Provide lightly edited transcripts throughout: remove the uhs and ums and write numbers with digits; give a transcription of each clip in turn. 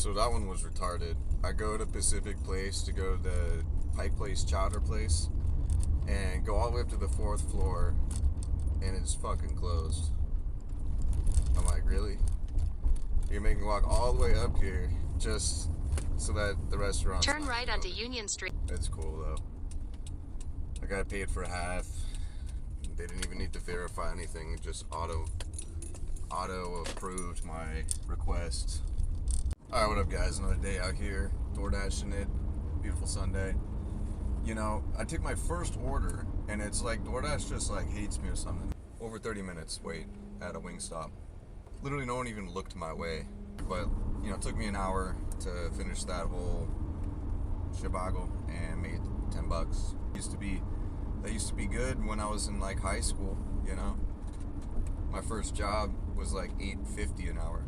So that one was retarded. I go to Pacific Place to go to the Pike Place Chowder Place and go all the way up to the 4th floor, and it's fucking closed. I'm like, really? You're making me walk all the way up here just so that the restaurant. Turn right onto Union Street. It's cool though. I got paid for half. They didn't even need to verify anything. It just auto approved my request. Alright, what up guys? Another day out here, DoorDashing it. Beautiful Sunday. You know, I took my first order and it's like DoorDash just like hates me or something. Over 30 minutes wait at a Wingstop. Literally no one even looked my way. But, you know, it took me an hour to finish that whole shibago and made $10. That used to be good when I was in like high school, you know. My first job was like $8.50 an hour.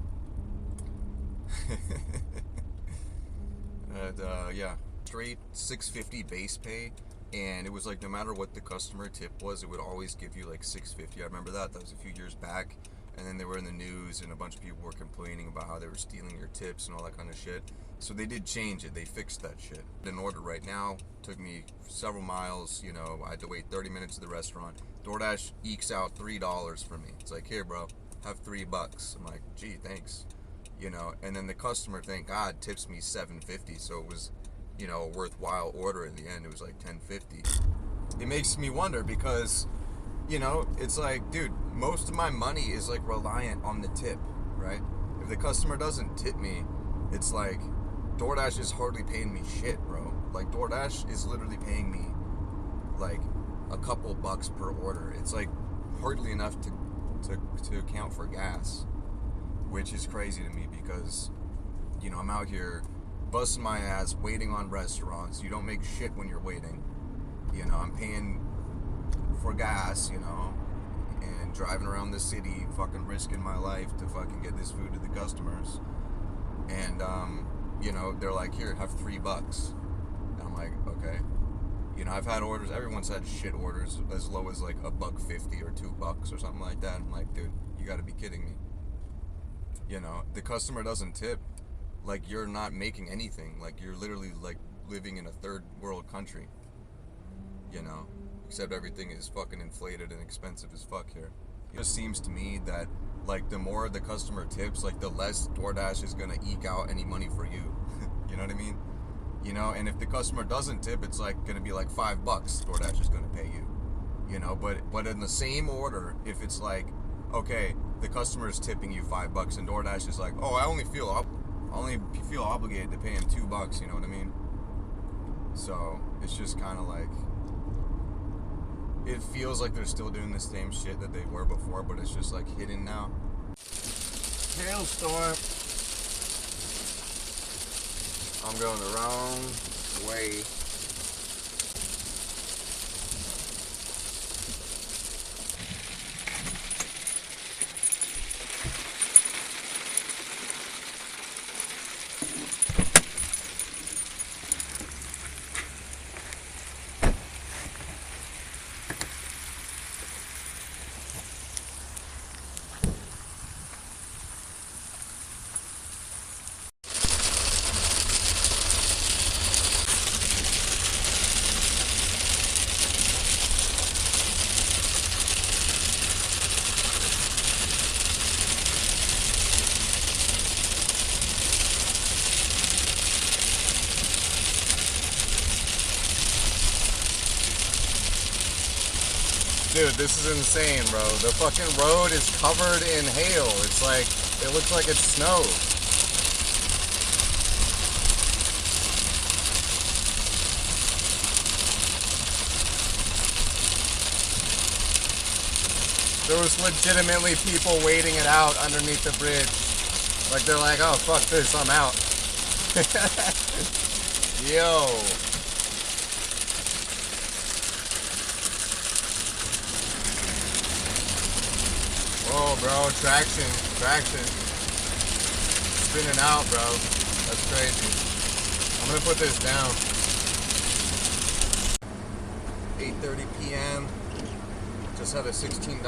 And yeah, straight $6.50 base pay, and it was like no matter what the customer tip was, it would always give you like $6.50. I remember that was a few years back, and then they were in the news and a bunch of people were complaining about how they were stealing your tips and all that kind of shit. So they did change it. They fixed that shit. An order right now took me several miles. You know, I had to wait 30 minutes at the restaurant. DoorDash ekes out $3 for me. It's like, here bro, have $3. I'm like, gee, thanks. You know, and then the customer, thank God, tips me $7.50, so it was, you know, a worthwhile order in the end. It was like $10.50. It makes me wonder because, you know, it's like, dude, most of my money is like reliant on the tip, right? If the customer doesn't tip me, it's like DoorDash is hardly paying me shit, bro. Like DoorDash is literally paying me like a couple bucks per order. It's like hardly enough to account for gas, which is crazy to me because, you know, I'm out here busting my ass waiting on restaurants. You don't make shit when you're waiting. You know, I'm paying for gas, you know, and driving around the city, fucking risking my life to fucking get this food to the customers. And, you know, they're like, here, have $3. And I'm like, okay. You know, I've had orders, everyone's had shit orders as low as like $1.50 or $2 or something like that. I'm like, dude, you gotta be kidding me. You know, the customer doesn't tip, like you're not making anything. Like you're literally like living in a third world country, you know, except everything is fucking inflated and expensive as fuck here. It just seems to me that like the more the customer tips, like the less DoorDash is gonna eke out any money for you. You know what I mean? You know, and if the customer doesn't tip, it's like gonna be like $5 DoorDash is gonna pay you. You know, but in the same order, if it's like, okay, the customer is tipping you $5 and DoorDash is like, oh, I only feel obligated to pay him $2, you know what I mean? So it's just kind of like, it feels like they're still doing the same shit that they were before, but it's just like hidden now. Hailstorm. I'm going the wrong way. Dude, this is insane, bro. The fucking road is covered in hail. It's like, it looks like it snowed. There was legitimately people waiting it out underneath the bridge. Like, they're like, oh, fuck this, I'm out. Yo. Oh, bro, traction. Spinning out, bro. That's crazy. I'm gonna put this down. 8:30 p.m. Just had a $16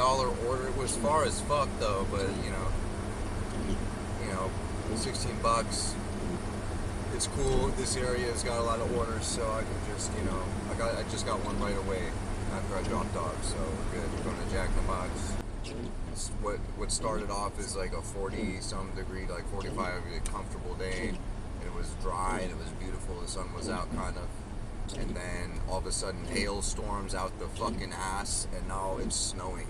order. It was far as fuck though, but you know, $16. it's cool. This area has got a lot of orders, so I can just, you know, I just got one right away after I dropped off, so we're good. We're going to Jack in the Box. It's what started off as like a 40-some degree, like 45, a comfortable day. It was dry and it was beautiful. The sun was out, kind of. And then all of a sudden, hailstorms out the fucking ass, and now it's snowing.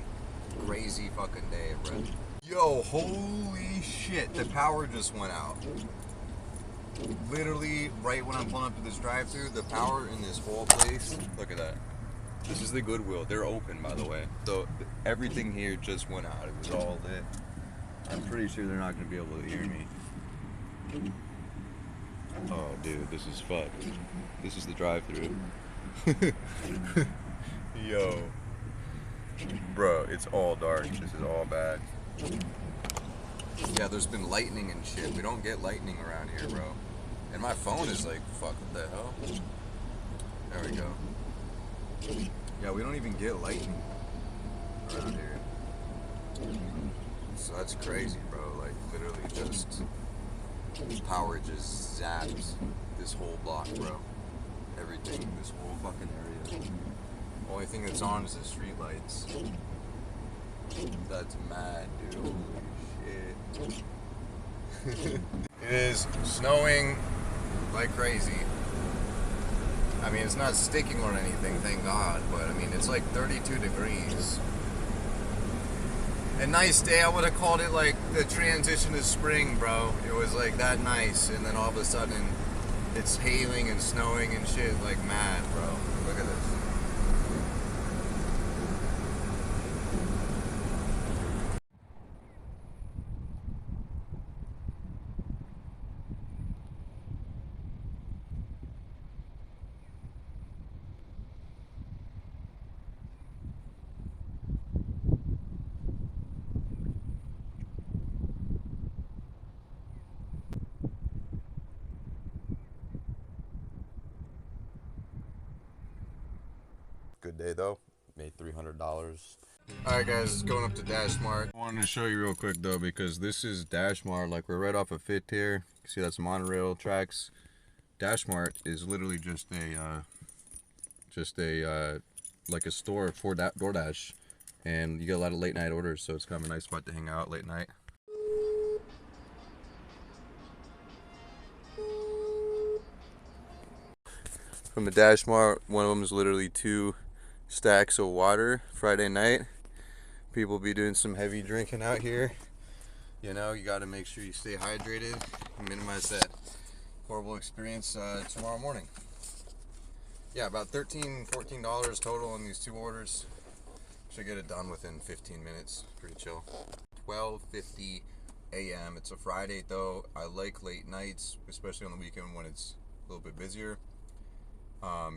Crazy fucking day, bro. Yo, holy shit! The power just went out. Literally, right when I'm pulling up to this drive-thru, the power in this whole place. Look at that. This is the Goodwill. They're open, by the way. So everything here just went out. It was all lit. I'm pretty sure they're not going to be able to hear me. Oh, dude, this is fucked. This is the drive-thru. Yo. Bro, it's all dark. This is all bad. Yeah, there's been lightning and shit. We don't get lightning around here, bro. And my phone is like, fuck, what the hell? There we go. Yeah, we don't even get lightning around here. So that's crazy, bro. Like, literally just power just zaps this whole block, bro. Everything, this whole fucking area. Only thing that's on is the street lights. That's mad, dude. Holy shit. It is snowing like crazy. I mean, it's not sticking or anything, thank God, but I mean, it's like 32 degrees. A nice day, I would have called it like the transition to spring, bro. It was like that nice, and then all of a sudden, it's hailing and snowing and shit like mad, bro. Look at this. Good day though. Made $300. Alright guys, going up to Dash Mart. I wanted to show you real quick though, because this is Dash Mart. Like, we're right off of Fifth here. You can see that's monorail tracks. Dash Mart is literally just a like a store for DoorDash, and you get a lot of late night orders, so it's kind of a nice spot to hang out late night. From the Dash Mart, one of them is literally 2 stacks of water. Friday night, people be doing some heavy drinking out here. You know, you got to make sure you stay hydrated and minimize that horrible experience tomorrow morning. Yeah, about $13-14 total on these 2 orders. Should get it done within 15 minutes. Pretty chill. 12:50 a.m. It's a Friday though. I like late nights, especially on the weekend when it's a little bit busier.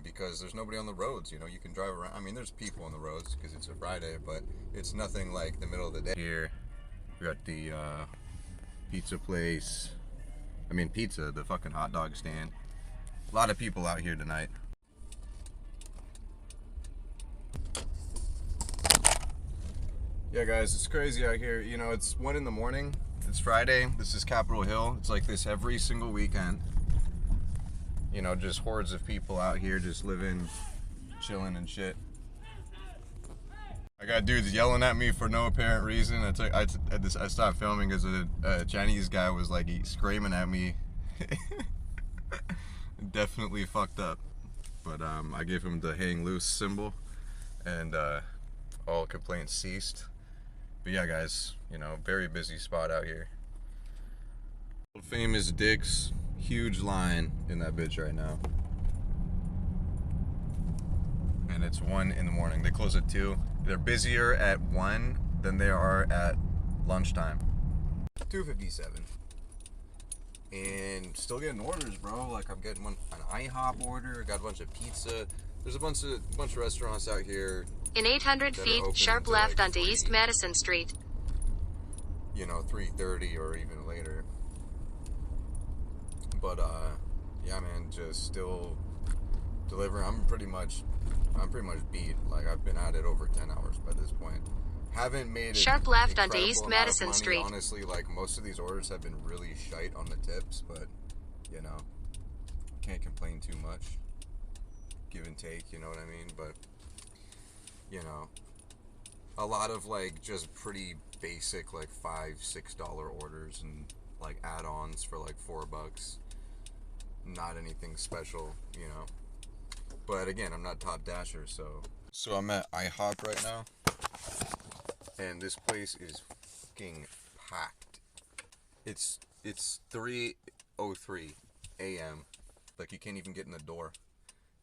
Because there's nobody on the roads, you know, you can drive around. I mean, there's people on the roads because it's a Friday, but it's nothing like the middle of the day. Here, we got the pizza place. I mean, pizza, the fucking hot dog stand. A lot of people out here tonight. Yeah, guys, it's crazy out here. You know, it's 1 in the morning. It's Friday. This is Capitol Hill. It's like this every single weekend. You know, just hordes of people out here just living, chilling and shit. I got dudes yelling at me for no apparent reason. I stopped filming because a Chinese guy was like screaming at me. Definitely fucked up. But I gave him the hang loose symbol, and all complaints ceased. But yeah, guys, you know, very busy spot out here. Famous Dick's. Huge line in that bitch right now. And it's 1 in the morning. They close at 2. They're busier at 1 than they are at lunchtime. 2:57. And still getting orders, bro. Like, I'm getting an IHOP order. Got a bunch of pizza. There's a bunch of restaurants out here. In 800 feet, sharp left like onto East Madison Street. You know, 3:30 or even later. But yeah, man, just still delivering. I'm pretty much beat. Like, I've been at it over 10 hours by this point. Haven't made it sharp left onto East Madison money. Street. Honestly, like, most of these orders have been really shite on the tips, but you know, can't complain too much. Give and take, you know what I mean? But, you know, a lot of like just pretty basic like $5-6 orders and like add-ons for like $4. Not anything special, you know. But again, I'm not Top Dasher, so I'm at IHOP right now, and this place is fucking packed. It's 3:03 a.m. Like, you can't even get in the door.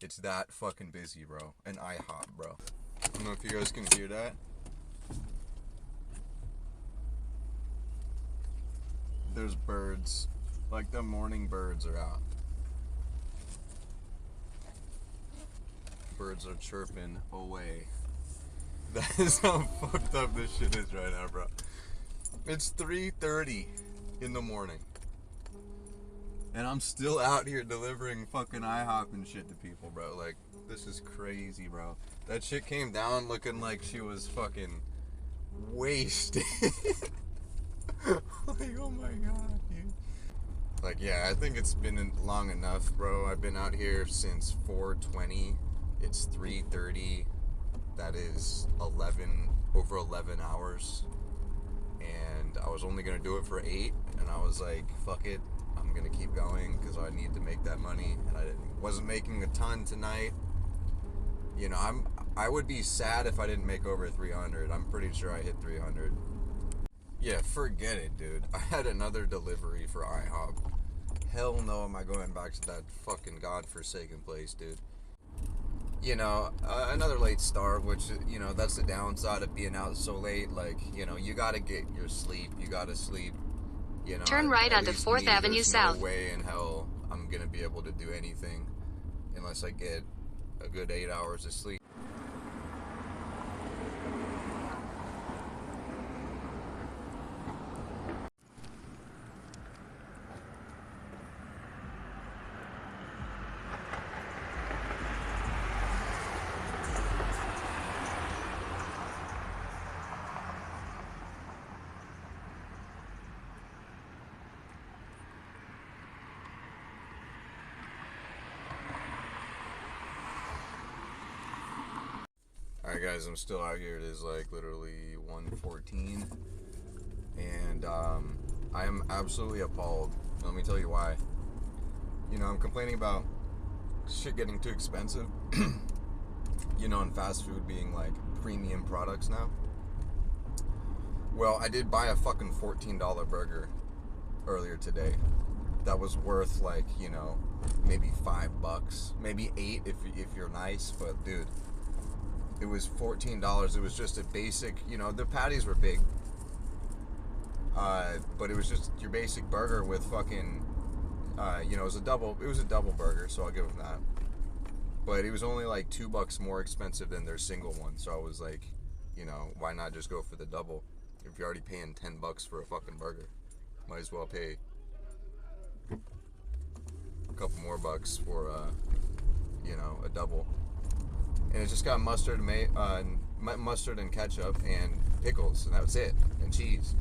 It's that fucking busy, bro. An IHOP, bro. I don't know if you guys can hear that. There's birds. Like, the morning birds are out. Birds are chirping away. That is how fucked up this shit is right now, bro. It's 3:30 in the morning. And I'm still out here delivering fucking IHOP and shit to people, bro. Like, this is crazy, bro. That shit came down looking like she was fucking wasted. Like, oh my god, dude. Like, yeah, I think it's been long enough, bro. I've been out here since 4:20. It's 3:30. That is over 11 hours. And I was only gonna do it for 8, and I was like, fuck it. I'm gonna keep going because I need to make that money, and I wasn't making a ton tonight. You know, I would be sad if I didn't make over 300. I'm pretty sure I hit 300. Yeah, forget it, dude. I had another delivery for IHOP. Hell no am I going back to that fucking godforsaken place, dude. You know, another late start, which, you know, that's the downside of being out so late. Like, you know, you gotta get your sleep. You gotta sleep. You know, turn right onto 4th Avenue South. There's no way in hell I'm gonna be able to do anything unless I get a good 8 hours of sleep. Alright guys, I'm still out here. It is like literally 1:14, and I am absolutely appalled. Let me tell you why. You know, I'm complaining about shit getting too expensive. You know, and fast food being like premium products now. Well, I did buy a fucking $14 burger earlier today. That was worth like, you know, maybe $5, maybe $8 if you're nice, but dude, it was $14. It was just a basic, you know, the patties were big. But it was just your basic burger with fucking, you know, it was a double burger, so I'll give them that. But it was only like $2 more expensive than their single one. So I was like, you know, why not just go for the double? If you're already paying $10 for a fucking burger, might as well pay a couple more bucks for, you know, a double. And it just got mustard and ketchup and pickles, and that was it, and cheese.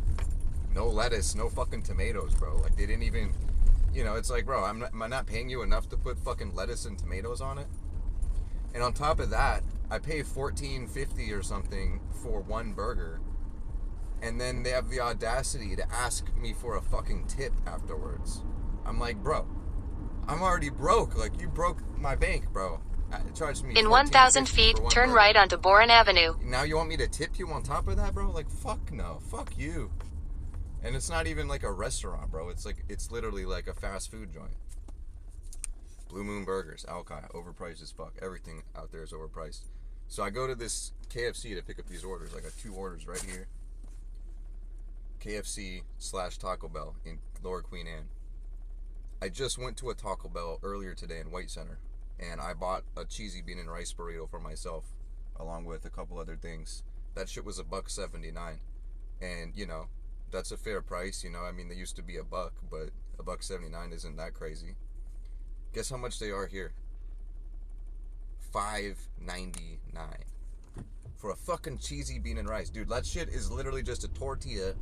No lettuce, no fucking tomatoes, bro. Like, they didn't even, you know, it's like, bro, am I not paying you enough to put fucking lettuce and tomatoes on it? And on top of that, I pay $14.50 or something for one burger, and then they have the audacity to ask me for a fucking tip afterwards. I'm like, bro, I'm already broke. Like, you broke my bank, bro. Charged me in 1,000 feet, turn right onto Boren Avenue. Now you want me to tip you on top of that, bro? Like, fuck no. Fuck you. And it's not even like a restaurant, bro. It's like, it's literally like a fast food joint. Blue Moon Burgers, Alki, overpriced as fuck. Everything out there is overpriced. So I go to this KFC to pick up these orders. I got 2 orders right here. KFC/Taco Bell in Lower Queen Anne. I just went to a Taco Bell earlier today in White Center, and I bought a cheesy bean and rice burrito for myself, along with a couple other things. That shit was $1.79, and you know, that's a fair price. You know, I mean, they used to be $1, but $1.79 isn't that crazy. Guess how much they are here? $5.99 for a fucking cheesy bean and rice, dude. That shit is literally just a tortilla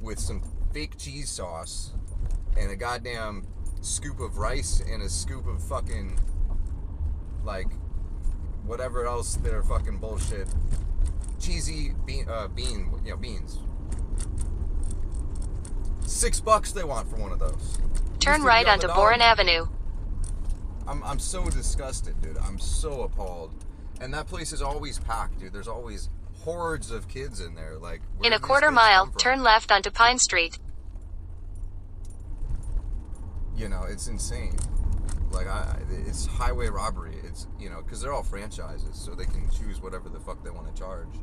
with some fake cheese sauce and a goddamn scoop of rice and a scoop of fucking, like, whatever else their fucking bullshit, cheesy beans. $6 they want for one of those. Turn right onto Boren Avenue. I'm so disgusted, dude. I'm so appalled. And that place is always packed, dude. There's always hordes of kids in there. Like, in a quarter mile, turn left onto Pine Street. You know, it's insane. Like, it's highway robbery. It's, you know, because they're all franchises, so they can choose whatever the fuck they want to charge.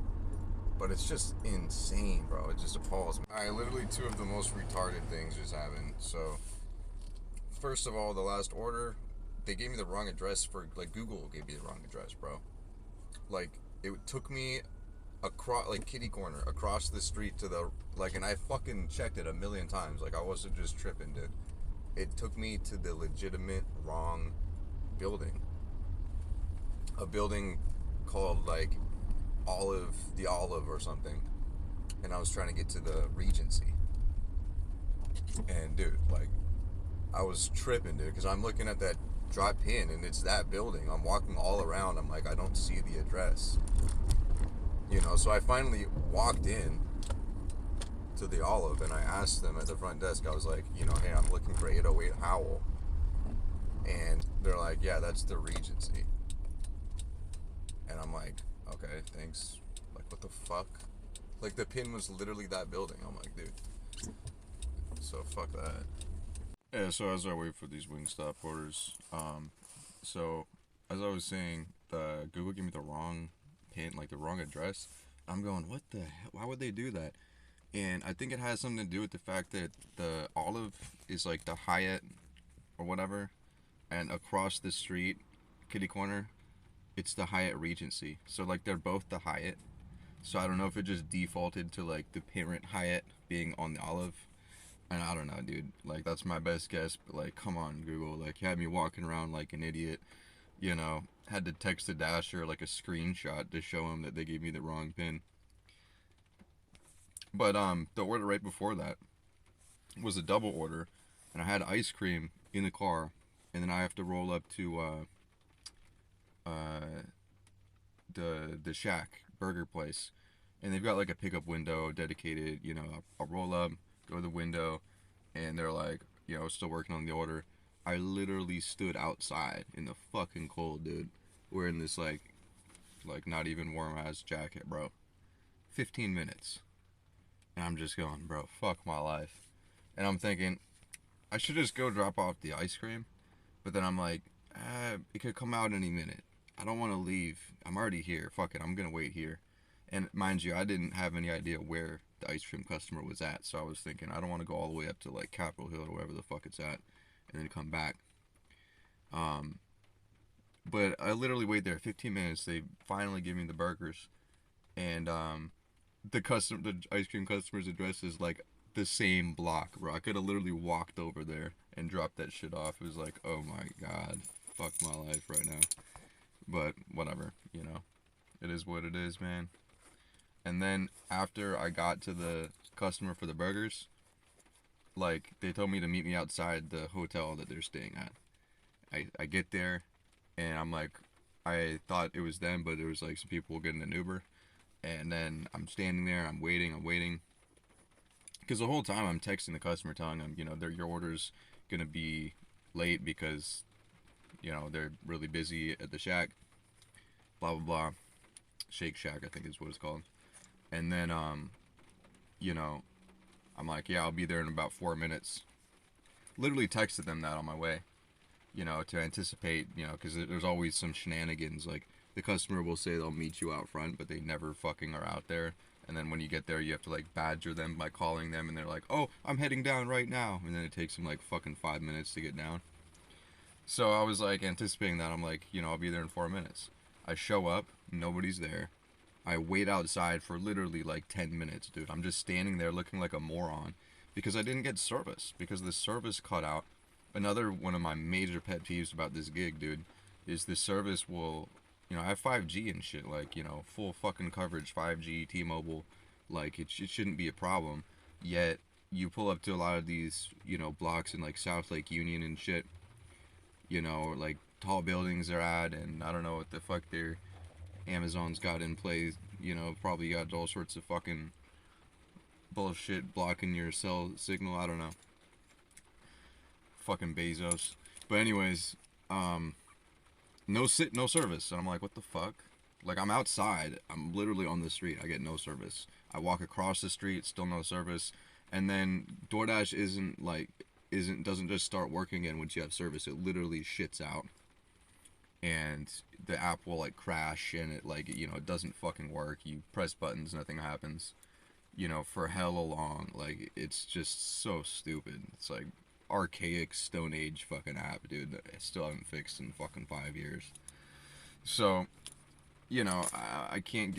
But it's just insane, bro. It just appalls me. Alright, literally two of the most retarded things just happened. So, first of all, the last order, they gave me the wrong address for, like, Google gave me the wrong address, bro. Like, it took me across, like, kitty corner, across the street to the, like, and I fucking checked it a million times. Like, I wasn't just tripping, dude. It took me to the legitimate wrong building. A building called, like, the Olive or something. And I was trying to get to the Regency. And, dude, like, I was tripping, dude, because I'm looking at that drop pin and it's that building. I'm walking all around. I'm like, I don't see the address. You know, so I finally walked in to the Olive and I asked them at the front desk, I was like, you know, hey, I'm looking for 808 Howell. And they're like, yeah, that's the Regency. And I'm like, okay, thanks. Like, what the fuck? Like, the pin was literally that building. I'm like, dude. So, fuck that. Yeah, so as I wait for these Wingstop orders, so, as I was saying, Google gave me the wrong pin, like, the wrong address. I'm going, what the hell? Why would they do that? And I think it has something to do with the fact that the Olive is, like, the Hyatt or whatever, and across the street, kitty corner, it's the Hyatt Regency. So, like, they're both the Hyatt. So, I don't know if it just defaulted to, like, the parent Hyatt being on the Olive. And I don't know, dude. Like, that's my best guess. But, like, come on, Google. Like, you had me walking around like an idiot. You know, had to text the Dasher, like, a screenshot to show him that they gave me the wrong pin. But, the order right before that was a double order. And I had ice cream in the car. And then I have to roll up to, the Shack burger place, and they've got like a pickup window dedicated. You know, I'll roll up, go to the window, and they're like, you know, still working on the order. I literally stood outside in the fucking cold, dude, wearing this like not even warm ass jacket, bro. 15 minutes, and I'm just going, bro, fuck my life. And I'm thinking I should just go drop off the ice cream, but then I'm like, it could come out any minute. I don't want to leave. I'm already here. Fuck it. I'm going to wait here. And mind you, I didn't have any idea where the ice cream customer was at. So I was thinking, I don't want to go all the way up to like Capitol Hill or wherever the fuck it's at and then come back. But I literally wait there 15 minutes. They finally give me the burgers. And the ice cream customer's address is like the same block, bro. I could have literally walked over there and dropped that shit off. It was like, oh my god. Fuck my life right now. But whatever, you know, it is what it is, man. And then after I got to the customer for the burgers, like, they told me to meet me outside the hotel that they're staying at. I get there, and I'm like, I thought it was them, but there was like some people getting an Uber. And then I'm standing there, I'm waiting. Because the whole time I'm texting the customer telling them, you know, your order's going to be late because, you know, they're really busy at the Shack, blah, blah, blah. Shake Shack, I think is what it's called. And then, you know, I'm like, yeah, I'll be there in about 4 minutes. Literally texted them that on my way, you know, to anticipate, you know, because there's always some shenanigans. Like, the customer will say they'll meet you out front, but they never fucking are out there. And then when you get there, you have to, like, badger them by calling them, and they're like, oh, I'm heading down right now. And then it takes them, like, fucking 5 minutes to get down. So I was, like, anticipating that. I'm like, you know, I'll be there in 4 minutes. I show up, nobody's there. I wait outside for literally, like, 10 minutes, dude. I'm just standing there looking like a moron because I didn't get service, because the service cut out. Another one of my major pet peeves about this gig, dude, is the service will, you know, I have 5G and shit, like, you know, full fucking coverage, 5G, T-Mobile, like, it shouldn't be a problem. Yet, you pull up to a lot of these, you know, blocks in like South Lake Union and shit, you know, like tall buildings they're at, and I don't know what the fuck their Amazon's got in place, you know, probably got all sorts of fucking bullshit blocking your cell signal, I don't know. Fucking Bezos. But anyways, no service. And I'm like, what the fuck? Like, I'm outside. I'm literally on the street. I get no service. I walk across the street, still no service. And then DoorDash doesn't just start working again once you have service. It literally shits out. And the app will like crash, and it like, you know, it doesn't fucking work. You press buttons, nothing happens. You know, for hella long. Like, it's just so stupid. It's like archaic Stone Age fucking app, dude, that I still haven't fixed in fucking 5 years. So, you know, I can't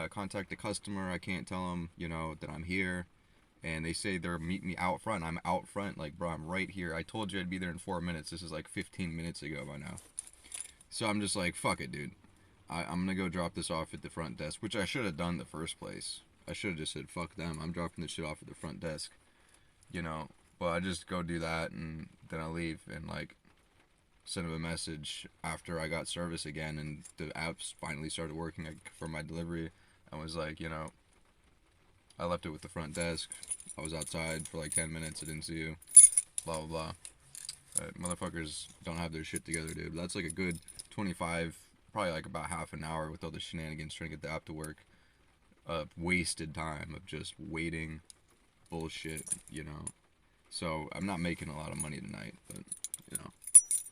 contact the customer. I can't tell them, you know, that I'm here. And they say they're meet me out front. I'm out front. Like, bro, I'm right here. I told you I'd be there in 4 minutes. This is like 15 minutes ago by now. So I'm just like, fuck it, dude. I'm going to go drop this off at the front desk, which I should have done in the first place. I should have just said, fuck them. I'm dropping this shit off at the front desk. You know, but I just go do that, and then I leave and like send them a message after I got service again, and the apps finally started working for my delivery. I was like, you know, I left it with the front desk. I was outside for like 10 minutes. I didn't see you. Blah, blah, blah. Motherfuckers don't have their shit together, dude. That's like a good 25, probably like about half an hour with all the shenanigans trying to get the app to work. Wasted time of just waiting bullshit, you know. So I'm not making a lot of money tonight, but, you know,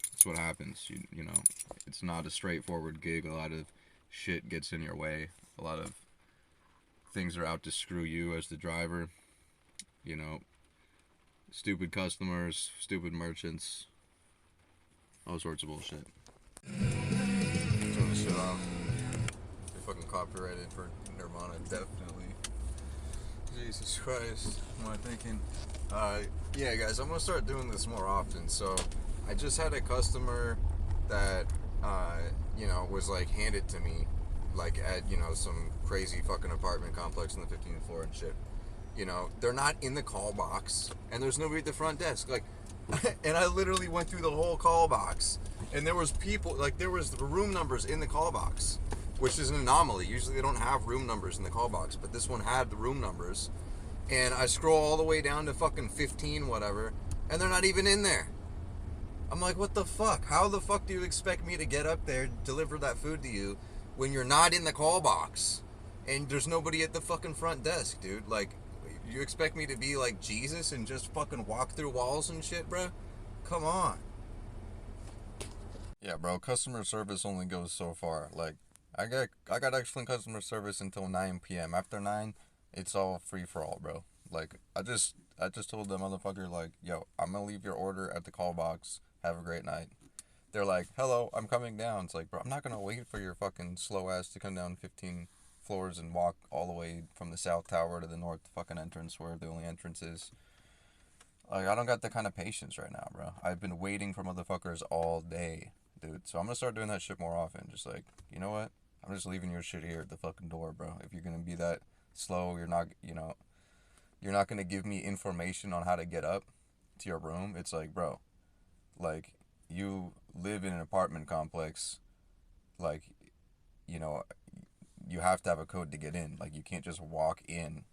that's what happens. You know, it's not a straightforward gig. A lot of shit gets in your way. A lot of things are out to screw you as the driver. You know, stupid customers, stupid merchants, all sorts of bullshit. Turn this shit off. You're fucking copyrighted for Nirvana, definitely. Jesus Christ, what am I thinking? Yeah, guys, I'm gonna start doing this more often. So, I just had a customer that, you know, was like handed to me, like at, you know, some crazy fucking apartment complex on the 15th floor and shit. You know, they're not in the call box, and there's nobody at the front desk. Like, and I literally went through the whole call box, and there was people, like, there was the room numbers in the call box, which is an anomaly. Usually they don't have room numbers in the call box, but this one had the room numbers. And I scroll all the way down to fucking 15 whatever, and they're not even in there. I'm like, what the fuck? How the fuck do you expect me to get up there, deliver that food to you, when you're not in the call box? And there's nobody at the fucking front desk, dude. Like, you expect me to be like Jesus and just fucking walk through walls and shit, bro? Come on. Yeah, bro, customer service only goes so far. Like, I got excellent customer service until 9 p.m. After 9, it's all free for all, bro. Like, I just told the motherfucker, like, yo, I'm gonna leave your order at the call box. Have a great night. They're like, hello, I'm coming down. It's like, bro, I'm not gonna wait for your fucking slow ass to come down 15 floors and walk all the way from the south tower to the north fucking entrance where the only entrance is. Like, I don't got that kind of patience right now, bro. I've been waiting for motherfuckers all day, dude. So I'm gonna start doing that shit more often. Just like, you know what? I'm just leaving your shit here at the fucking door, bro. If you're gonna be that slow, you're not, you know, you're not gonna give me information on how to get up to your room. It's like, bro, like, you live in an apartment complex, like, you know, you have to have a code to get in. Like, you can't just walk in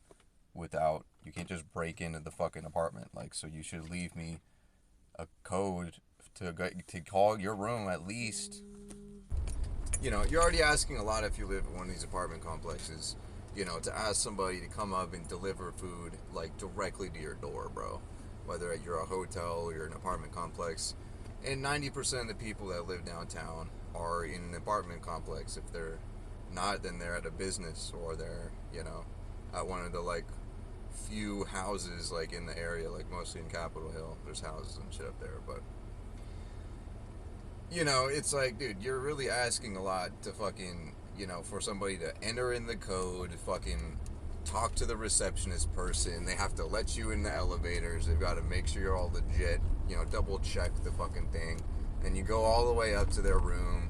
without, you can't just break into the fucking apartment. Like, so you should leave me a code to call your room at least. You know, you're already asking a lot if you live in one of these apartment complexes, you know, to ask somebody to come up and deliver food, like, directly to your door, bro. Whether you're a hotel or you're an apartment complex. And 90% of the people that live downtown are in an apartment complex. If they're not, then they're at a business, or they're, you know, at one of the, like, few houses, like, in the area, like, mostly in Capitol Hill. There's houses and shit up there, but, you know, it's like, dude, you're really asking a lot to fucking, you know, for somebody to enter in the code, fucking talk to the receptionist person. They have to let you in the elevators. They've got to make sure you're all legit, you know, double check the fucking thing. And you go all the way up to their room.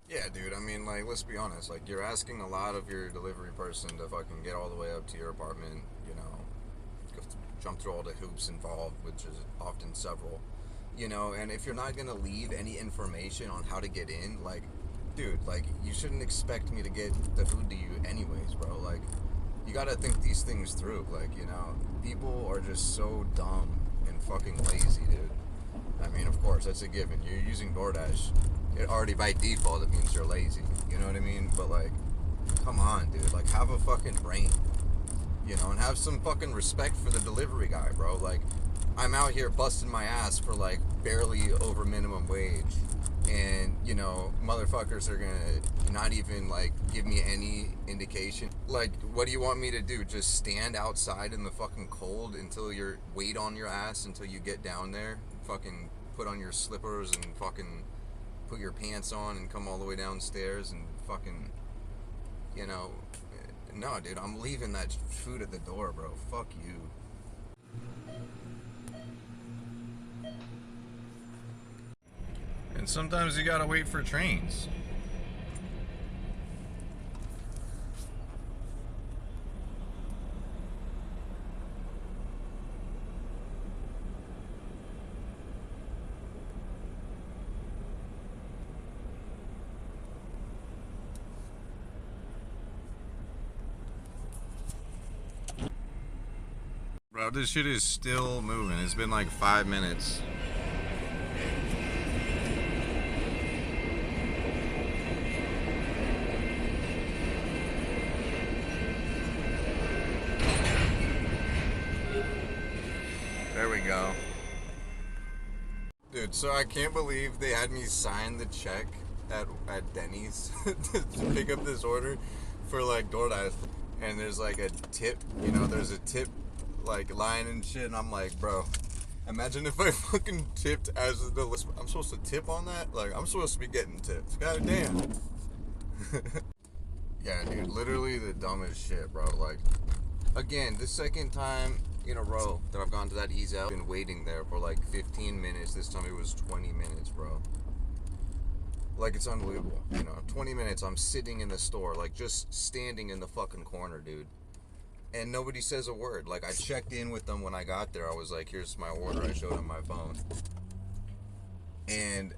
Yeah, dude, I mean, like, let's be honest. Like, you're asking a lot of your delivery person to fucking get all the way up to your apartment, you know. jump through all the hoops involved, which is often several. And if you're not gonna leave any information on how to get in, like, dude, like, you shouldn't expect me to get the food to you anyways, bro. Like, you gotta think these things through. Like, people are just so dumb and fucking lazy, dude. I mean, of course, that's a given. You're using DoorDash. It already by default, it means you're lazy. You know what I mean? But, like, come on, dude. Like, have a fucking brain. And have some fucking respect for the delivery guy, bro. Like, I'm out here busting my ass for, like, barely over minimum wage. And, motherfuckers are gonna not even, like, give me any indication. Like, what do you want me to do? Just stand outside in the fucking cold until you're wait on your ass until you get down there? Fucking put on your slippers and fucking put your pants on and come all the way downstairs and fucking, no, dude, I'm leaving that food at the door, bro. Fuck you. And sometimes you gotta wait for trains. Bro, this shit is still moving. It's been like 5 minutes. There we go. Dude, so I can't believe they had me sign the check at Denny's to pick up this order for, like, DoorDash. And there's, like, a tip, there's a tip, like, line and shit. And I'm like, bro, imagine if I fucking tipped as the list. I'm supposed to tip on that? Like, I'm supposed to be getting tips. God damn. Yeah, dude, literally the dumbest shit, bro. Like, again, the second time in a row that I've gone to that ease out, been waiting there for like 15 minutes. This time it was 20 minutes, bro. Like, it's unbelievable. 20 minutes I'm sitting in the store, like, just standing in the fucking corner, dude. And nobody says a word. Like, I checked in with them when I got there. I was like, here's my order. I showed them my phone. And,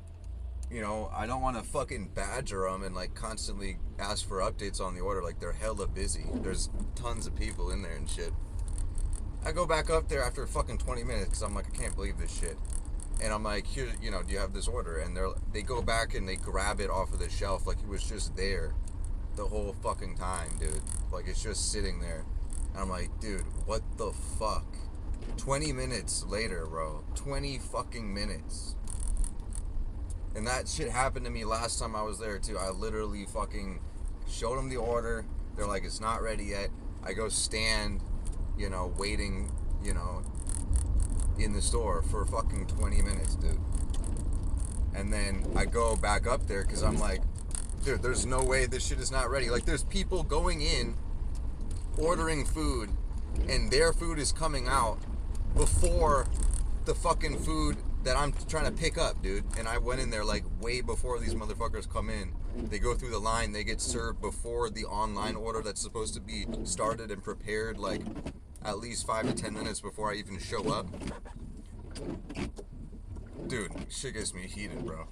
I don't want to fucking badger them and, like, constantly ask for updates on the order. Like, they're hella busy. There's tons of people in there and shit. I go back up there after fucking 20 minutes because I'm like, I can't believe this shit. And I'm like, here, do you have this order? And they go back and they grab it off of the shelf like it was just there the whole fucking time, dude. Like, it's just sitting there. And I'm like, dude, what the fuck? 20 minutes later, bro. 20 fucking minutes. And that shit happened to me last time I was there, too. I literally fucking showed them the order. They're like, it's not ready yet. I go stand, waiting, in the store for fucking 20 minutes, dude. And then I go back up there because I'm like, dude, there's no way this shit is not ready. Like, there's people going in, ordering food, and their food is coming out before the fucking food that I'm trying to pick up, dude. And I went in there, like, way before these motherfuckers come in. They go through the line, they get served before the online order that's supposed to be started and prepared, like, at least 5 to 10 minutes before I even show up. Dude, shit gets me heated, bro.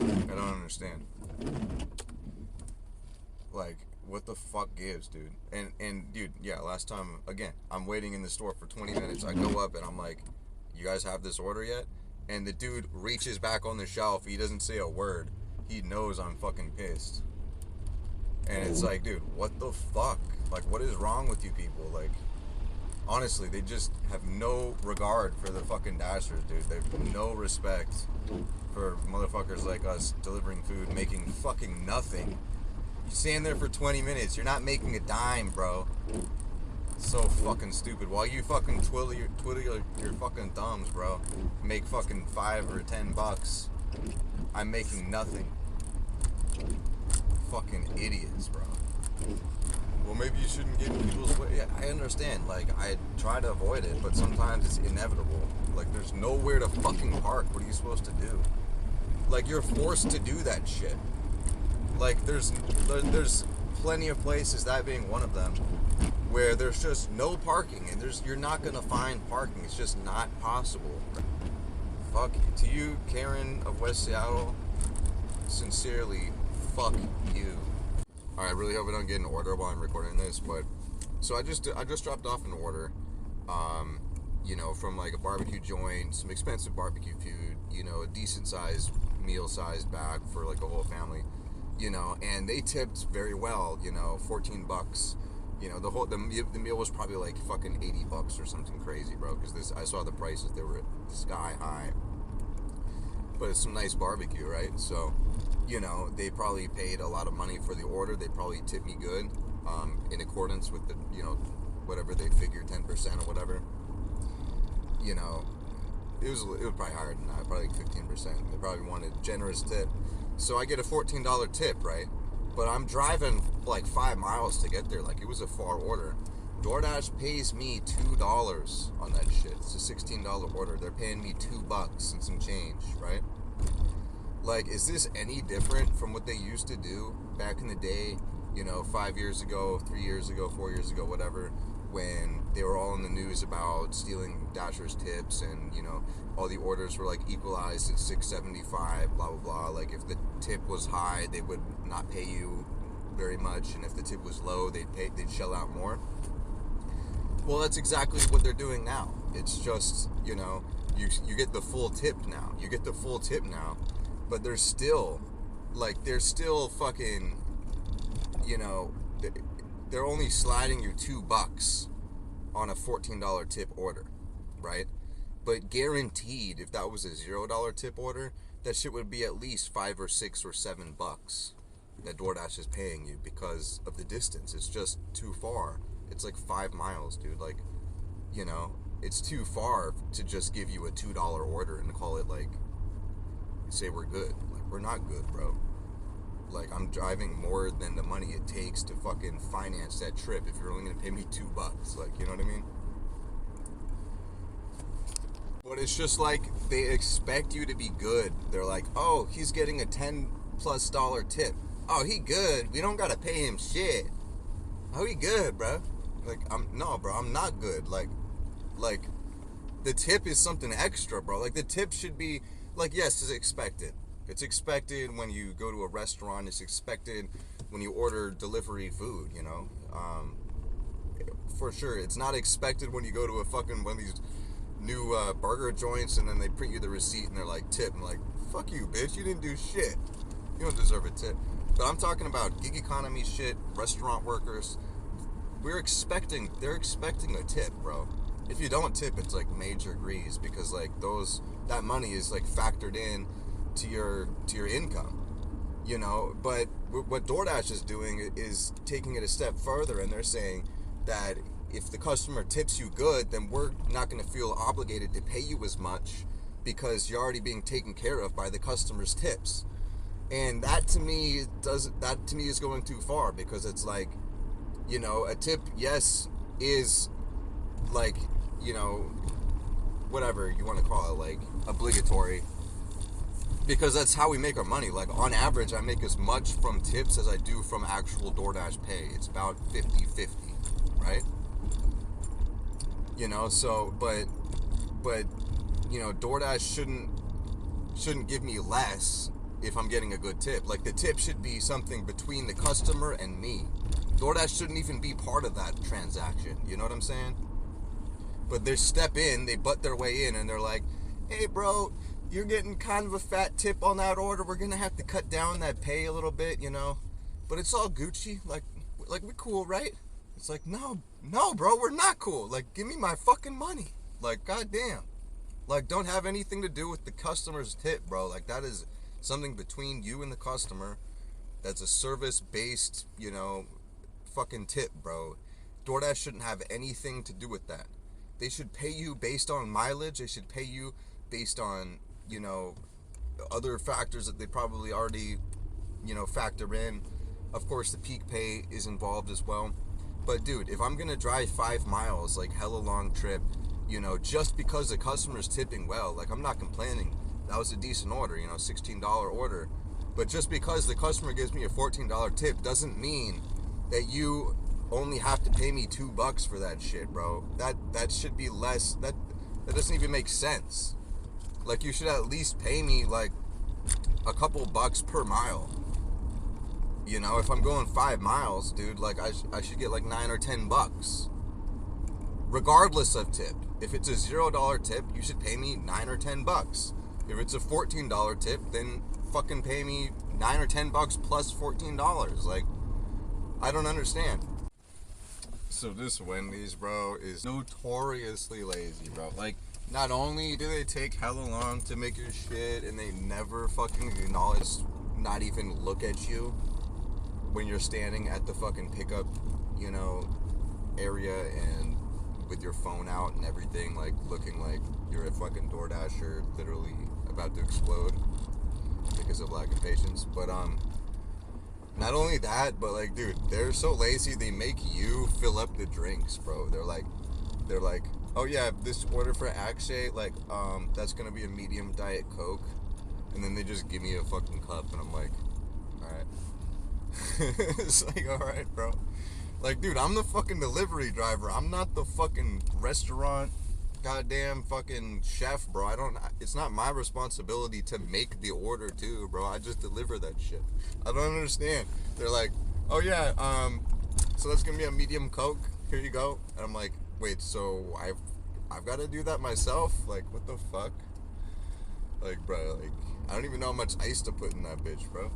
I don't understand. Like, what the fuck gives, dude? And dude, yeah, last time, again, I'm waiting in the store for 20 minutes. I go up and I'm like, you guys have this order yet? And the dude reaches back on the shelf. He doesn't say a word. He knows I'm fucking pissed. And it's like, dude, what the fuck? Like, what is wrong with you people? Like, honestly, they just have no regard for the fucking Dashers, dude. They have no respect for motherfuckers like us delivering food, making fucking nothing. You stand there for 20 minutes. You're not making a dime, bro. So fucking stupid. While you fucking twiddle your fucking thumbs, bro, make fucking $5 or $10, I'm making nothing. Fucking idiots, bro. Well, maybe you shouldn't get in people's way. Yeah, I understand. Like, I try to avoid it, but sometimes it's inevitable. Like, there's nowhere to fucking park. What are you supposed to do? Like, you're forced to do that shit. Like, there's plenty of places, that being one of them, where there's just no parking, and you're not gonna find parking. It's just not possible. Fuck to you, Karen of West Seattle. Sincerely, fuck you. All right, I really hope I don't get an order while I'm recording this, but so I just dropped off an order, from like a barbecue joint, some expensive barbecue food, a decent sized meal sized bag for like a whole family, and they tipped very well, $14. The meal was probably like fucking $80 or something crazy, bro. Because I saw the prices; they were sky high. But it's some nice barbecue, right? So, they probably paid a lot of money for the order. They probably tipped me good, in accordance with the, whatever they figure, 10% or whatever. It was probably higher than that, probably like 15%. They probably wanted a generous tip. So I get a $14 tip, right? But I'm driving like 5 miles to get there. Like, it was a far order. DoorDash pays me $2 on that shit. It's a $16 order. They're paying me $2 and some change, right? Like, is this any different from what they used to do back in the day, 5 years ago, 3 years ago, 4 years ago, whatever, when they were all in the news about stealing Dashers tips, and, all the orders were like equalized at $6.75, blah, blah, blah. Like, if the tip was high, they would not pay you very much, and if the tip was low, they'd shell out more. Well, that's exactly what they're doing now. It's just, you get the full tip now. You get the full tip now, but they're still fucking, they're only sliding you $2 on a $14 tip order, right? But guaranteed, if that was a $0 tip order, that shit would be at least $5 or $6 or $7 that DoorDash is paying you because of the distance. It's just too far. It's like 5 miles, dude. Like, it's too far to just give you a $2 order and call it, like, say we're good. Like, we're not good, bro. Like, I'm driving more than the money it takes to fucking finance that trip if you're only gonna pay me $2. Like, you know what I mean? But it's just like, they expect you to be good. They're like, oh, he's getting a $10+ tip. Oh, he good. We don't gotta pay him shit. Oh, he good, bro. Like, no, bro, I'm not good. Like, the tip is something extra, bro. Like, the tip should be, like, yes, it's expected. It's expected when you go to a restaurant. It's expected when you order delivery food, for sure. It's not expected when you go to a fucking one of these new burger joints, and then they print you the receipt and they're like, tip. I'm like, fuck you, bitch. You didn't do shit. You don't deserve a tip. But I'm talking about gig economy shit, restaurant workers. They're expecting a tip, bro. If you don't tip, it's like major grease, because like that money is like factored in to your income, But what DoorDash is doing is taking it a step further, and they're saying that if the customer tips you good, then we're not going to feel obligated to pay you as much because you're already being taken care of by the customer's tips. And that to me is going too far, because it's like, a tip, yes, is like, whatever you want to call it, like obligatory, because that's how we make our money. Like, on average, I make as much from tips as I do from actual DoorDash pay. It's about 50-50, right? So, but DoorDash shouldn't give me less if I'm getting a good tip. Like, the tip should be something between the customer and me. DoorDash shouldn't even be part of that transaction. You know what I'm saying? But they step in, they butt their way in, and they're like, hey, bro, you're getting kind of a fat tip on that order. We're going to have to cut down that pay a little bit, But it's all Gucci. Like we're cool, right? It's like, no, bro, we're not cool. Like, give me my fucking money. Like, goddamn. Like, don't have anything to do with the customer's tip, bro. Like, that is something between you and the customer. That's a service-based, fucking tip, bro. DoorDash shouldn't have anything to do with that. They should pay you based on mileage. They should pay you based on, other factors that they probably already, factor in. Of course, the peak pay is involved as well. But, dude, if I'm going to drive 5 miles, like, hella long trip, just because the customer's tipping well, like, I'm not complaining. That was a decent order, $16 order. But just because the customer gives me a $14 tip doesn't mean that you only have to pay me $2 for that shit, bro. That should be less. That doesn't even make sense. Like, you should at least pay me like a couple bucks per mile. You know, if I'm going 5 miles, dude, like I should get like $9 or $10, regardless of tip. If it's a $0 tip, you should pay me $9 or $10. If it's a $14 tip, then fucking pay me $9 or $10 plus $14. Like, I don't understand. So this Wendy's, bro, is notoriously lazy, bro. Like, not only do they take hella long to make your shit, and they never fucking acknowledge, not even look at you when you're standing at the fucking pickup, you know, area and with your phone out and everything, like looking like you're a fucking DoorDasher, literally about to explode because of lack of patience. But not only that, but like, dude, they're so lazy they make you fill up the drinks, bro. They're like, oh yeah, this order for Akshay, like, that's gonna be a medium Diet Coke, and then they just give me a fucking cup, and I'm like, all right. It's like, all right, bro. Like, dude, I'm the fucking delivery driver. I'm not the fucking restaurant goddamn fucking chef, bro. It's not my responsibility to make the order too, bro. I just deliver that shit. I don't understand. They're like, oh yeah, so that's gonna be a medium Coke. Here you go. And I'm like, wait, so I've got to do that myself? Like, what the fuck? Like, bro, like, I don't even know how much ice to put in that bitch, bro.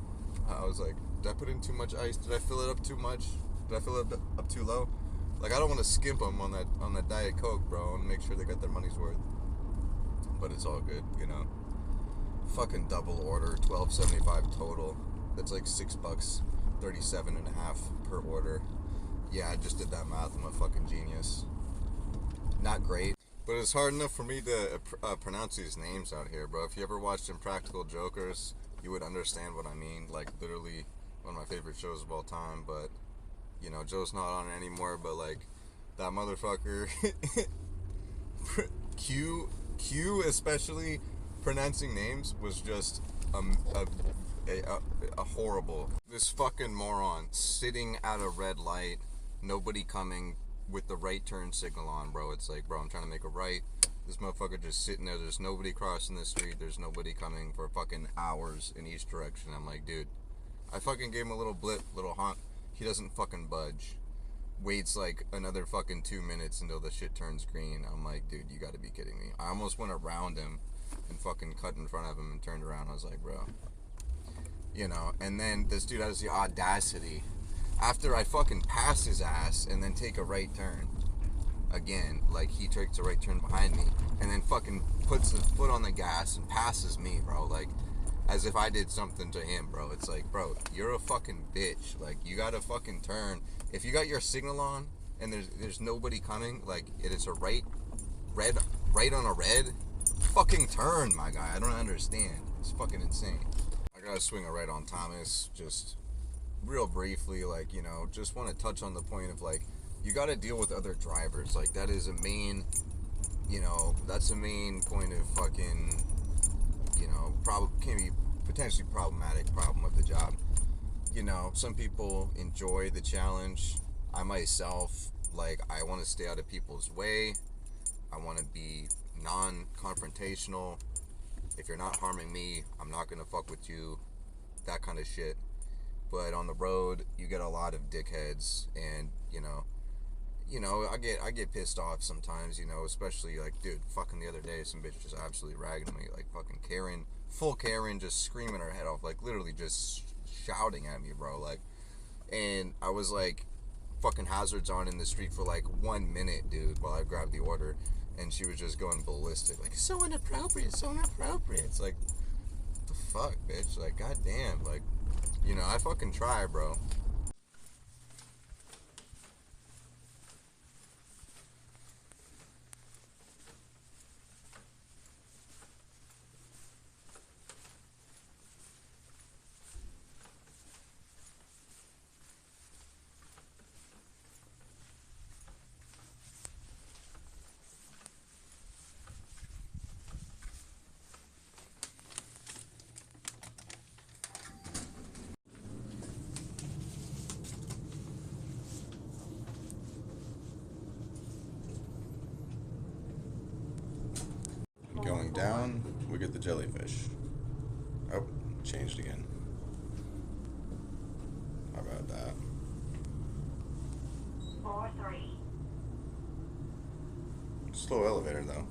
I was like, did I put in too much ice? Did I fill it up too much? Did I fill it up too low? Like, I don't want to skimp them on that Diet Coke, bro, and make sure they got their money's worth. But it's all good, you know. Fucking double order, $12.75 total. That's like $6, 37.5 per order. Yeah, I just did that math. I'm a fucking genius. Not great, but it's hard enough for me to pronounce these names out here, bro. If you ever watched Impractical Jokers, you would understand what I mean. Like, literally one of my favorite shows of all time. But, you know, Joe's not on it anymore, but like, that motherfucker Q especially, pronouncing names was just a horrible. This fucking moron sitting at a red light, nobody coming, with the right turn signal on, bro. It's like, bro, I'm trying to make a right. This motherfucker just sitting there. There's nobody crossing the street. There's nobody coming for fucking hours in each direction. I'm like, dude, I fucking gave him a little blip, little honk. He doesn't fucking budge. Waits like another fucking 2 minutes until the shit turns green. I'm like, dude, you gotta be kidding me. I almost went around him and fucking cut in front of him and turned around. I was like, bro. You know, and then this dude has the audacity, after I fucking pass his ass and then take a right turn again, like, he takes a right turn behind me and then fucking puts his foot on the gas and passes me, bro, like, as if I did something to him, bro. It's like, bro, you're a fucking bitch. Like, you gotta fucking turn. If you got your signal on and there's nobody coming, like, it is a right on a red, fucking turn, my guy. I don't understand. It's fucking insane. I gotta swing a right on Thomas, just real briefly, like, you know, just want to touch on the point of, like, you got to deal with other drivers. Like, that is a main, you know, that's a main point of fucking, you know, can be potentially problematic problem of the job. You know, some people enjoy the challenge. I myself, like, I want to stay out of people's way. I want to be non-confrontational. If you're not harming me, I'm not gonna fuck with you. That kind of shit. But on the road, you get a lot of dickheads, and you know, I get pissed off sometimes, you know, especially, like, dude, fucking the other day, some bitch just absolutely ragging me, like, fucking Karen, full Karen, just screaming her head off, like, literally just shouting at me, bro, like, and I was, like, fucking hazards on in the street for, like, 1 minute, dude, while I grabbed the order, and she was just going ballistic, like, so inappropriate, so inappropriate. It's like, what the fuck, bitch, like, goddamn, like, you know, I fucking try, bro. down, we get the jellyfish. Oh, changed again. How about that? 4-3. Slow elevator though.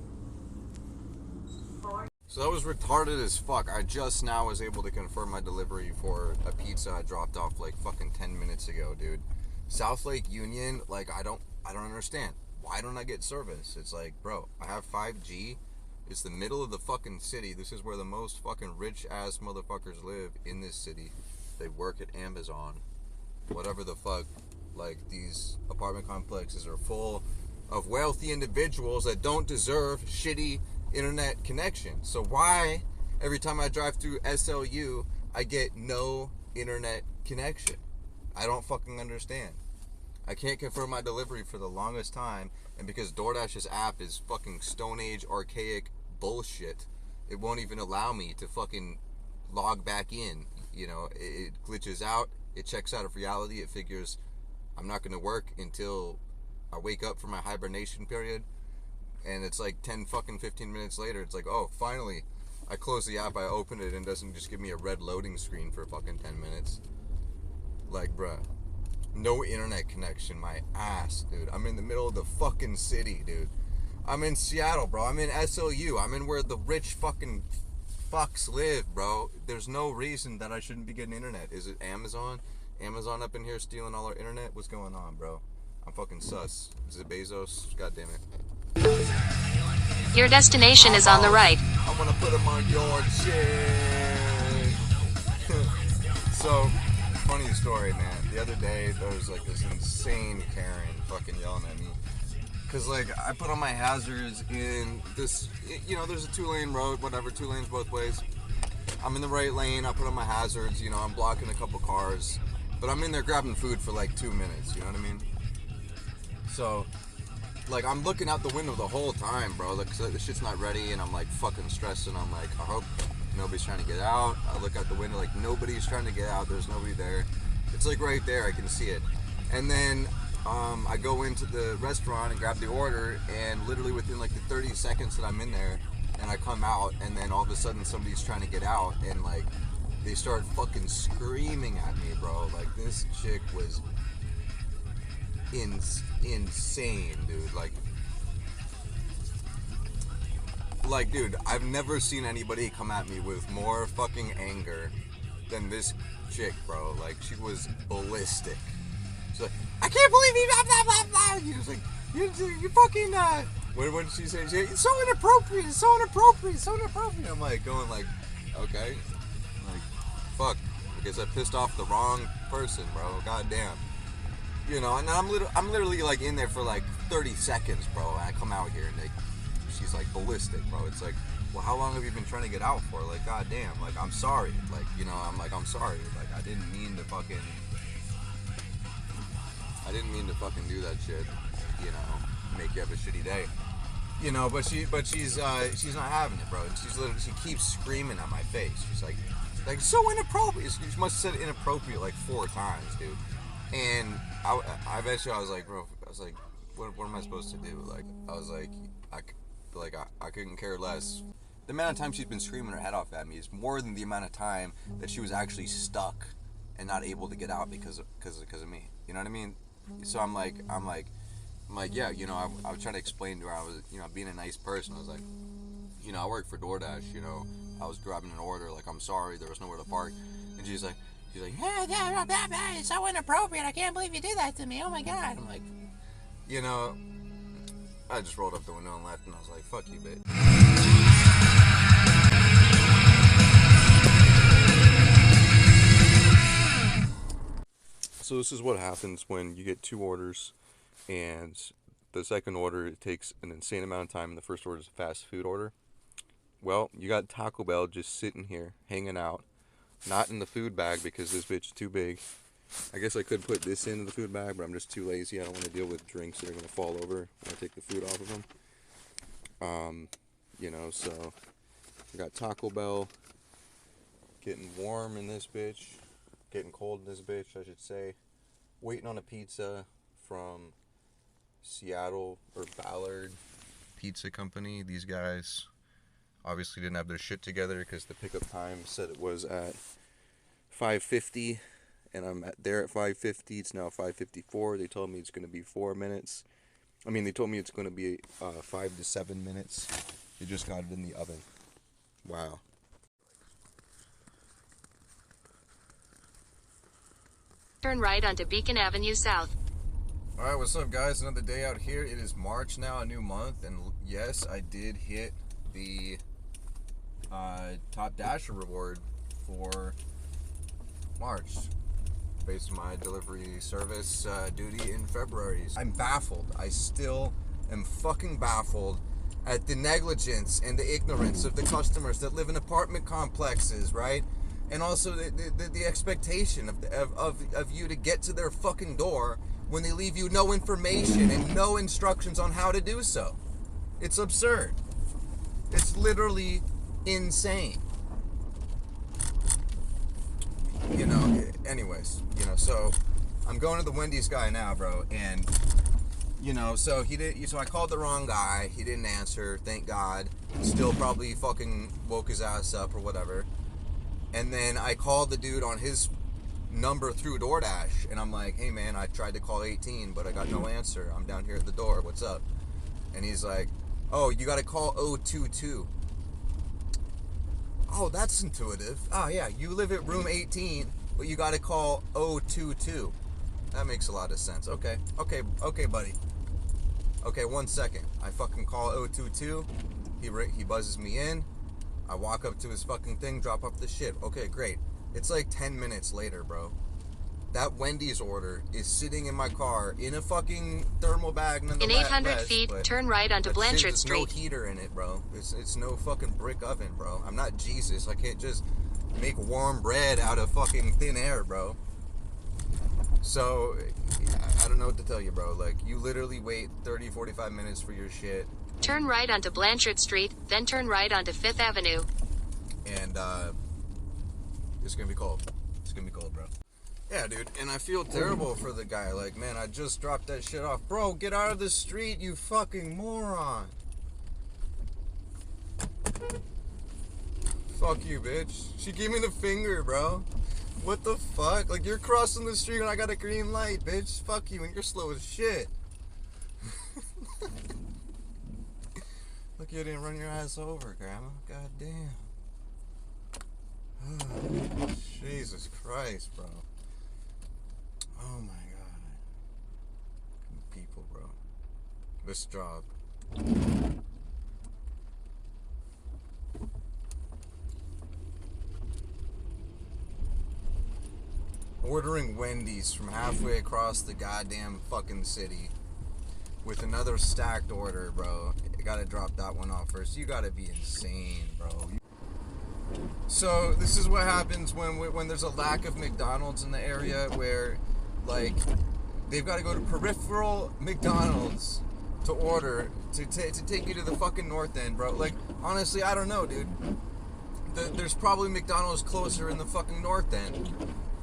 4. So that was retarded as fuck. I just now was able to confirm my delivery for a pizza I dropped off like fucking 10 minutes ago, dude. South Lake Union, like I don't understand. Why don't I get service? It's like, bro, I have 5G. It's the middle of the fucking city. This is where the most fucking rich ass motherfuckers live in this city. They work at Amazon. Whatever the fuck. Like, these apartment complexes are full of wealthy individuals that don't deserve shitty internet connection. So why every time I drive through SLU I get no internet connection? I don't fucking understand. I can't confirm my delivery for the longest time, and because DoorDash's app is fucking Stone Age archaic bullshit, it won't even allow me to fucking log back in. You know, it glitches out, it checks out of reality, it figures I'm not going to work until I wake up from my hibernation period, and it's like 15 minutes later, it's like, oh, finally, I close the app, I open it, and it doesn't just give me a red loading screen for fucking 10 minutes. Like, bruh. No internet connection, my ass, dude. I'm in the middle of the fucking city, dude. I'm in Seattle, bro. I'm in SLU. I'm in where the rich fucking fucks live, bro. There's no reason that I shouldn't be getting internet. Is it Amazon? Amazon up in here stealing all our internet? What's going on, bro? I'm fucking sus. Is it Bezos? God damn it. Your destination is on the right. I'm gonna put him on your shit. So, funny story, man. The other day, there was like this insane Karen fucking yelling at me. Cause like, I put on my hazards in this, you know, there's a 2-lane road, whatever, 2 lanes both ways. I'm in the right lane, I put on my hazards, you know, I'm blocking a couple cars. But I'm in there grabbing food for like 2 minutes, you know what I mean? So, like, I'm looking out the window the whole time, bro. Like, the shit's not ready, and I'm like fucking stressing. I'm like, I hope nobody's trying to get out. I look out the window, like, nobody's trying to get out. There's nobody there. It's like right there, I can see it. And then I go into the restaurant and grab the order, and literally within like the 30 seconds that I'm in there, and I come out, and then all of a sudden somebody's trying to get out, and like they start fucking screaming at me, bro. Like, this chick was insane, dude. Like, dude, I've never seen anybody come at me with more fucking anger than this chick, bro. Like, she was ballistic. She's like, I can't believe you, blah, blah, blah, blah. He was like, you fucking, what did she say? She said, it's so inappropriate, it's so inappropriate, it's so inappropriate. I'm like, going like, okay. Like, fuck. I guess I pissed off the wrong person, bro. God damn. You know, and I'm literally like in there for like 30 seconds, bro. And I come out here and she's like ballistic, bro. It's like, well, how long have you been trying to get out for? Like, god damn. Like, I'm sorry. Like, you know, I'm sorry. Like, I didn't mean to fucking do that shit. You know, make you have a shitty day. You know, but she's not having it, bro. She keeps screaming at my face. She's like so inappropriate. She must have said inappropriate like 4 times, dude. And I eventually I was like, bro, what am I supposed to do? Like, I was like, I couldn't care less. The amount of time she's been screaming her head off at me is more than the amount of time that she was actually stuck and not able to get out because of me. You know what I mean? So I'm like, yeah, you know, I was trying to explain to her, I was, you know, being a nice person. I was like, you know, I work for DoorDash, you know, I was grabbing an order, like, I'm sorry, there was nowhere to park. And she's like, yeah, it's so inappropriate, I can't believe you did that to me, oh my god. I'm like, you know, I just rolled up the window and left, and I was like, fuck you, bitch. So this is what happens when you get 2 orders, and the second order, it takes an insane amount of time, and the first order is a fast food order. Well, you got Taco Bell just sitting here, hanging out, not in the food bag because this bitch is too big. I guess I could put this in the food bag, but I'm just too lazy. I don't want to deal with drinks that are going to fall over when I take the food off of them. You know, so we got Taco Bell getting warm in this bitch, getting cold in this bitch, I should say. Waiting on a pizza from Seattle or Ballard Pizza Company. These guys obviously didn't have their shit together because the pickup time said it was at 5:50, and I'm there at 5:50. It's now 5:54. They told me it's going to be 4 minutes. I mean, they told me it's going to be 5 to 7 minutes. They just got it in the oven. Wow. Turn right onto Beacon Avenue South. Alright, what's up, guys? Another day out here. It is March now, a new month, and yes, I did hit the Top Dasher reward for March based on my delivery service duty in February. I'm baffled. I still am fucking baffled at the negligence and the ignorance of the customers that live in apartment complexes, right? And also the expectation of you to get to their fucking door when they leave you no information and no instructions on how to do so. It's absurd. It's literally insane. You know, anyways, you know, so I'm going to the Wendy's guy now, bro, and you know, so I called the wrong guy. He didn't answer, thank God. Still probably fucking woke his ass up or whatever. And then I called the dude on his number through DoorDash, and I'm like, hey man, I tried to call 18, but I got no answer. I'm down here at the door, what's up? And he's like, oh, you gotta call 022. Oh, that's intuitive. Oh yeah, you live at room 18, but you gotta call 022. That makes a lot of sense. Okay, buddy. Okay, 1 second. I fucking call 022. He buzzes me in. I walk up to his fucking thing, drop off the shit. Okay, great. It's like 10 minutes later, bro. That Wendy's order is sitting in my car in a fucking thermal bag. In 800 feet, turn right onto Blanchard There's Street. no heater in it, bro. It's no fucking brick oven, bro. I'm not Jesus. I can't just make warm bread out of fucking thin air, bro. So, I don't know what to tell you, bro. Like, you literally wait 30, 45 minutes for your shit. Turn right onto Blanchard Street, then turn right onto 5th Avenue. And, it's gonna be cold. It's gonna be cold, bro. Yeah, dude, and I feel terrible for the guy. Like, man, I just dropped that shit off. Bro, get out of the street, you fucking moron. Fuck you, bitch. She gave me the finger, bro. What the fuck? Like, you're crossing the street and I got a green light, bitch. Fuck you, and you're slow as shit. Look, you didn't run your ass over, Grandma. God damn. Oh, Jesus Christ, bro. Oh my God. People, bro. This job. Ordering Wendy's from halfway across the goddamn fucking city with another stacked order, bro. You gotta drop that one off first. You gotta be insane, bro. So this is what happens when there's a lack of McDonald's in the area, where like they've got to go to peripheral McDonald's to order to take you to the fucking north end, bro. Like, honestly, I don't know, dude. There's probably McDonald's closer in the fucking north end,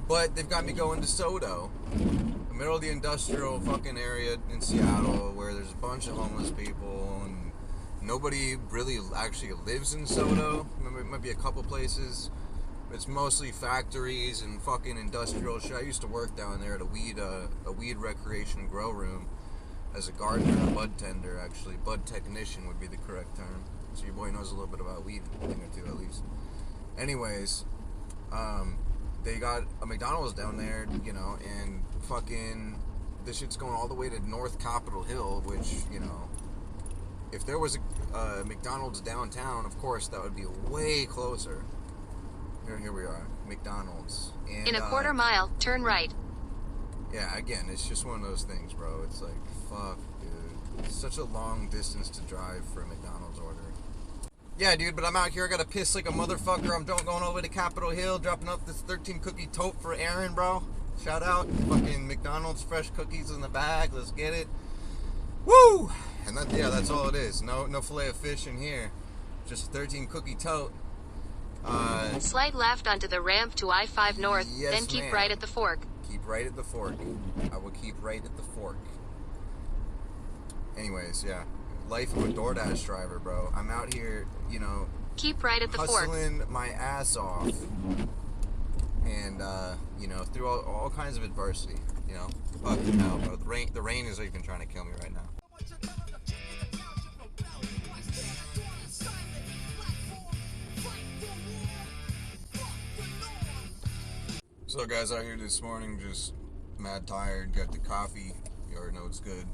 but they've got me going to Soto, the middle of the industrial fucking area in Seattle, where there's a bunch of homeless people and nobody really actually lives in Soto. It might be a couple places. It's mostly factories and fucking industrial shit. I used to work down there at a weed recreation grow room as a gardener, a bud tender, actually. Bud technician would be the correct term. So your boy knows a little bit about weed, a thing or two at least. Anyways, they got a McDonald's down there, you know, and fucking this shit's going all the way to North Capitol Hill, which, you know, if there was a McDonald's downtown, of course, that would be way closer. Here we are, McDonald's. And, In a quarter mile, turn right. Yeah, again, it's just one of those things, bro. It's like, fuck, dude. It's such a long distance to drive for a McDonald's order. Yeah, dude, but I'm out here. I gotta piss like a motherfucker. I'm going all the way to Capitol Hill, dropping off this 13 cookie tote for Aaron, bro. Shout out. Fucking McDonald's fresh cookies in the bag. Let's get it. Woo! And that's all it is. No fillet of fish in here. Just a 13 cookie tote. Slide left onto the ramp to I-5 North, Yes, then keep ma'am. right at the fork. Keep right at the fork. I will keep right at the fork. Anyways, yeah. Life of a DoorDash driver, bro. I'm out here, you know, Keep right at the fork. hustling my ass off, and you know, through all kinds of adversity. You know, fucking hell, bro. The rain is even trying to kill me right now. So guys, out here this morning, just mad tired. Got the coffee. You already know it's good.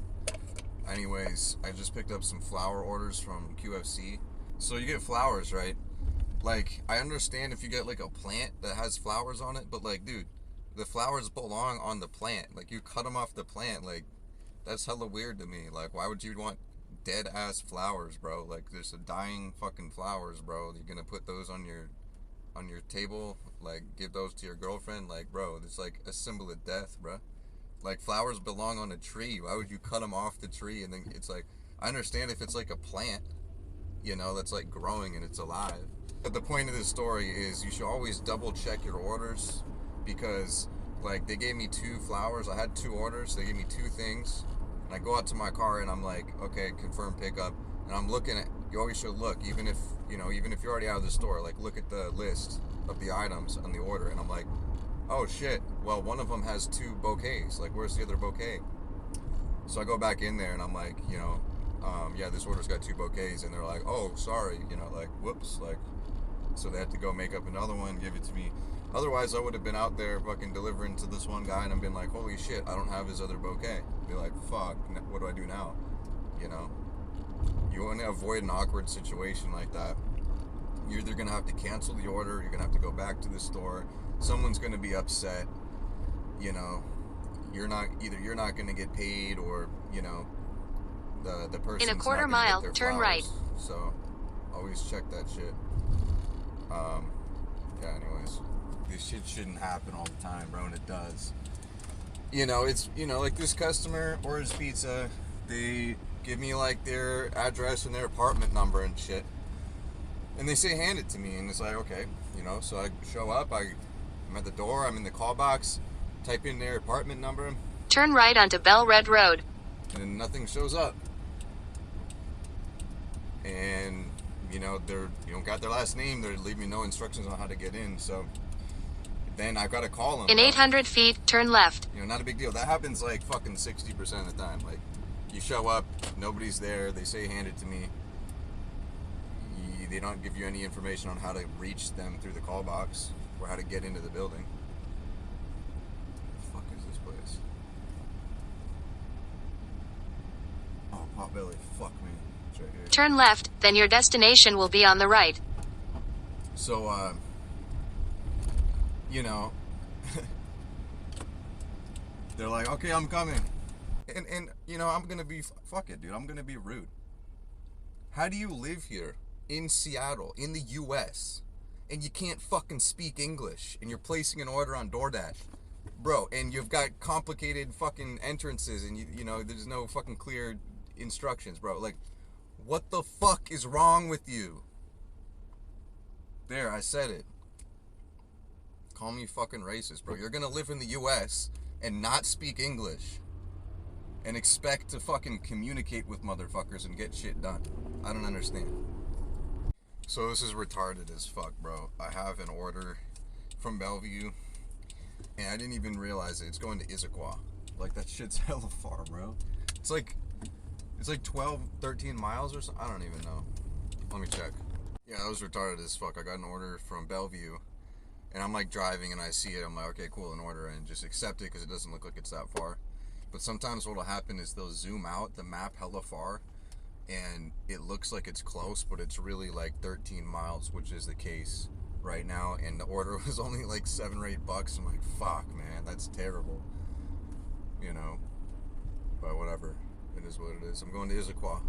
Anyways, I just picked up some flower orders from QFC. So you get flowers, right? Like, I understand if you get like a plant that has flowers on it, but like, dude, the flowers belong on the plant. Like, you cut them off the plant. Like, that's hella weird to me. Like, why would you want dead ass flowers, bro? Like, there's a dying fucking flowers, bro. You're gonna put those on your table, like give those to your girlfriend? Like, bro, it's like a symbol of death, bro. Like, flowers belong on a tree. Why would you cut them off the tree? And then it's like, I understand if it's like a plant, you know, that's like growing and it's alive. But the point of this story is you should always double check your orders, because like they gave me 2 flowers. I had 2 orders. They gave me 2 things. And I go out to my car and I'm like, okay, confirm pickup. And I'm looking at, you always should look, even if you're already out of the store, like look at the list of the items on the order. And I'm like, oh shit, well, one of them has 2 bouquets. Like, where's the other bouquet? So I go back in there and I'm like, yeah, this order's got 2 bouquets. And they're like, oh, sorry, like, whoops, like, so they had to go make up another one, give it to me. Otherwise, I would have been out there fucking delivering to this one guy and I've been like, holy shit, I don't have his other bouquet. Be like, fuck, what do I do now? You want to avoid an awkward situation like that. You're either going to have to cancel the order, you're going to have to go back to the store. Someone's going to be upset. You're not going to get paid, or, the person. In a quarter mile, turn right. So, always check that shit. Yeah, anyways. This shit shouldn't happen all the time, bro, and it does. It's, like this customer orders pizza. They give me like their address and their apartment number and shit. And they say hand it to me, and it's like, okay, so I show up, I'm at the door, I'm in the call box, type in their apartment number. Turn right onto Bell Red Road. And then nothing shows up. And, you don't got their last name, they leave me no instructions on how to get in, so then I've got to call them. In 800 feet, turn left. Not a big deal. That happens like fucking 60% of the time. Like, you show up, nobody's there, they say hand it to me. They don't give you any information on how to reach them through the call box or how to get into the building. What the fuck is this place? Oh, Potbelly, fuck me. It's right here. Turn left, then your destination will be on the right. So, they're like, okay, I'm coming. And I'm gonna be, fuck it, dude, I'm gonna be rude. How do you live here in Seattle, in the US, and you can't fucking speak English, and you're placing an order on DoorDash? Bro, and you've got complicated fucking entrances, and there's no fucking clear instructions, bro. Like, what the fuck is wrong with you? There, I said it. Call me fucking racist, bro. You're gonna live in the US and not speak English and expect to fucking communicate with motherfuckers and get shit done. I don't understand. So this is retarded as fuck, bro. I have an order from Bellevue, and I didn't even realize it. It's going to Issaquah. Like, that shit's hella far, bro. It's like 12, 13 miles or something. I don't even know. Let me check. Yeah, that was retarded as fuck. I got an order from Bellevue, and I'm like driving and I see it. I'm like, okay, cool, an order, and just accept it because it doesn't look like it's that far. But sometimes what'll happen is they'll zoom out the map hella far, and it looks like it's close, but it's really like 13 miles, which is the case right now. And the order was only like $7 or $8. I'm like, fuck, man, that's terrible. But whatever. It is what it is. I'm going to Issaquah.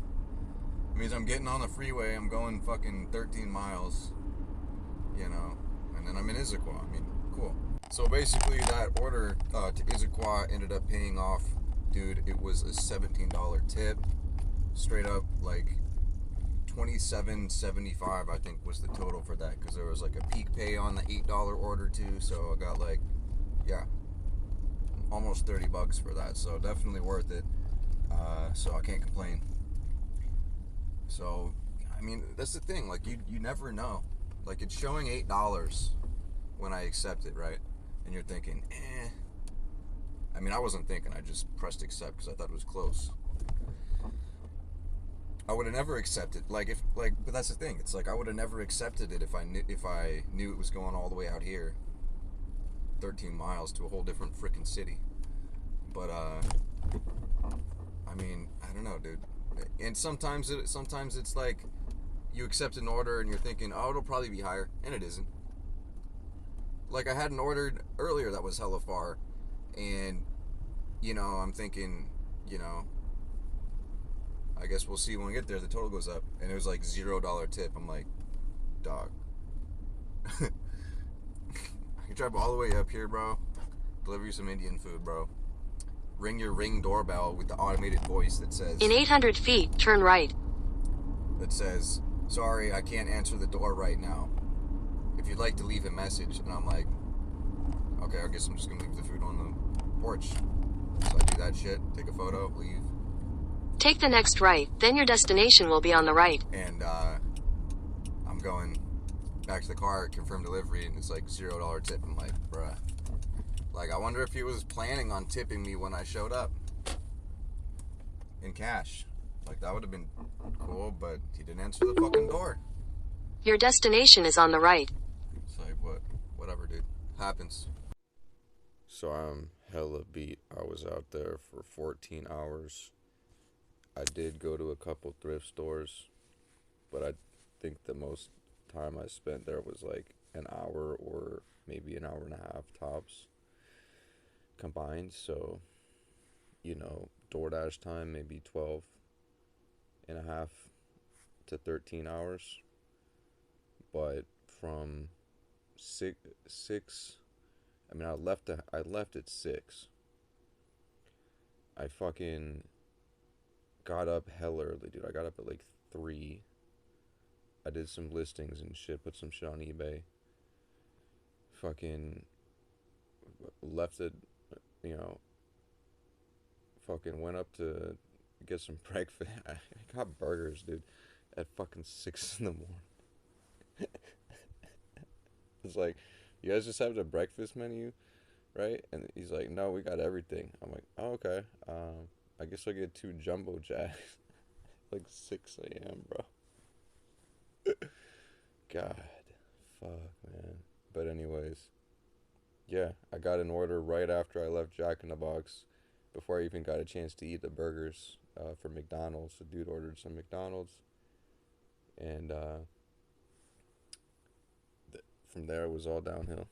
It means I'm getting on the freeway. I'm going fucking 13 miles, and then I'm in Issaquah. I mean, cool. So basically, that order to Issaquah ended up paying off, dude. It was a $17 tip, straight up, like $27.75, I think, was the total for that, because there was like a peak pay on the $8 order too. So I got like, yeah, almost $30 for that. So definitely worth it. So I can't complain. So, I mean, that's the thing. Like, you never know. Like, it's showing $8 when I accept it, right? And you're thinking, eh. I mean, I wasn't thinking. I just pressed accept because I thought it was close. I would have never accepted. But that's the thing. It's like I would have never accepted it if I knew it was going all the way out here, 13 miles to a whole different freaking city. But I mean, I don't know, dude. And sometimes it's like you accept an order and you're thinking, oh, it'll probably be higher, and it isn't. Like I had an order earlier that was hella far, and I'm thinking, I guess we'll see when we get there. The total goes up, and it was like $0 tip. I'm like, dog. I can drive all the way up here, bro. Deliver you some Indian food, bro. Ring your Ring doorbell with the automated voice that says, In 800 feet, turn right. That says, sorry, I can't answer the door right now. If you'd like to leave a message. And I'm like, okay, I guess I'm just gonna leave the food on the porch. So I do that shit, take a photo, leave. Take the next right, then your destination will be on the right. And I'm going back to the car, confirm delivery, and it's like $0 tip. I'm like, bruh. Like, I wonder if he was planning on tipping me when I showed up in cash. Like, that would have been cool, but he didn't answer the fucking door. Your destination is on the right. It's like, whatever, dude. Happens. So I'm hella beat. I was out there for 14 hours. I did go to a couple thrift stores, but I think the most time I spent there was like an hour or maybe an hour and a half tops combined. So, DoorDash time, maybe 12 and a half to 13 hours. But from six, I mean, I left at 6. I fucking got up hella early, dude. I got up at like 3. I did some listings and shit, put some shit on eBay. Fucking left it, fucking went up to get some breakfast. I got burgers, dude, at fucking 6 in the morning. It's like, you guys just have the breakfast menu, right? And he's like, no, we got everything. I'm like, oh, okay. I guess I'll get 2 jumbo jacks. Like 6 a.m., bro. God, fuck, man. But anyways, yeah, I got an order right after I left Jack in the Box, before I even got a chance to eat the burgers for McDonald's. The dude ordered some McDonald's, and from there it was all downhill.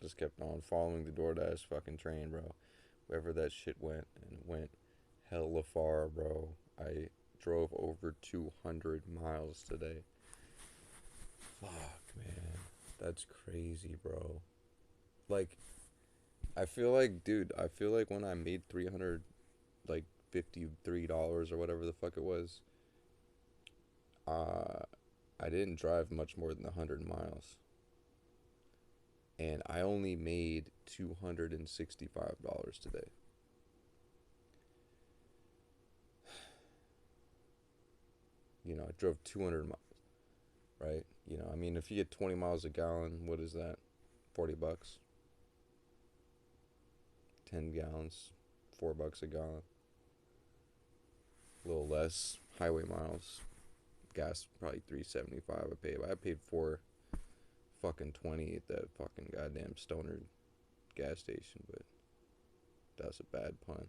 Just kept on following the DoorDash fucking train, bro. Wherever that shit went, and it went hella far, bro. I drove over 200 miles today. Fuck, man. That's crazy, bro. Like, I feel like when I made $353 or whatever the fuck it was, I didn't drive much more than 100 miles. And I only made $265 today. I drove 200 miles, right? I mean, if you get 20 miles a gallon, what is that? $40. 10 gallons, $4 a gallon. A little less highway miles. Gas probably $3.75 I paid $4 fucking 20 at that fucking goddamn stoner gas station, but that's a bad pun.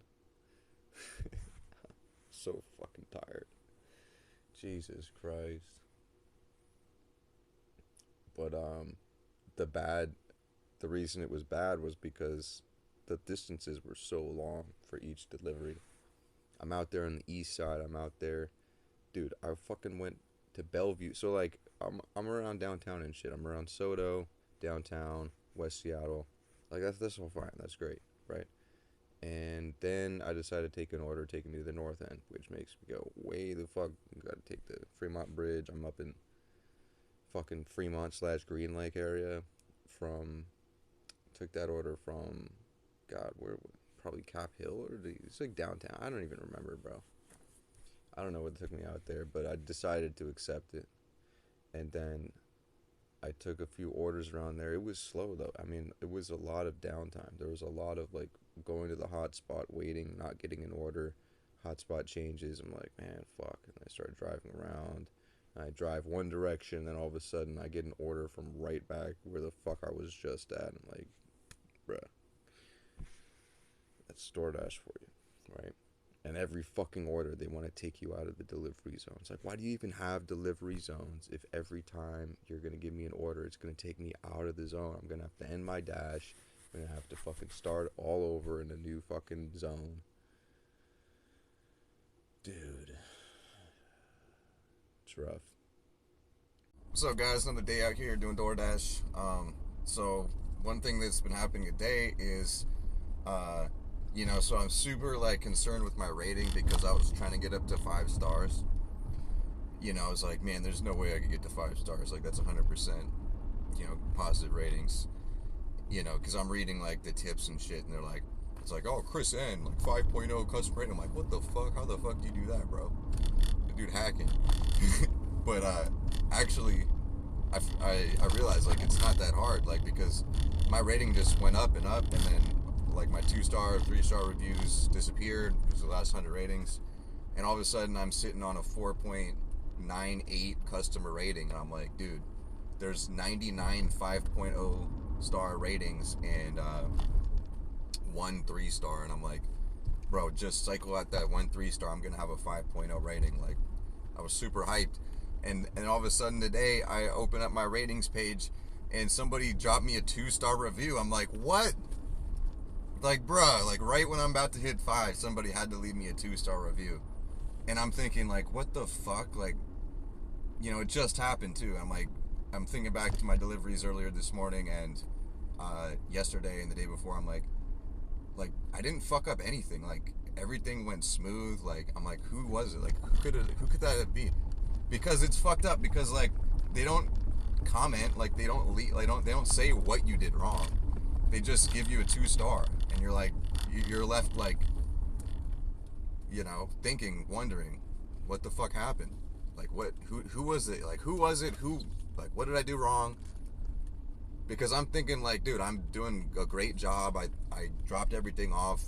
So fucking tired. Jesus Christ. But the reason it was bad was because the distances were so long for each delivery. I'm out there on the east side. I'm out there, dude. I fucking went to Bellevue. So like, I'm around downtown and shit. I'm around Soto, downtown, West Seattle. Like that's all fine. That's great, right? And then I decided to take an order taking me to the north end, which makes me go way the fuck. Got to take the Fremont Bridge. I'm up in fucking Fremont/Green Lake area. Took that order from, God, where, probably Cap Hill, or it's like downtown. I don't even remember, bro. I don't know what took me out there, but I decided to accept it. And then I took a few orders around there. It was slow though. I mean, it was a lot of downtime. There was a lot of like going to the hotspot, waiting, not getting an order, hotspot changes. I'm like, man, fuck. And I started driving around. I drive one direction, then all of a sudden I get an order from right back where the fuck I was just at. I'm like, bruh, that's DoorDash for you, right? And every fucking order, they want to take you out of the delivery zone. It's like, why do you even have delivery zones if every time you're going to give me an order, it's going to take me out of the zone? I'm going to have to end my dash. I'm going to have to fucking start all over in a new fucking zone. Dude. It's rough. What's up, guys? Another day out here doing DoorDash. So one thing that's been happening today is, so I'm super like concerned with my rating because I was trying to get up to 5 stars. I was like, man, there's no way I could get to 5 stars. Like that's 100%, positive ratings. Because I'm reading like the tips and shit, and they're like, it's like, oh, Chris N, like 5.0 customer rating. I'm like, what the fuck? How the fuck do you do that, bro? The dude hacking. But actually, I realized like it's not that hard, like because my rating just went up, and then like my 2-star, 3-star reviews disappeared because of the last 100 ratings, and all of a sudden I'm sitting on a 4.98 customer rating, and I'm like, dude, there's 99 5.0 star ratings and 1 3-star, and I'm like, bro, just cycle out that 1 3-star, I'm gonna have a 5.0 rating. Like I was super hyped. And all of a sudden today, I open up my ratings page, and somebody dropped me a 2-star review. I'm like, what? Like, bruh, like right when I'm about to hit 5, somebody had to leave me a 2-star review. And I'm thinking, like, what the fuck? Like, it just happened too. I'm thinking back to my deliveries earlier this morning and yesterday and the day before. I'm like, I didn't fuck up anything. Like, everything went smooth. Like, I'm like, who was it? Like, who could that be? Because it's fucked up. Because like they don't comment, like they don't they don't say what you did wrong. They just give you a 2-star, and you're like, you're left like, thinking, wondering, what the fuck happened? Like what? Who was it? Like who was it? Who? Like what did I do wrong? Because I'm thinking like, dude, I'm doing a great job. I dropped everything off.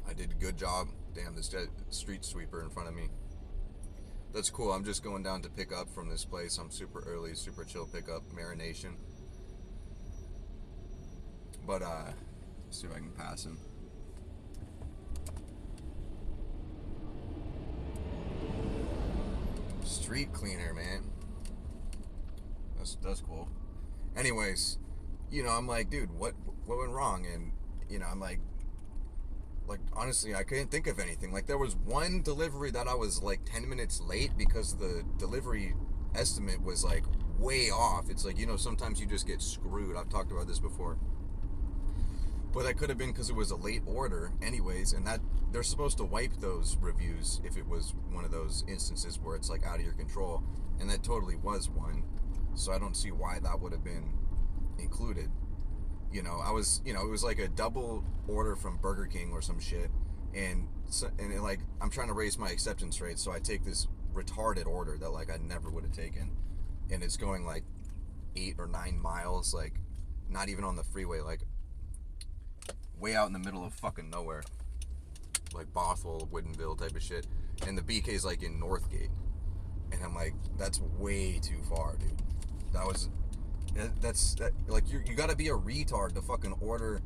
I did a good job. Damn, this street sweeper in front of me. That's cool. I'm just going down to pick up from this place. I'm super early, super chill pickup, marination. But let's see if I can pass him. Street cleaner, man. That's cool. Anyways, I'm like, dude, what went wrong? And I'm like honestly, I couldn't think of anything. Like there was one delivery that I was like 10 minutes late because the delivery estimate was like way off. It's like, sometimes you just get screwed. I've talked about this before. But that could have been because it was a late order anyways, and that they're supposed to wipe those reviews if it was one of those instances where it's like out of your control, and that totally was one. So I don't see why that would have been included. It was like a double order from Burger King or some shit, and like I'm trying to raise my acceptance rate, so I take this retarded order that like I never would have taken, and it's going like 8 or 9 miles, like not even on the freeway, like way out in the middle of fucking nowhere, like Bothell, Woodinville type of shit, and the BK's like in Northgate, and I'm like, that's way too far, dude. That's like you gotta be a retard to fucking order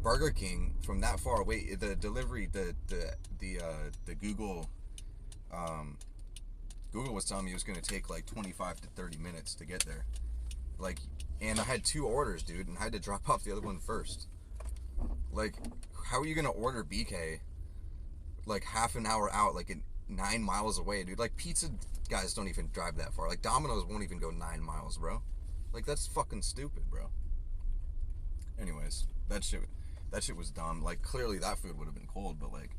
Burger King from that far away. The delivery, the Google was telling me it was gonna take like 25 to 30 minutes to get there. Like, and I had 2 orders, dude, and I had to drop off the other one first. Like, how are you gonna order BK like half an hour out, like 9 miles away, dude? Like pizza guys don't even drive that far. Like Domino's won't even go 9 miles, bro. Like that's fucking stupid, bro. Anyways, that shit was dumb. Like clearly that food would have been cold, but like,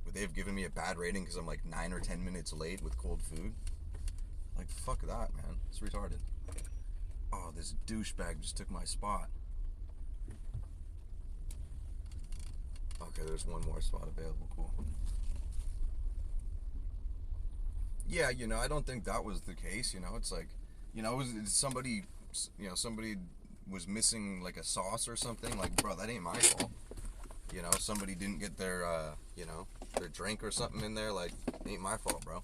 would they have given me a bad rating because I'm like 9 or 10 minutes late with cold food? Like fuck that, man. It's retarded. Oh, this douchebag just took my spot. Okay, there's one more spot available. Cool. Yeah, I don't think that was the case. It's like, somebody, somebody was missing like a sauce or something. Like, bro, that ain't my fault. Somebody didn't get their, their drink or something in there. Like, ain't my fault, bro.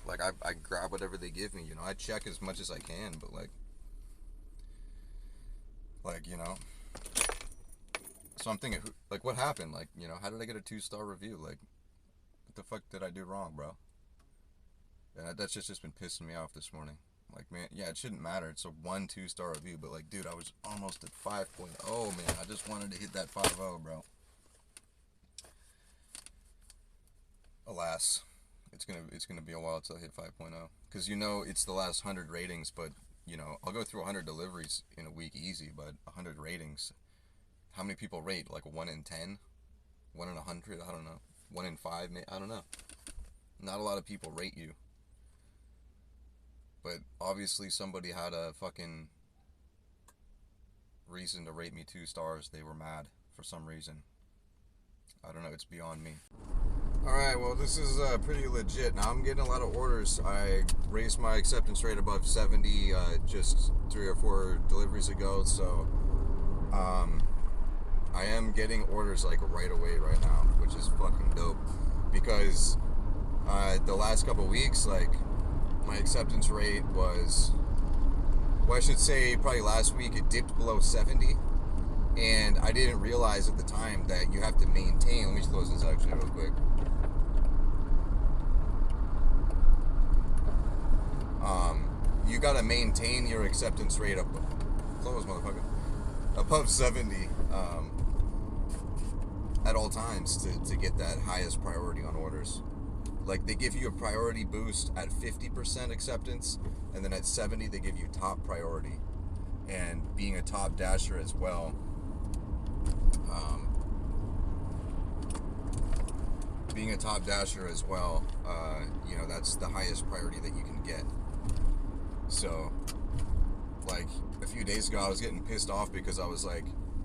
Like, I grab whatever they give me. I check as much as I can, but like, So I'm thinking, like, what happened? Like, how did I get a 2-star review? Like, what the fuck did I do wrong, bro? And that's just been pissing me off this morning. Like, man, yeah, it shouldn't matter. It's a 2-star review, but like, dude, I was almost at 5.0, man. I just wanted to hit that 5.0, bro. Alas, it's gonna be a while till I hit 5.0. Because it's the last 100 ratings, but I'll go through 100 deliveries in a week easy, but 100 ratings. How many people rate? Like 1 in 10? 1 in 100? I don't know. 1 in 5? I don't know. Not a lot of people rate you. But obviously somebody had a fucking reason to rate me 2 stars. They were mad for some reason. I don't know. It's beyond me. Alright, well, this is pretty legit. Now, I'm getting a lot of orders. I raised my acceptance rate above 70 just 3 or 4 deliveries ago, so I am getting orders like right away right now, which is fucking dope. Because the last couple weeks, like, my acceptance rate was, well, I should say probably last week it dipped below 70. And I didn't realize at the time that you have to maintain. Let me close this actually real quick. You gotta maintain your acceptance rate up. Close, motherfucker. Above 70 at all times to get that highest priority on orders. Like, they give you a priority boost at 50% acceptance, and then at 70 they give you top priority. And being a top dasher as well, that's the highest priority that you can get. So, like, a few days ago I was getting pissed off because I was like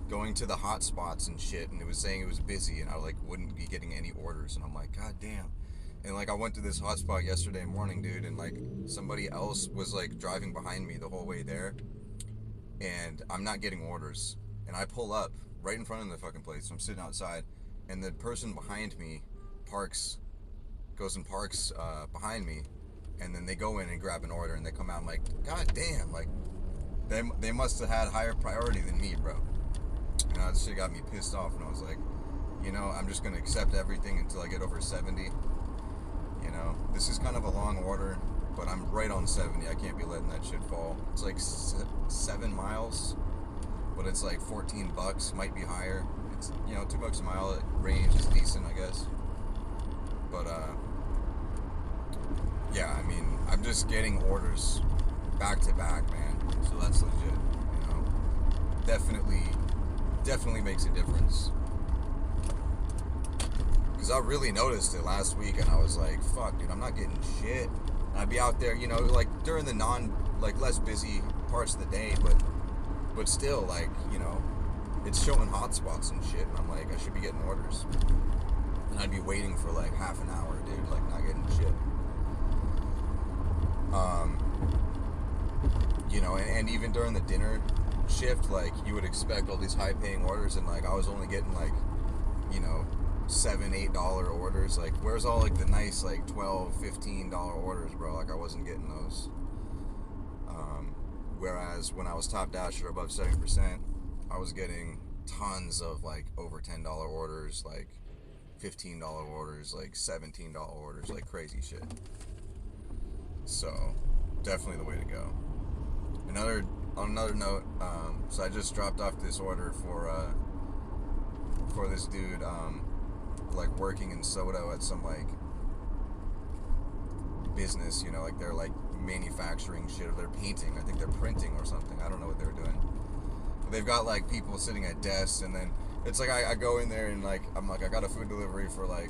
going to the hot spots and shit, and it was saying it was busy, and I like wouldn't be getting any orders, and I'm like, god damn. And like, I went to this hotspot yesterday morning, dude, and like somebody else was like driving behind me the whole way there, and I'm not getting orders. And I pull up right in front of the fucking place. So I'm sitting outside, and the person behind me goes and parks behind me, and then they go in and grab an order, and they come out. I'm like, god damn, like they must have had higher priority than me, bro. And that shit got me pissed off, and I was like, I'm just gonna accept everything until I get over 70. This is kind of a long order, but I'm right on 70. I can't be letting that shit fall. It's like 7 miles, but it's like $14. Might be higher. It's $2 a mile. Range is decent, I guess. But yeah, I mean, I'm just getting orders back to back, man. So that's legit. Definitely makes a difference. Because I really noticed it last week, and I was like, fuck, dude, I'm not getting shit. And I'd be out there, like during the less busy parts of the day, but still, like, it's showing hotspots and shit, and I'm like, I should be getting orders. And I'd be waiting for like half an hour, dude, like not getting shit. And even during the dinner shift, like, you would expect all these high-paying orders, and like I was only getting like, $7-8 orders. Like, where's all like the nice like $12-15 orders, bro? Like, I wasn't getting those. Whereas when I was top dasher above 70%, I was getting tons of like over $10 orders, like $15 orders, like $17 orders, like crazy shit. So definitely the way to go. On another note, so I just dropped off this order for this dude, like working in Soto at some like business, like they're like manufacturing shit, or they're painting. I think they're printing or something. I don't know what they're doing. But they've got like people sitting at desks, and then it's like I go in there and like I'm like, I got a food delivery for like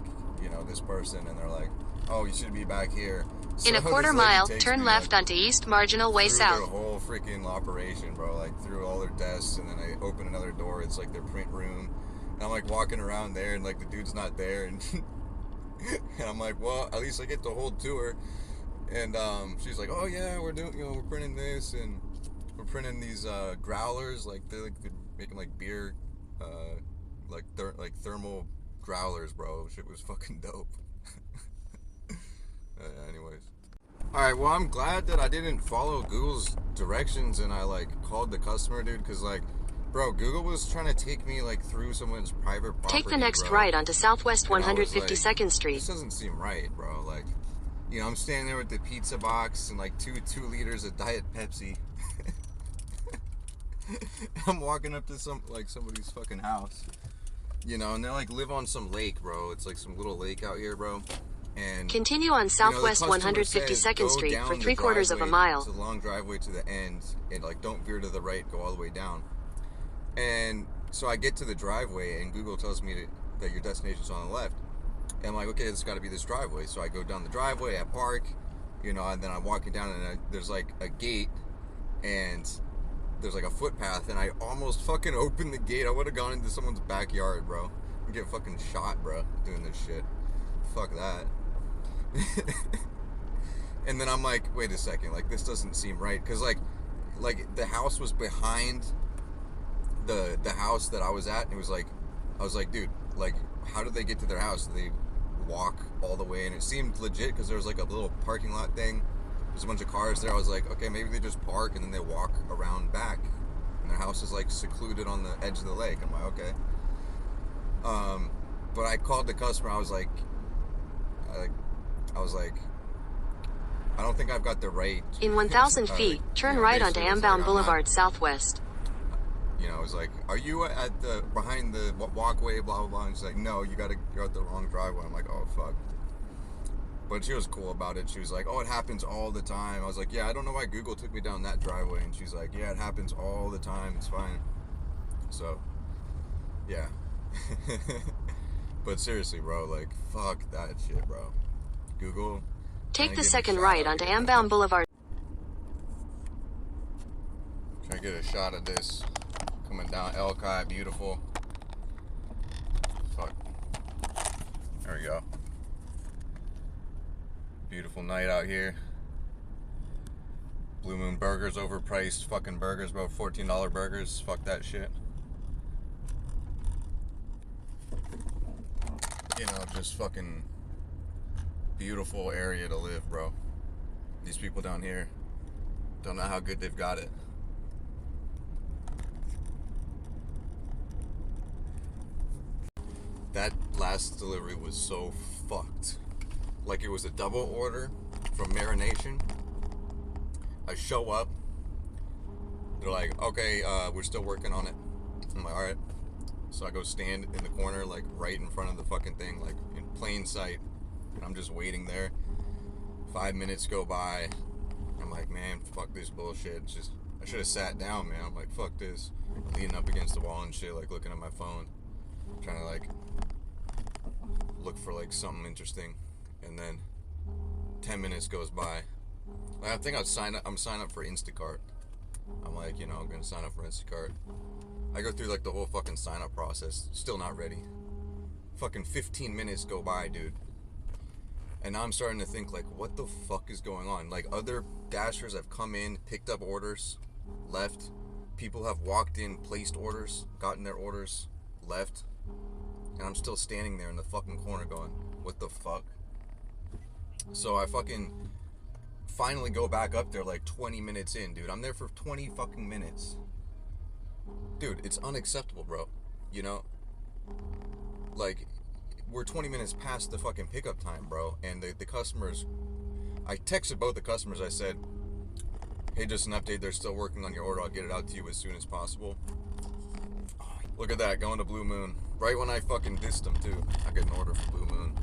this person, and they're like, oh, you should be back here. In a quarter mile, turn left onto East Marginal Way South. Through their whole freaking operation, bro. Like, through all their desks, and then I open another door. It's like their print room. And I'm like walking around there, and like the dude's not there, and and I'm like, well, at least I get the whole tour. And she's like, oh yeah, we're doing, we're printing this, and we're printing these growlers, like they're making like beer, like thermal growlers, bro. Shit was fucking dope. Anyways. Alright, well, I'm glad that I didn't follow Google's directions and I, like, called the customer, dude, because, like, bro, Google was trying to take me, like, through someone's private property, Take the next bro. right onto Southwest And I was 152nd like, Street. this doesn't seem right, bro. Like, I'm standing there with the pizza box and, like, two liters of Diet Pepsi. I'm walking up to somebody's fucking house, and they, like, live on some lake, bro. It's, like, some little lake out here, bro. And continue on Southwest 152nd Street for 3/4 of a mile. It's a long driveway to the end, and like don't veer to the right, go all the way down. And so I get to the driveway, and Google tells me that your destination's on the left. And I'm like, okay, it's got to be this driveway. So I go down the driveway, I park, and then I'm walking down, and there's like a gate, and there's like a footpath, and I almost fucking opened the gate. I would have gone into someone's backyard, bro. I'd get fucking shot, bro, doing this shit. Fuck that. And then I'm like, wait a second, like this doesn't seem right, because like the house was behind the house that I was at, and it was like, I was like, dude, like how did they get to their house? Did they walk all the way? And it seemed legit because there was like a little parking lot thing, there's a bunch of cars there. I was like, okay, maybe they just park and then they walk around back, and their house is like secluded on the edge of the lake. I'm like, okay. But I called the customer. I was like, I don't think I've got the right. In 1,000 feet, turn right onto Ambound Boulevard Southwest. I was like, are you at behind the walkway, blah, blah, blah. And she's like, no, you're at the wrong driveway. I'm like, oh, fuck. But she was cool about it. She was like, oh, it happens all the time. I was like, yeah, I don't know why Google took me down that driveway. And she's like, yeah, it happens all the time. It's fine. So, yeah. But seriously, bro, like, fuck that shit, bro. Google. Take the second right onto Ambound Boulevard. Trying to get a shot of this coming down Elkai, beautiful. Fuck. There we go. Beautiful night out here. Blue Moon Burgers, overpriced fucking burgers, bro. $14 burgers. Fuck that shit. Just fucking beautiful area to live, bro. These people down here don't know how good they've got it. That last delivery was so fucked. Like, it was a double order from Marination. I show up. They're like, okay, we're still working on it. I'm like, alright. So I go stand in the corner, like, right in front of the fucking thing, like, in plain sight. And I'm just waiting there. 5 minutes go by. I'm like, man, fuck this bullshit. It's just, I should have sat down, man. I'm like, fuck this. Leaning up against the wall and shit, like, looking at my phone. Trying to, like, look for, like, something interesting. And then 10 minutes goes by. I think I'm signed up for Instacart. I'm like, I'm gonna sign up for Instacart. I go through like the whole fucking sign up process. Still not ready. Fucking 15 minutes go by, dude. And now I'm starting to think, like, what the fuck is going on? Like, other Dashers have come in, picked up orders, left. People have walked in, placed orders, gotten their orders, left. And I'm still standing there in the fucking corner going, what the fuck? So I fucking finally go back up there like 20 minutes in, dude. I'm there for 20 fucking minutes. Dude, it's unacceptable, bro. Like, we're 20 minutes past the fucking pickup time, bro. And the customers, I texted both the customers. I said, hey, just an update. They're still working on your order. I'll get it out to you as soon as possible. Look at that, going to Blue Moon. Right when I fucking dissed them, too. I get an order for Blue Moon.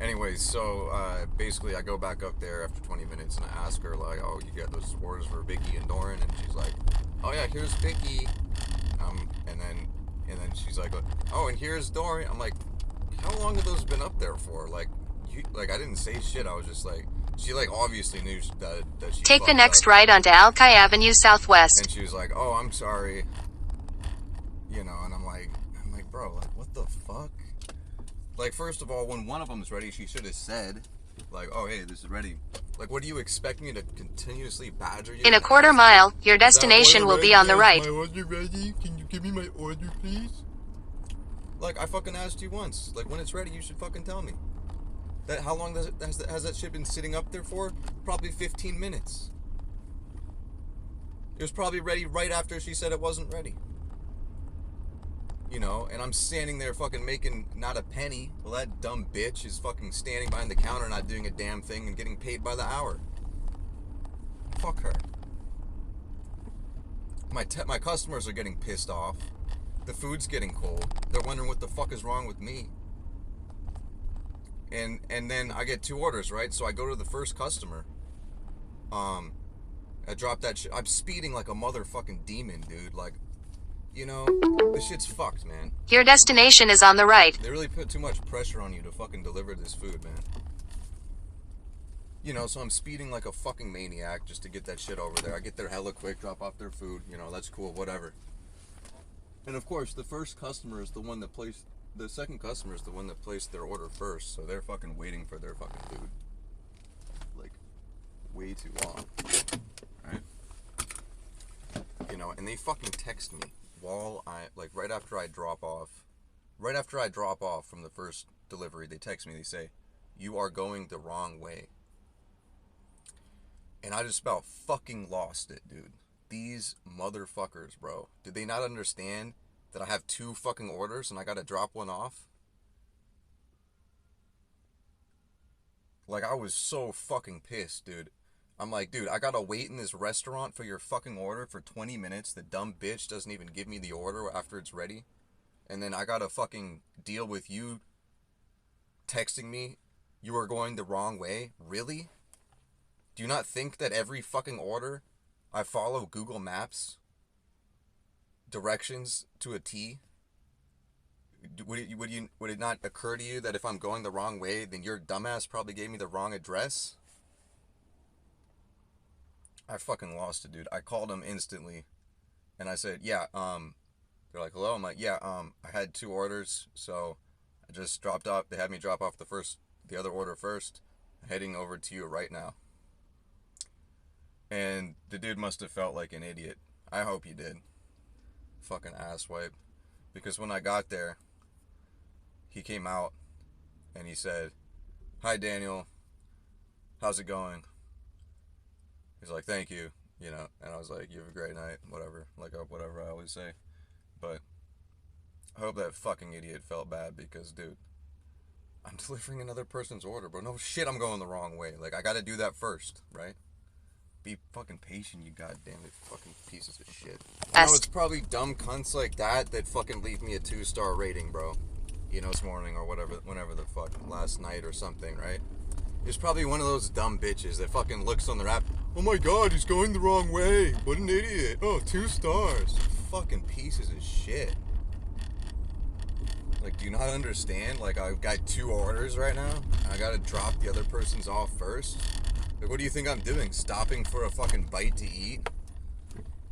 Anyways, so basically I go back up there after 20 minutes and I ask her, like, oh, you got those orders for Vicky and Doran? And she's like, oh yeah, here's Vicky. And then she's like, oh, and here's Doran. I'm like, how long have those been up there for? Like, I didn't say shit. I was just like, she like obviously knew that she Take the next up. right onto Alki Avenue Southwest. And she was like, oh, I'm sorry. And I'm like, bro, like, what the fuck? Like, first of all, when one of them's ready, she should have said, Like, oh, hey, this is ready. Like, what do you expect me to continuously badger you? In a quarter mile, your destination will be on the right. My order ready? Can you give me my order, please? Like, I fucking asked you once. Like, when it's ready, you should fucking tell me. How long has that shit been sitting up there for? Probably 15 minutes. It was probably ready right after she said it wasn't ready. You know, and I'm standing there fucking making not a penny. Well, that dumb bitch is fucking standing behind the counter not doing a damn thing and getting paid by the hour. Fuck her. My customers are getting pissed off. The food's getting cold. They're wondering what the fuck is wrong with me. And then I get 2 orders, right? So I go to the first customer. I drop that shit. I'm speeding like a motherfucking demon, dude. Like, you know, this shit's fucked, man. Your destination is on the right. They really put too much pressure on you to fucking deliver this food, man. You know, so I'm speeding like a fucking maniac just to get that shit over there. I get there hella quick, drop off their food. You know, that's cool, whatever. And of course, the first customer is the one that placed... The second customer is the one that placed their order first. So they're fucking waiting for their fucking food. Like, way too long. Right? You know, and they fucking text me while right after I drop off from the first delivery, they text me, they say, you are going the wrong way. And I just about fucking lost it, dude. These motherfuckers, bro. Did they not understand that I have 2 fucking orders and I gotta drop one off? Like, I was so fucking pissed, dude. I'm like, dude, I gotta wait in this restaurant for your fucking order for 20 minutes. The dumb bitch doesn't even give me the order after it's ready. And then I gotta fucking deal with you texting me, you are going the wrong way? Really? Do you not think that every fucking order I follow Google Maps directions to a T? Would it not occur to you that if I'm going the wrong way, then your dumbass probably gave me the wrong address? I fucking lost it, dude. I called them instantly, and I said, yeah, they're like, hello? I'm like, yeah, I had 2 orders, so I just dropped off, they had me drop off the other order first, heading over to you right now. And the dude must have felt like an idiot. I hope he did. Fucking asswipe. Because when I got there, he came out, and he said, hi, Daniel, how's it going? He's like, thank you, you know, and I was like, you have a great night, whatever, like, whatever I always say, but I hope that fucking idiot felt bad, because, dude, I'm delivering another person's order, bro. No shit, I'm going the wrong way. Like, I gotta do that first, right? Be fucking patient, you goddamn fucking pieces of shit. I know it's probably dumb cunts like that fucking leave me a 2-star rating, bro. You know, this morning or whatever, whenever the fuck, last night or something, right? There's probably one of those dumb bitches that fucking looks on their app, oh my god, he's going the wrong way. What an idiot. Oh, 2 stars. Fucking pieces of shit. Like, do you not understand? Like, I've got 2 orders right now. I gotta drop the other person's off first. Like, what do you think I'm doing? Stopping for a fucking bite to eat?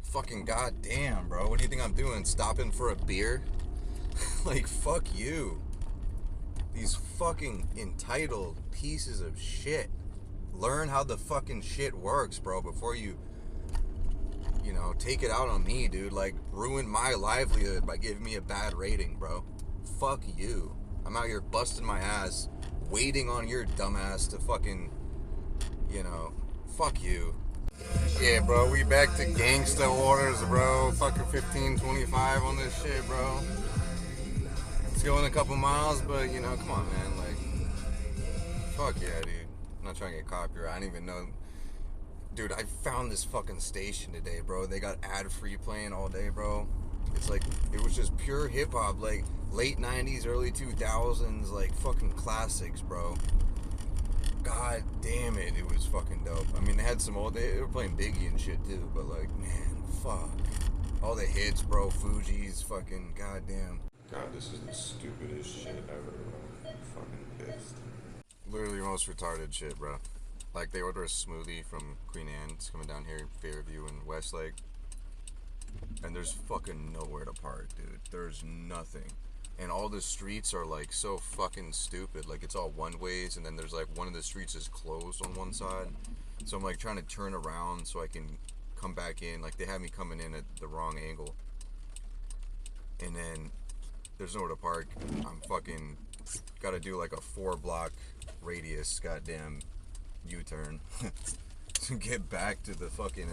Fucking goddamn, bro. What do you think I'm doing? Stopping for a beer? Like, fuck you. These fucking entitled pieces of shit. Learn how the fucking shit works, bro, before you know, take it out on me, dude. Like, ruin my livelihood by giving me a bad rating, bro. Fuck you. I'm out here busting my ass, waiting on your dumbass to fucking, you know, fuck you. Yeah, bro, we back to gangsta orders, bro. Fucking 15.25 on this shit, bro. It's going a couple miles, but, you know, come on, man. Like, fuck yeah, dude. I'm not trying to get copyright. I don't even know. Dude, I found this fucking station today, bro. They got ad-free playing all day, bro. It's like, it was just pure hip-hop, like, late 90s, early 2000s, like, fucking classics, bro. God damn it, it was fucking dope. I mean, they had some old, they were playing Biggie and shit, too, but, like, man, fuck. All the hits, bro, Fuji's, fucking, goddamn. God, this is the stupidest shit ever, bro. I'm fucking pissed. Literally most retarded shit, bro. Like, they order a smoothie from Queen Anne. It's coming down here in Fairview and Westlake. And there's fucking nowhere to park, dude. There's nothing. and all the streets are like so fucking stupid. Like it's all one ways, and then there's like one of the streets is closed on one side. So I'm like trying to turn around so I can come back in. Like they have me coming in at the wrong angle, and then there's nowhere to park. I'm fucking got to do like a 4-block radius, goddamn U-turn to get back to the fucking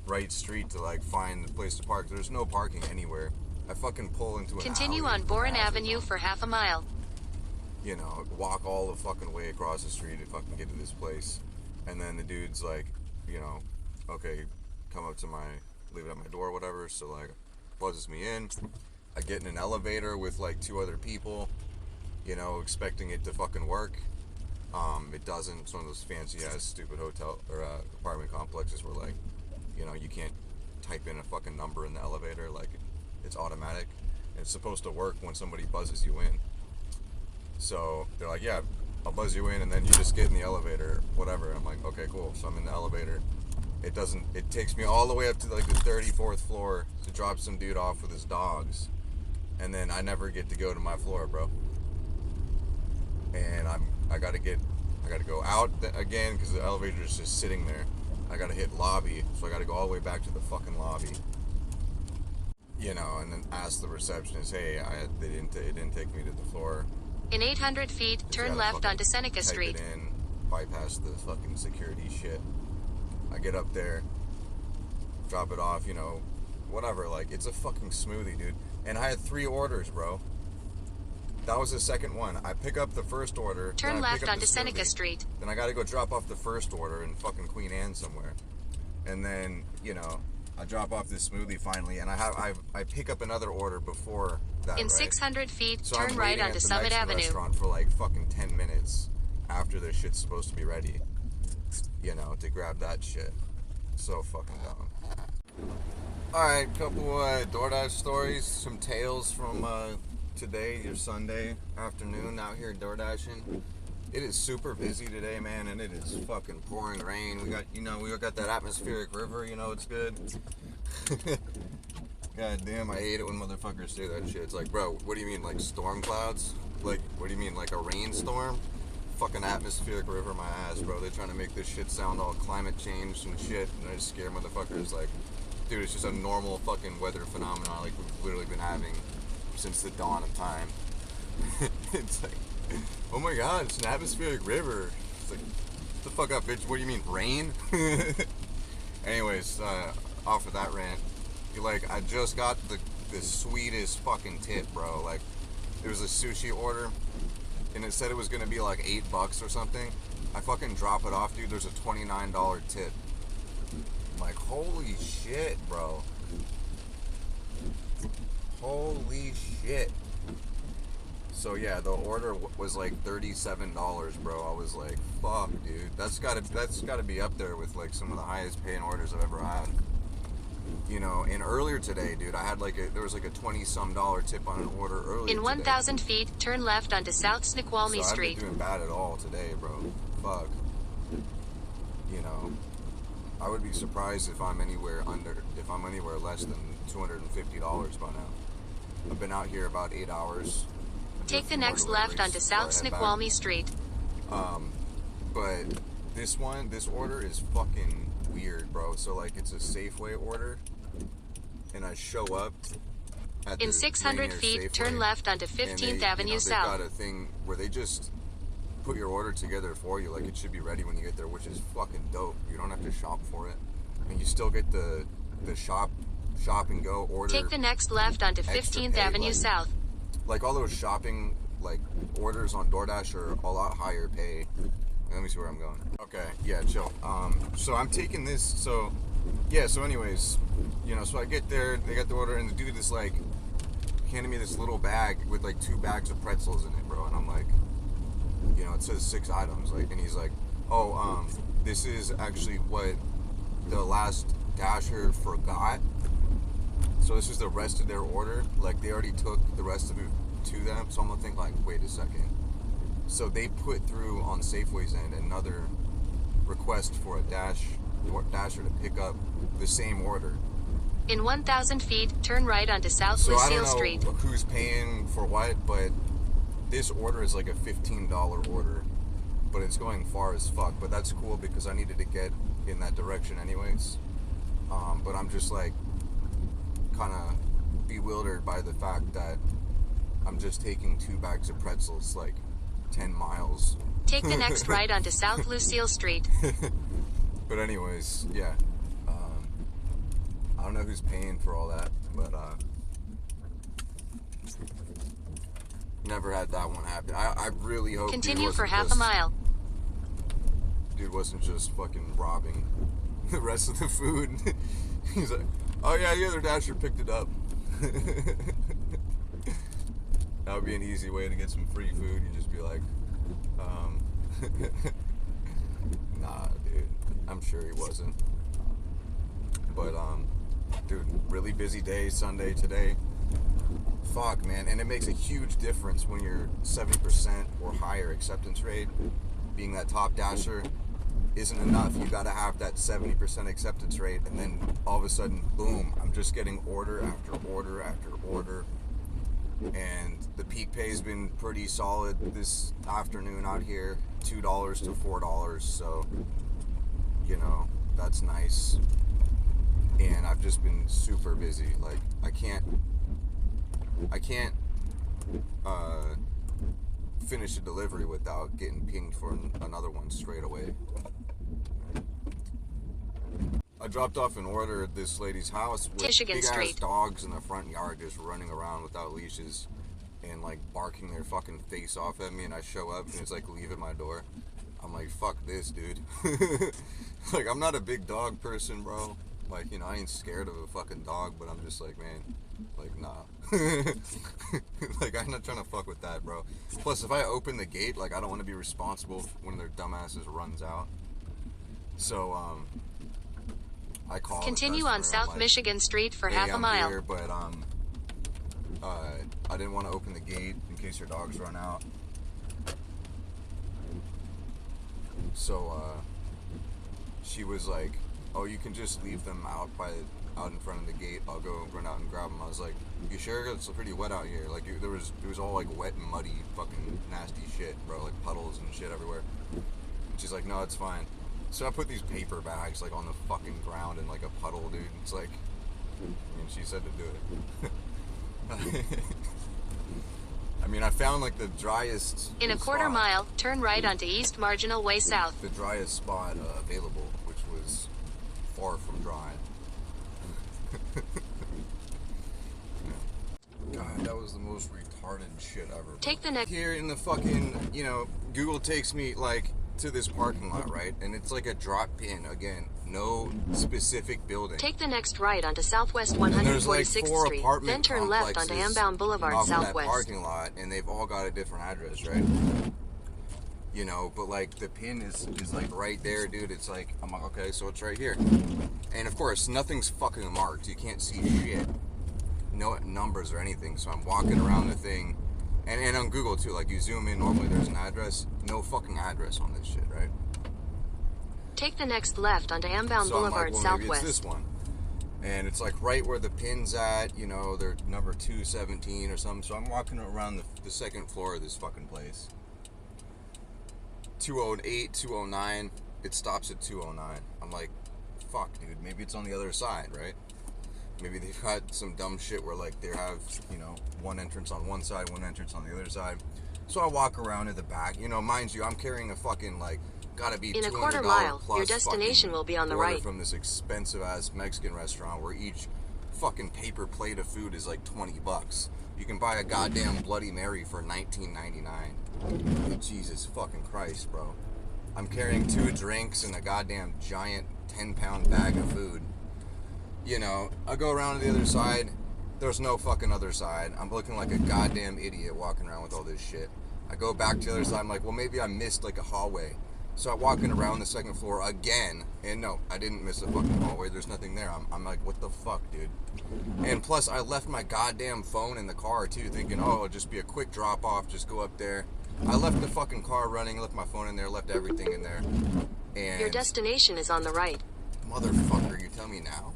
right street to like find the place to park. There's no parking anywhere. I fucking pull into an Continue alley on with Boren hazards Avenue on. for half a mile. You know, walk all the fucking way across the street to fucking get to this place. And then the dude's like, you know, okay, come up to leave it at my door or whatever. So like, buzzes me in. I get in an elevator with like 2 other people, you know, expecting it to fucking work. It doesn't. It's one of those fancy ass stupid hotel or apartment complexes where like, you know, you can't type in a fucking number in the elevator. Like it's automatic. And it's supposed to work when somebody buzzes you in. So they're like, yeah, I'll buzz you in and then you just get in the elevator, whatever. I'm like, okay, cool. So I'm in the elevator. It takes me all the way up to like the 34th floor to drop some dude off with his dogs. And then I never get to go to my floor, bro. And I gotta go out again because the elevator is just sitting there. I gotta hit lobby, so I gotta go all the way back to the fucking lobby. You know, and then ask the receptionist, hey, it didn't take me to the floor. In 800 feet, turn left onto Seneca Street. Type it in, bypass the fucking security shit. I get up there, drop it off, you know, whatever. Like, it's a fucking smoothie, dude. And I had 3 orders, bro. That was the second one. I pick up the first order. Turn left onto Seneca Street. Then I gotta go drop off the first order in fucking Queen Anne somewhere. And then, you know, I drop off this smoothie finally, and I pick up another order before that. In right? 600 feet, So turn I'm right waiting onto at the Summit Mexican Avenue. restaurant for like fucking 10 minutes after the shit's supposed to be ready. You know, to grab that shit. So fucking dumb. Alright, couple DoorDash stories, some tales from today, your Sunday afternoon out here DoorDashing. It is super busy today, man, and it is fucking pouring rain. We got that atmospheric river, you know, it's good. God damn, I hate it when motherfuckers say that shit. It's like, bro, what do you mean, like storm clouds? Like, what do you mean, like a rainstorm? Fucking atmospheric river, my ass, bro. They're trying to make this shit sound all climate change and shit, and I just scare motherfuckers. Like, dude, it's just a normal fucking weather phenomenon like we've literally been having since the dawn of time. It's like, oh my god, it's an atmospheric river. It's like, what the fuck up, bitch? What do you mean, rain? Anyways, off of that rant, like, I just got the sweetest fucking tip, bro. Like, there was a sushi order, and it said it was gonna be like $8 or something. I fucking drop it off, dude. There's a $29 tip. I'm like, holy shit, bro. Holy shit. So yeah, the order was like $37, bro. I was like, fuck, dude. That's gotta be up there with like some of the highest paying orders I've ever had. You know, and earlier today, dude, I had there was like a $20-some tip on an order earlier. In 1,000 feet, turn left onto South Snoqualmie So Street. I've been doing bad at all today, bro. Fuck. You know, I would be surprised if I'm anywhere less than $250 by now. I've been out here about 8 hours. Take the next left onto South Snoqualmie Street. But this order is fucking weird, bro. So like, it's a Safeway order, and I show up at In the 600 Rainier feet, Safeway, turn left onto 15th Avenue they've South. got a thing where they just put your order together for you, like it should be ready when you get there, which is fucking dope. You don't have to shop for it, and you still get the shop and go order. Take the next left onto 15th pay, Avenue like- South. Like all those shopping like orders on DoorDash are a lot higher pay. Let me see where I'm going. Okay, yeah, chill. So I'm taking this. So anyways, you know, so I get there, they got the order, and the dude is like handing me this little bag with like 2 bags of pretzels in it, bro. And I'm like, you know, it says 6 items, like, and he's like, oh, this is actually what the last Dasher forgot. So this is the rest of their order. Like, they already took the rest of it to them. So I'm gonna think like, wait a second. So they put through on Safeway's end another request for a Dasher to pick up the same order. In 1,000 feet, turn right onto South So I Lucille don't know Street. who's paying for what, but this order is like a $15 order. But it's going far as fuck. But that's cool because I needed to get in that direction anyways. But I'm just like kind of bewildered by the fact that I'm just taking 2 bags of pretzels like 10 miles. Take the next right onto South Lucille Street. But anyways, yeah. I don't know who's paying for all that, but never had that one happen. I really hope Continue for half a mile. Dude wasn't just fucking robbing the rest of the food. He's like, oh yeah, the other dasher picked it up. That would be an easy way to get some free food. You just be like, nah, dude. I'm sure he wasn't. But, dude, really busy day, Sunday today. Fuck, man. And it makes a huge difference when you're 70% or higher acceptance rate. Being that top dasher isn't enough. You gotta have that 70% acceptance rate, and then all of a sudden, boom, I'm just getting order after order after order. And the peak pay has been pretty solid this afternoon out here, $2 to $4. So, you know, that's nice. And I've just been super busy. Like, I can't finish a delivery without getting pinged for another one straight away. I dropped off an order at this lady's house with Michigan big ass Street. dogs in the front yard just running around without leashes and like barking their fucking face off at me, and I show up and it's like, leave at my door. I'm like, fuck this, dude. Like, I'm not a big dog person, bro. Like, you know, I ain't scared of a fucking dog, but I'm just like, man, like, nah. Like, I'm not trying to fuck with that, bro. Plus, if I open the gate, like, I don't want to be responsible when their dumbasses runs out. So, I call. Continue on South like, Michigan Street for hey, half a I'm mile. Here, but I didn't want to open the gate in case your dogs run out. So she was like, "Oh, you can just leave them out in front of the gate. I'll go run out and grab them." I was like, "You sure? It's pretty wet out here. Like it was all like wet and muddy, fucking nasty shit, bro. Like puddles and shit everywhere." And she's like, "No, it's fine." So I put these paper bags like on the fucking ground in like a puddle, dude. It's like, and she said to do it. I mean, I found like the driest. In a quarter mile, turn right onto East Marginal Way South. The driest spot available, which was far from dry. God, that was the most retarded shit ever. Take the next. Here in the fucking, you know, Google takes me like to this parking lot, right? And it's like a drop pin again. No specific building. Take the next right onto Southwest And there's like 146th 4 Street. apartment Then turn left onto complexes Ambound Boulevard off of that Southwest. parking lot, and they've all got a different address, right? You know, but like the pin is like right there, dude. It's like, I'm like, okay, so it's right here. And of course, nothing's fucking marked. You can't see shit. No numbers or anything. So I'm walking around the thing. And on Google too, like you zoom in, normally there's an address. No fucking address on this shit, right? Take the next left onto Ambound So Boulevard I'm like, well, maybe Southwest. it's this one. And it's like right where the pin's at, you know, they're number 217 or something. So I'm walking around the second floor of this fucking place. 208, 209, it stops at 209. I'm like, fuck, dude, maybe it's on the other side, right? Maybe they've got some dumb shit where like they have, you know, one entrance on one side, one entrance on the other side. So I walk around to the back. You know, mind you, I'm carrying a fucking like, gotta be In a $200 quarter mile, plus your destination fucking will be on the order right. from this expensive ass Mexican restaurant where each fucking paper plate of food is like $20. You can buy a goddamn Bloody Mary for $19.99. Jesus fucking Christ, bro. I'm carrying 2 drinks and a goddamn giant 10-pound bag of food. You know, I go around to the other side. There's no fucking other side. I'm looking like a goddamn idiot walking around with all this shit. I go back to the other side. I'm like, well, maybe I missed like a hallway. So I'm walking around the second floor again. And no, I didn't miss a fucking hallway. There's nothing there. I'm like, what the fuck, dude? And plus, I left my goddamn phone in the car, too, thinking, oh, it'll just be a quick drop-off. Just go up there. I left the fucking car running, left my phone in there, left everything in there. And Your destination is on the right. motherfucker, you tell me now.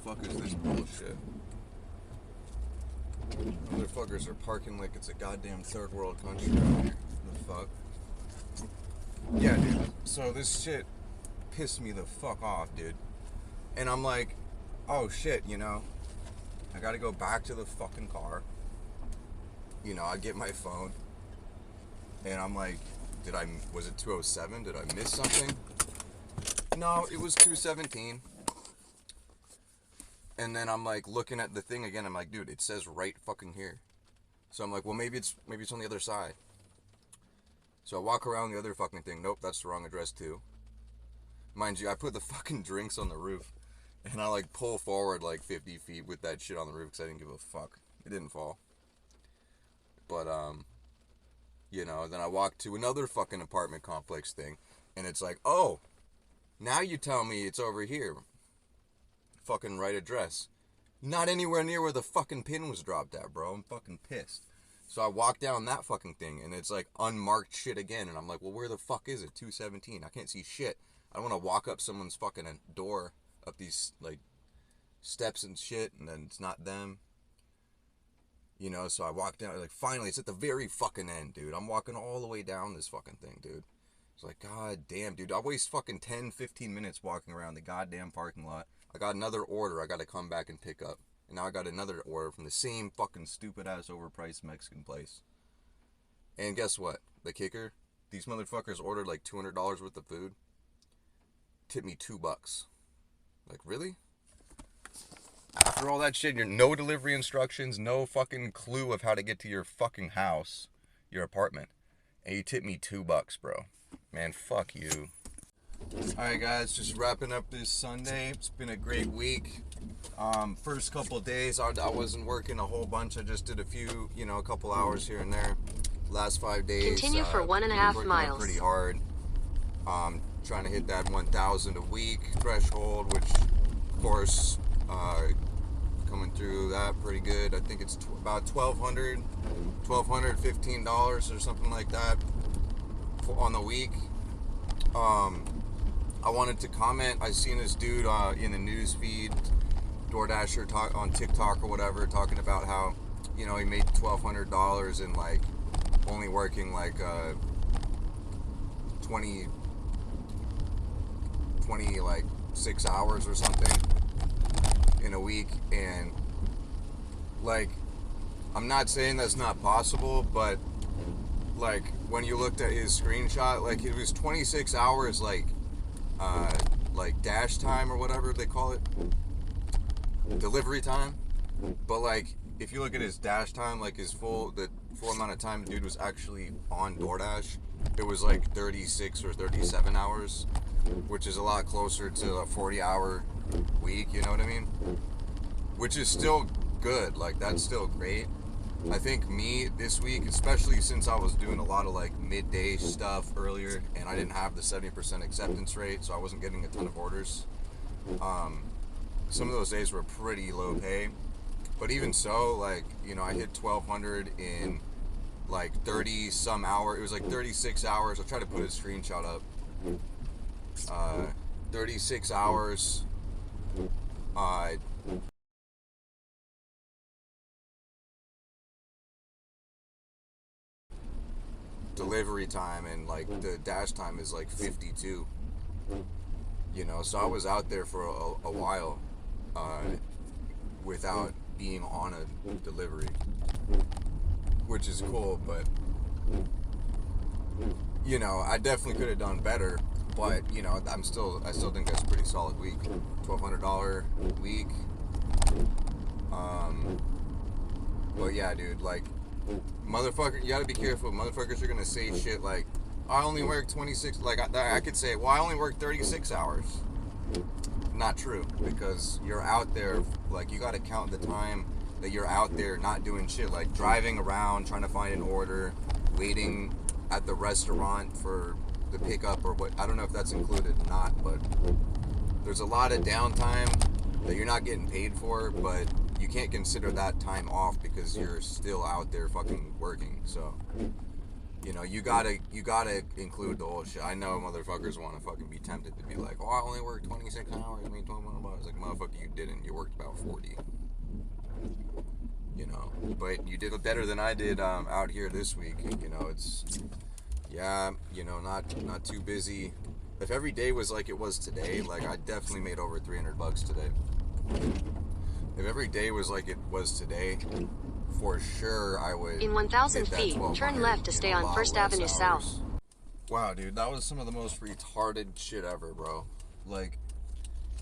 fuck is this bullshit? Motherfuckers are parking like it's a goddamn third world country out here. The fuck? Yeah, dude. So this shit pissed me the fuck off, dude. And I'm like, oh shit, you know, I gotta go back to the fucking car. You know, I get my phone. And I'm like, was it 207? Did I miss something? No, it was 217. And then I'm like looking at the thing again. I'm like, dude, it says right fucking here. So I'm like, well, maybe it's on the other side. So I walk around the other fucking thing. Nope, that's the wrong address too. Mind you, I put the fucking drinks on the roof. And I like pull forward like 50 feet with that shit on the roof because I didn't give a fuck. It didn't fall. But, you know, then I walk to another fucking apartment complex thing. And it's like, oh, now you tell me it's over here. Fucking right address. Not anywhere near where the fucking pin was dropped at, bro. I'm fucking pissed. So I walk down that fucking thing, and it's like unmarked shit again. And I'm like, well, where the fuck is it? 217. I can't see shit. I don't want to walk up someone's fucking door, up these, like, steps and shit, and then it's not them. You know, so I walk down, like, finally, it's at the very fucking end, dude. I'm walking all the way down this fucking thing, dude. It's like, god damn, dude. I waste fucking 10, 15 minutes walking around the goddamn parking lot. I got another order I got to come back and pick up. And now I got another order from the same fucking stupid-ass overpriced Mexican place. And guess what? The kicker? These motherfuckers ordered like $200 worth of food. Tipped me $2. Like, really? After all that shit, no delivery instructions, no fucking clue of how to get to your fucking house, your apartment. And you tipped me $2, bro. Man, fuck you. Alright guys, just wrapping up this Sunday. It's been a great week. First couple days, I wasn't working a whole bunch. I just did a few, you know, a couple hours here and there. Last 5 days. Continue for 1.5 miles. Pretty hard. Trying to hit that 1,000 a week threshold, which, of course, coming through that pretty good. I think it's about $1,215 or something like that on the week. I wanted to comment. I seen this dude in the news feed, DoorDasher on TikTok or whatever, talking about how, you know, he made $1,200 in like only working like 20 like 6 hours or something in a week. And like, I'm not saying that's not possible, but like when you looked at his screenshot, like it was 26 hours like dash time or whatever they call it, delivery time. But like if you look at his dash time, like the full amount of time the dude was actually on DoorDash, it was like 36 or 37 hours, which is a lot closer to a 40-hour week, you know what I mean? Which is still good. Like, that's still great. I think me this week, especially since I was doing a lot of like midday stuff earlier and I didn't have the 70% acceptance rate, so I wasn't getting a ton of orders. Some of those days were pretty low pay, but even so, like, you know, I hit 1,200 in like 30 some hours. It was like 36 hours. I'll try to put a screenshot up. 36 hours. Delivery time, and like the dash time is like 52, you know, so I was out there for a while without being on a delivery, which is cool. But you know, I definitely could have done better, but you know, I still think that's a pretty solid week. $1,200 week. But yeah, dude, like, motherfucker, you gotta be careful. Motherfuckers are gonna say shit like, I only work 26, like I could say, well, I only work 36 hours. Not true, because you're out there, like, you gotta count the time that you're out there not doing shit, like driving around, trying to find an order, waiting at the restaurant for the pickup or what. I don't know if that's included or not, but there's a lot of downtime that you're not getting paid for, but you can't consider that time off because you're still out there fucking working. So, You know, you gotta include the whole shit. I know motherfuckers want to fucking be tempted to be like, oh, I only worked 26 hours, I mean $21. Like, motherfucker, you didn't. You worked about 40. You know, but you did better than I did out here this week. You know, it's you know, not too busy. If every day was like it was today, like I definitely made over $300 today. If every day was like it was today, for sure I would. In 1,000 feet, turn left to stay on First Avenue hours. South. Wow, dude, that was some of the most retarded shit ever, bro. Like,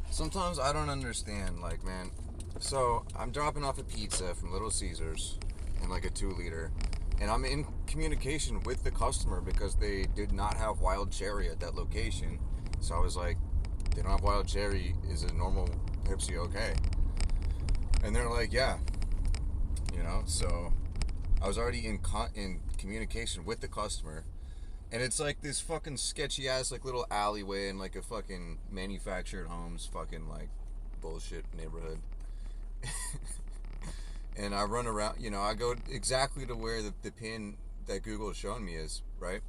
sometimes I don't understand, like, man. So, I'm dropping off a pizza from Little Caesars in like a 2-liter. And I'm in communication with the customer because they did not have wild cherry at that location. So I was like, they don't have wild cherry. Is a normal Pepsi okay? And they're like, yeah. You know, so I was already in communication with the customer. And it's like this fucking sketchy ass like little alleyway in like a fucking manufactured homes fucking like bullshit neighborhood. And I run around, you know, I go exactly to where the pin that Google is showing me is, right?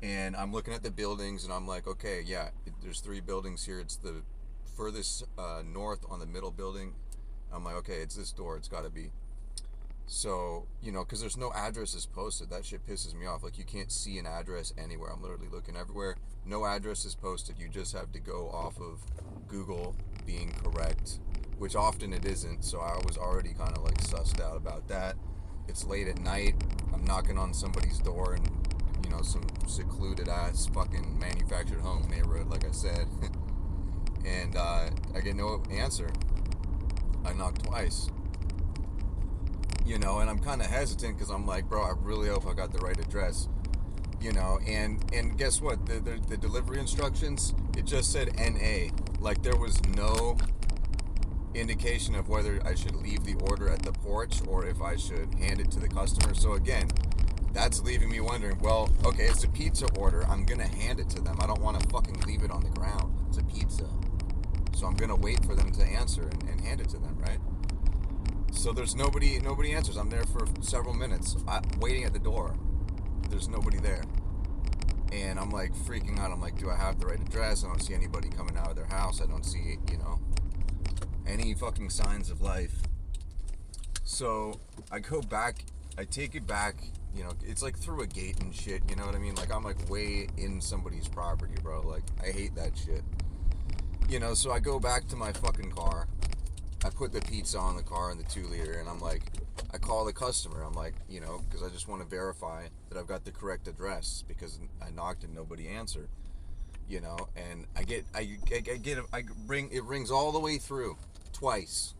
And I'm looking at the buildings and I'm like, okay, yeah, there's 3 buildings here. It's the furthest north on the middle building. I'm like, okay, it's this door. It's got to be. So, you know, because there's no addresses posted. That shit pisses me off. Like, you can't see an address anywhere. I'm literally looking everywhere. No address is posted. You just have to go off of Google being correct, which often it isn't. So I was already kind of like sussed out about that. It's late at night. I'm knocking on somebody's door in, you know, some secluded ass fucking manufactured home neighborhood, like I said. And I get no answer. I knocked twice. You know, and I'm kind of hesitant because I'm like, bro, I really hope I got the right address. You know, and guess what? The delivery instructions, it just said NA. Like, there was no indication of whether I should leave the order at the porch or if I should hand it to the customer. So again, that's leaving me wondering, well, okay, it's a pizza order. I'm going to hand it to them. I don't want to fucking leave it on the ground. It's a pizza. So I'm going to wait for them to answer and hand it to them, right? So there's nobody answers. I'm there for several minutes waiting at the door. There's nobody there. And I'm like freaking out. I'm like, do I have the right address? I don't see anybody coming out of their house. I don't see, you know, any fucking signs of life. So I go back, I take it back, you know, it's like through a gate and shit, you know what I mean? Like, I'm like way in somebody's property, bro. Like, I hate that shit. You know, so I go back to my fucking car. I put the pizza on the car in the 2-liter, and I'm like, I call the customer. I'm like, you know, because I just want to verify that I've got the correct address because I knocked and nobody answered. You know, and it rings all the way through twice,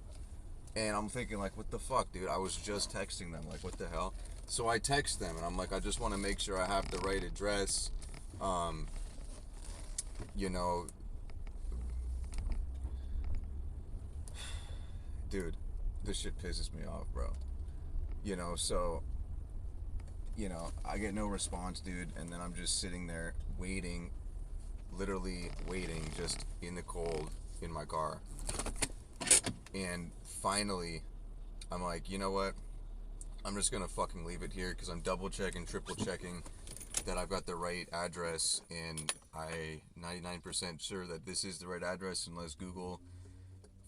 and I'm thinking like, what the fuck, dude? I was just texting them, like, what the hell? So I text them, and I'm like, I just want to make sure I have the right address. You know. Dude, this shit pisses me off, bro. You know, so, you know, I get no response, dude, and then I'm just sitting there waiting, literally waiting, just in the cold in my car. And finally, I'm like, you know what? I'm just gonna fucking leave it here because I'm double checking, triple checking that I've got the right address, and I 99% sure that this is the right address unless Google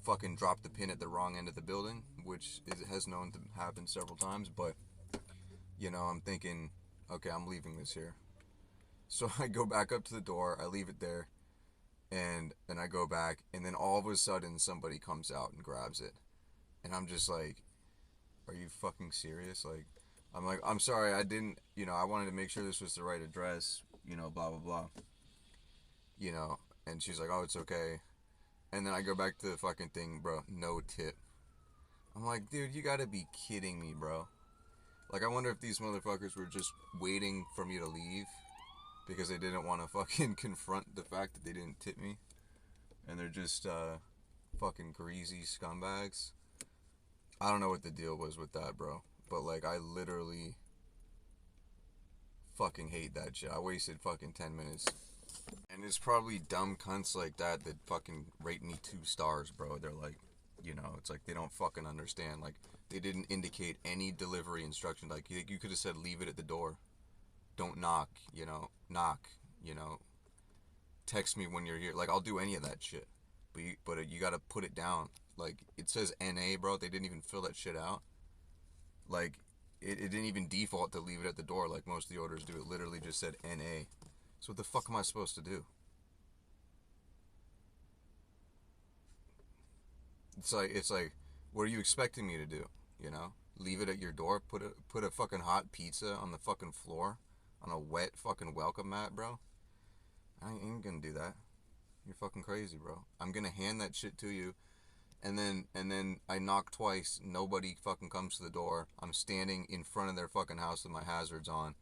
fucking dropped the pin at the wrong end of the building, which has known to happen several times. But, you know, I'm thinking, okay, I'm leaving this here. So I go back up to the door, I leave it there, and then I go back, and then all of a sudden somebody comes out and grabs it. And I'm just like, are you fucking serious? Like, I'm like, I'm sorry, I didn't, you know, I wanted to make sure this was the right address, you know, blah, blah, blah. You know, and she's like, oh, it's okay. And then I go back to the fucking thing, bro, no tip. I'm like, dude, you gotta be kidding me, bro. Like, I wonder if these motherfuckers were just waiting for me to leave because they didn't want to fucking confront the fact that they didn't tip me. And they're just, fucking greasy scumbags. I don't know what the deal was with that, bro. But, like, I literally fucking hate that shit. I wasted fucking 10 minutes. And it's probably dumb cunts like that fucking rate me 2 stars, bro. They're like, you know, it's like they don't fucking understand. Like, they didn't indicate any delivery instruction. Like, you could have said leave it at the door. don't knock, knock, you know, text me when you're here. Like, I'll do any of that shit. But you gotta put it down. Like, it says NA, bro. They didn't even fill that shit out. Like, it didn't even default to leave it at the door like most of the orders do. It literally just said NA. So what the fuck am I supposed to do? It's like, what are you expecting me to do? Leave it at your door. Put a fucking hot pizza on the fucking floor, on a wet fucking welcome mat, bro. I ain't gonna do that. You're fucking crazy, bro. I'm gonna hand that shit to you, and then I knock twice. Nobody fucking comes to the door. I'm standing in front of their fucking house with my hazards on,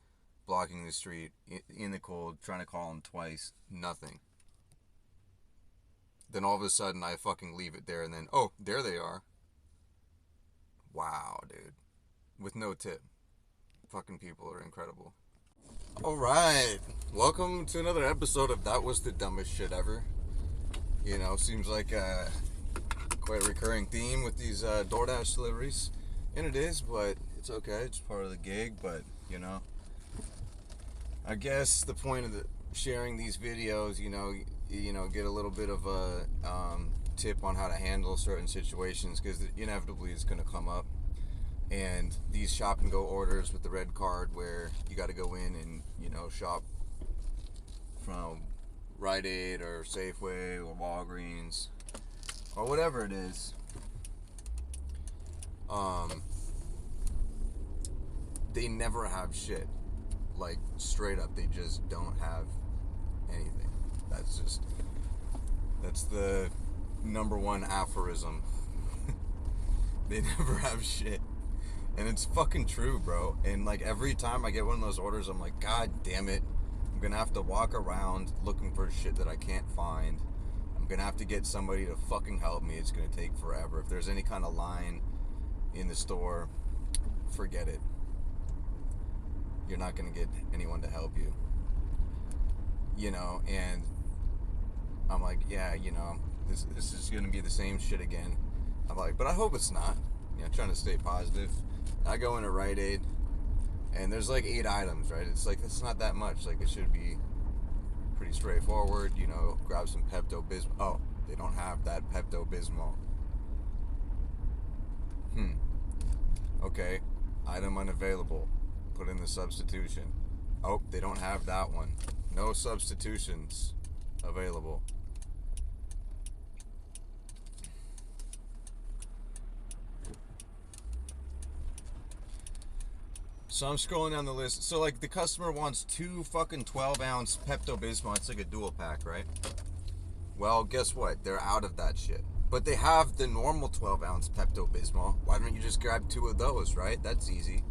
blocking the street in the cold, trying to call them twice. Nothing. Then all of a sudden I fucking leave it there, and then, oh, there they are. Wow, dude. With no tip. Fucking people are incredible. Alright. Welcome to another episode of That Was the Dumbest Shit Ever. Seems like quite a recurring theme with these DoorDash deliveries. And it is, but it's okay. It's part of the gig, but, I guess the point of sharing these videos, get a little bit of a tip on how to handle certain situations, because inevitably it's going to come up. And these shop and go orders with the red card, where you got to go in and shop from Rite Aid or Safeway or Walgreens or whatever it is, they never have shit. Like, straight up, they just don't have anything. That's the number one aphorism. They never have shit. And it's fucking true, bro. And like, every time I get one of those orders, I'm like, God damn it. I'm gonna have to walk around looking for shit that I can't find. I'm gonna have to get somebody to fucking help me. It's gonna take forever. If there's any kind of line in the store, forget it. You're not gonna get anyone to help you. And I'm like, yeah, this is gonna be the same shit again. I'm like, but I hope it's not. Trying to stay positive. I go into Rite Aid, and there's like 8 items, right? It's like, it's not that much. Like, it should be pretty straightforward. Grab some Pepto-Bismol. Oh, they don't have that Pepto-Bismol. Okay, item unavailable. Put in the substitution. Oh, they don't have that one. No substitutions available. So I'm scrolling down the list. So, like, the customer wants 2 fucking 12-ounce Pepto-Bismol. It's like a dual pack, right? Well, guess what? They're out of that shit. But they have the normal 12-ounce Pepto-Bismol. Why don't you just grab 2 of those, right? That's easy.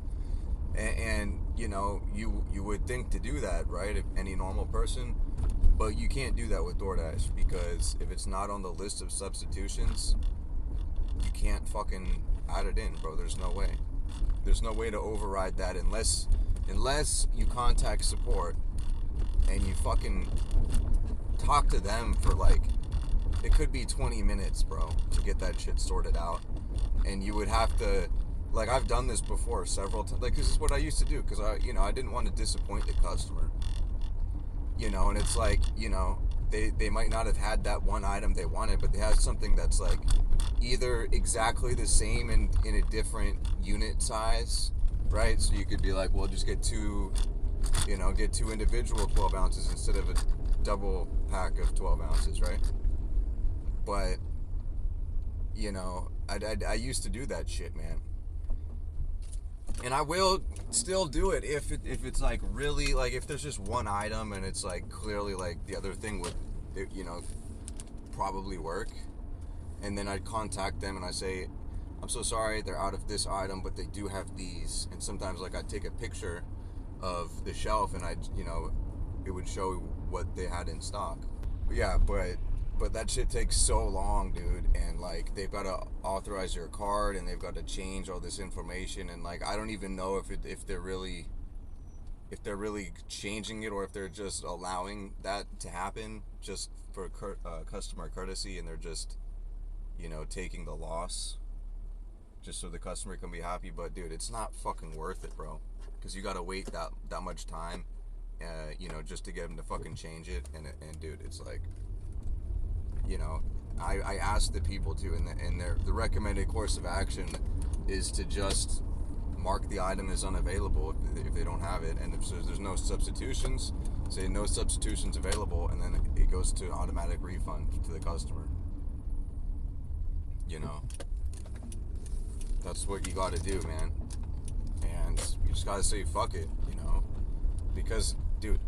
And you would think to do that, right? If any normal person. But you can't do that with DoorDash, because if it's not on the list of substitutions, you can't fucking add it in, bro. There's no way. There's no way to override that unless you contact support and you fucking talk to them for, like, it could be 20 minutes, bro, to get that shit sorted out. And you would have to, like, I've done this before several times. Like, this is what I used to do, because I didn't want to disappoint the customer. And it's like, they might not have had that one item they wanted, but they have something that's like either exactly the same in a different unit size, right? So you could be like, well, just get 2 individual 12 ounces instead of a double pack of 12 ounces, right? But, I used to do that shit, man. And I will still do it if it's like really, like, if there's just one item and it's like clearly like the other thing would, probably work. And then I'd contact them and I say, I'm so sorry, they're out of this item, but they do have these. And sometimes, like, I'd take a picture of the shelf and it would show what they had in stock. Yeah, but that shit takes so long, dude. And, like, they've got to authorize your card and they've got to change all this information. And, like, I don't even know if they're really changing it, or if they're just allowing that to happen just for customer courtesy, and they're just taking the loss. just so the customer can be happy. But dude, it's not fucking worth it, bro, because you gotta wait that much time, just to get them to fucking change it. And dude, it's like, I asked the people to, and the recommended course of action is to just mark the item as unavailable if they don't have it, and if there's no substitutions, say no substitutions available, and then it goes to automatic refund to the customer. That's what you got to do, man. And you just got to say fuck it, because, dude,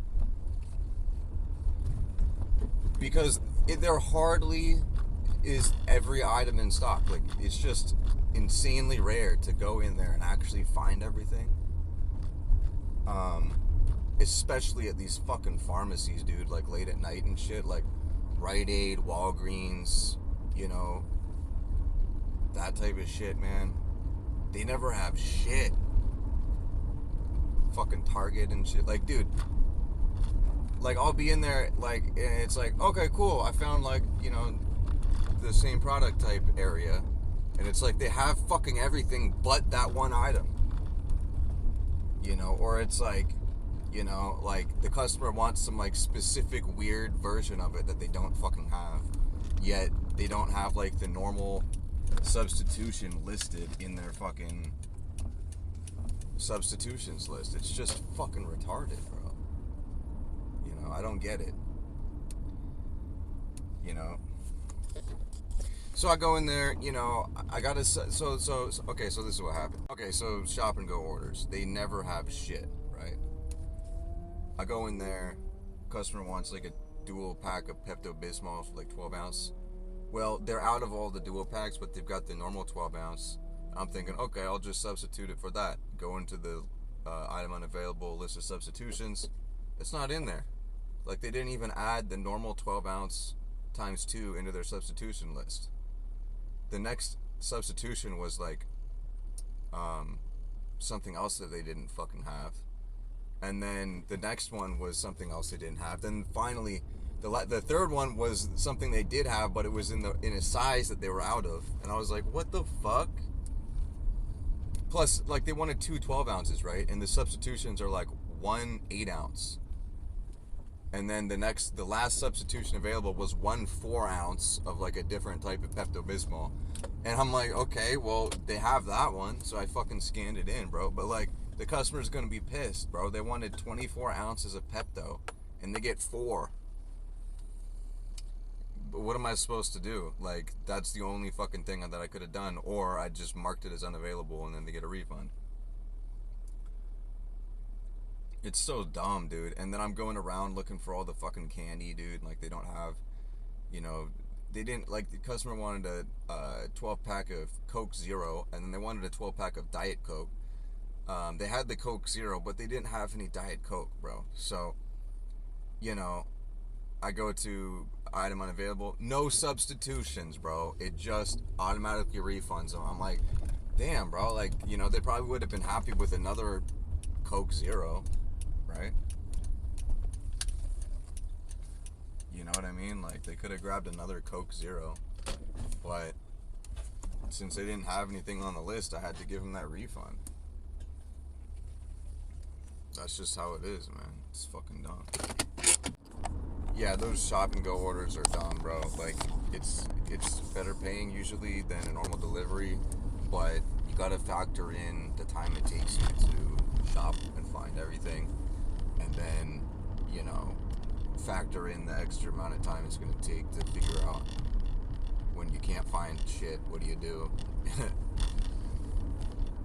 there hardly is every item in stock. Like, it's just insanely rare to go in there and actually find everything. Especially at these fucking pharmacies, dude, like late at night and shit, like Rite Aid, Walgreens, that type of shit, man. They never have shit. Fucking Target and shit. Like, dude, like, I'll be in there, like, and it's like, okay, cool, I found, like, the same product type area, and it's like they have fucking everything but that one item. Or it's like, like the customer wants some like specific weird version of it that they don't fucking have, yet they don't have like the normal substitution listed in their fucking substitutions list. It's just fucking retarded, bro. I don't get it. So I go in there, I gotta, okay, so this is what happened. Okay, so shop and go orders, they never have shit, right? I go in there, customer wants like a dual pack of Pepto-Bismol, like 12 ounce. Well, they're out of all the dual packs, but they've got the normal 12 ounce. I'm thinking, okay, I'll just substitute it for that. Go into the item unavailable list of substitutions. It's not in there. Like, they didn't even add the normal 12 ounce times 2 into their substitution list. The next substitution was like something else that they didn't fucking have. And then the next one was something else they didn't have. Then finally, the third one was something they did have, but it was in a size that they were out of. And I was like, what the fuck? Plus, like, they wanted 2 12 ounces, right? And the substitutions are like 1 8 ounce. And then the last substitution available was 1 4 ounce of like a different type of Pepto-Bismol. And I'm like, okay, well, they have that one. So I fucking scanned it in, bro. But like, the customer's gonna be pissed, bro. They wanted 24 ounces of Pepto, and they get 4. But what am I supposed to do? Like, that's the only fucking thing that I could have done. Or I just marked it as unavailable, and then they get a refund. It's so dumb, dude. And then I'm going around looking for all the fucking candy, dude. Like, they don't have, they didn't, like, the customer wanted a 12 pack of Coke Zero, and then they wanted a 12 pack of Diet Coke. They had the Coke Zero, but they didn't have any Diet Coke, bro. So, I go to item unavailable, no substitutions, bro. It just automatically refunds them. I'm like, damn, bro. Like, they probably would have been happy with another Coke Zero, right? You know what I mean? Like, they could have grabbed another Coke Zero, but since they didn't have anything on the list, I had to give them that refund. That's just how it is, man. It's fucking dumb. Yeah, those shop and go orders are dumb, bro. Like, it's better paying usually than a normal delivery, but you gotta factor in the time it takes you to shop and find everything, and then, factor in the extra amount of time it's gonna take to figure out when you can't find shit, what do you do?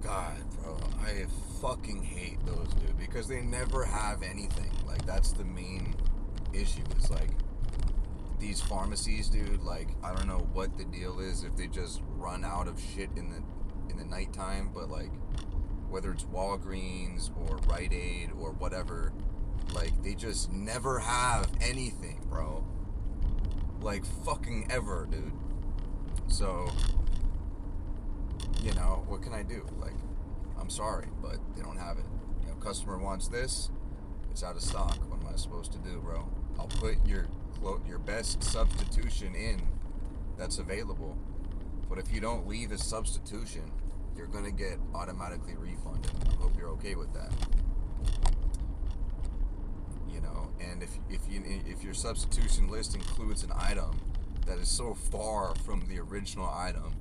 God, bro, I fucking hate those, dude, because they never have anything. Like, that's the main issue, is like, these pharmacies, dude, like, I don't know what the deal is, if they just run out of shit in the nighttime, but like, whether it's Walgreens or Rite Aid or whatever, like, they just never have anything, bro. Like, fucking ever, dude. So, what can I do? Like, I'm sorry, but they don't have it. Customer wants this, it's out of stock. What am I supposed to do, bro? I'll put your best substitution in that's available. But if you don't leave a substitution, you're gonna get automatically refunded. I hope you're okay with that. You know, and if your substitution list includes an item that is so far from the original item,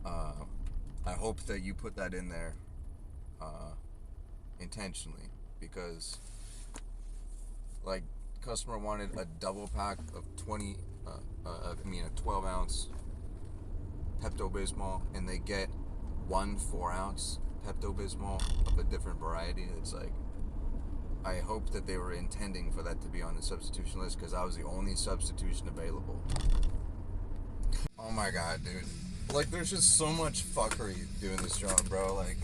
I hope that you put that in there intentionally, because like customer wanted a double pack of 12 ounce Pepto-Bismol, and they get 1 4-ounce Pepto-Bismol of a different variety. It's like, I hope that they were intending for that to be on the substitution list, because I was the only substitution available. Oh my god, dude. Like, there's just so much fuckery doing this job, bro. Like,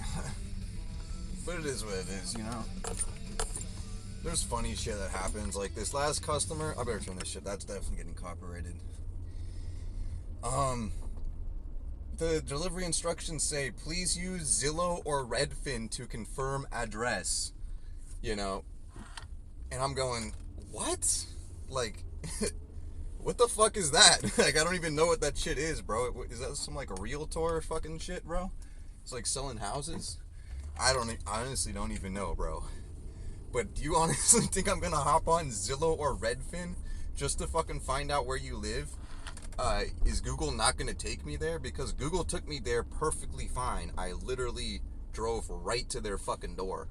but it is what it is, you know? There's funny shit that happens. Like, this last customer, I better turn this shit. That's definitely getting copyrighted. The delivery instructions say, please use Zillow or Redfin to confirm address. You know? And I'm going, what? Like, what the fuck is that? Like, I don't even know what that shit is, bro. Is that some, like, a realtor fucking shit, bro? It's like selling houses? I honestly don't even know, bro. But do you honestly think I'm gonna hop on Zillow or Redfin just to fucking find out where you live? Is Google not gonna take me there? Because Google took me there perfectly fine. I literally drove right to their fucking door.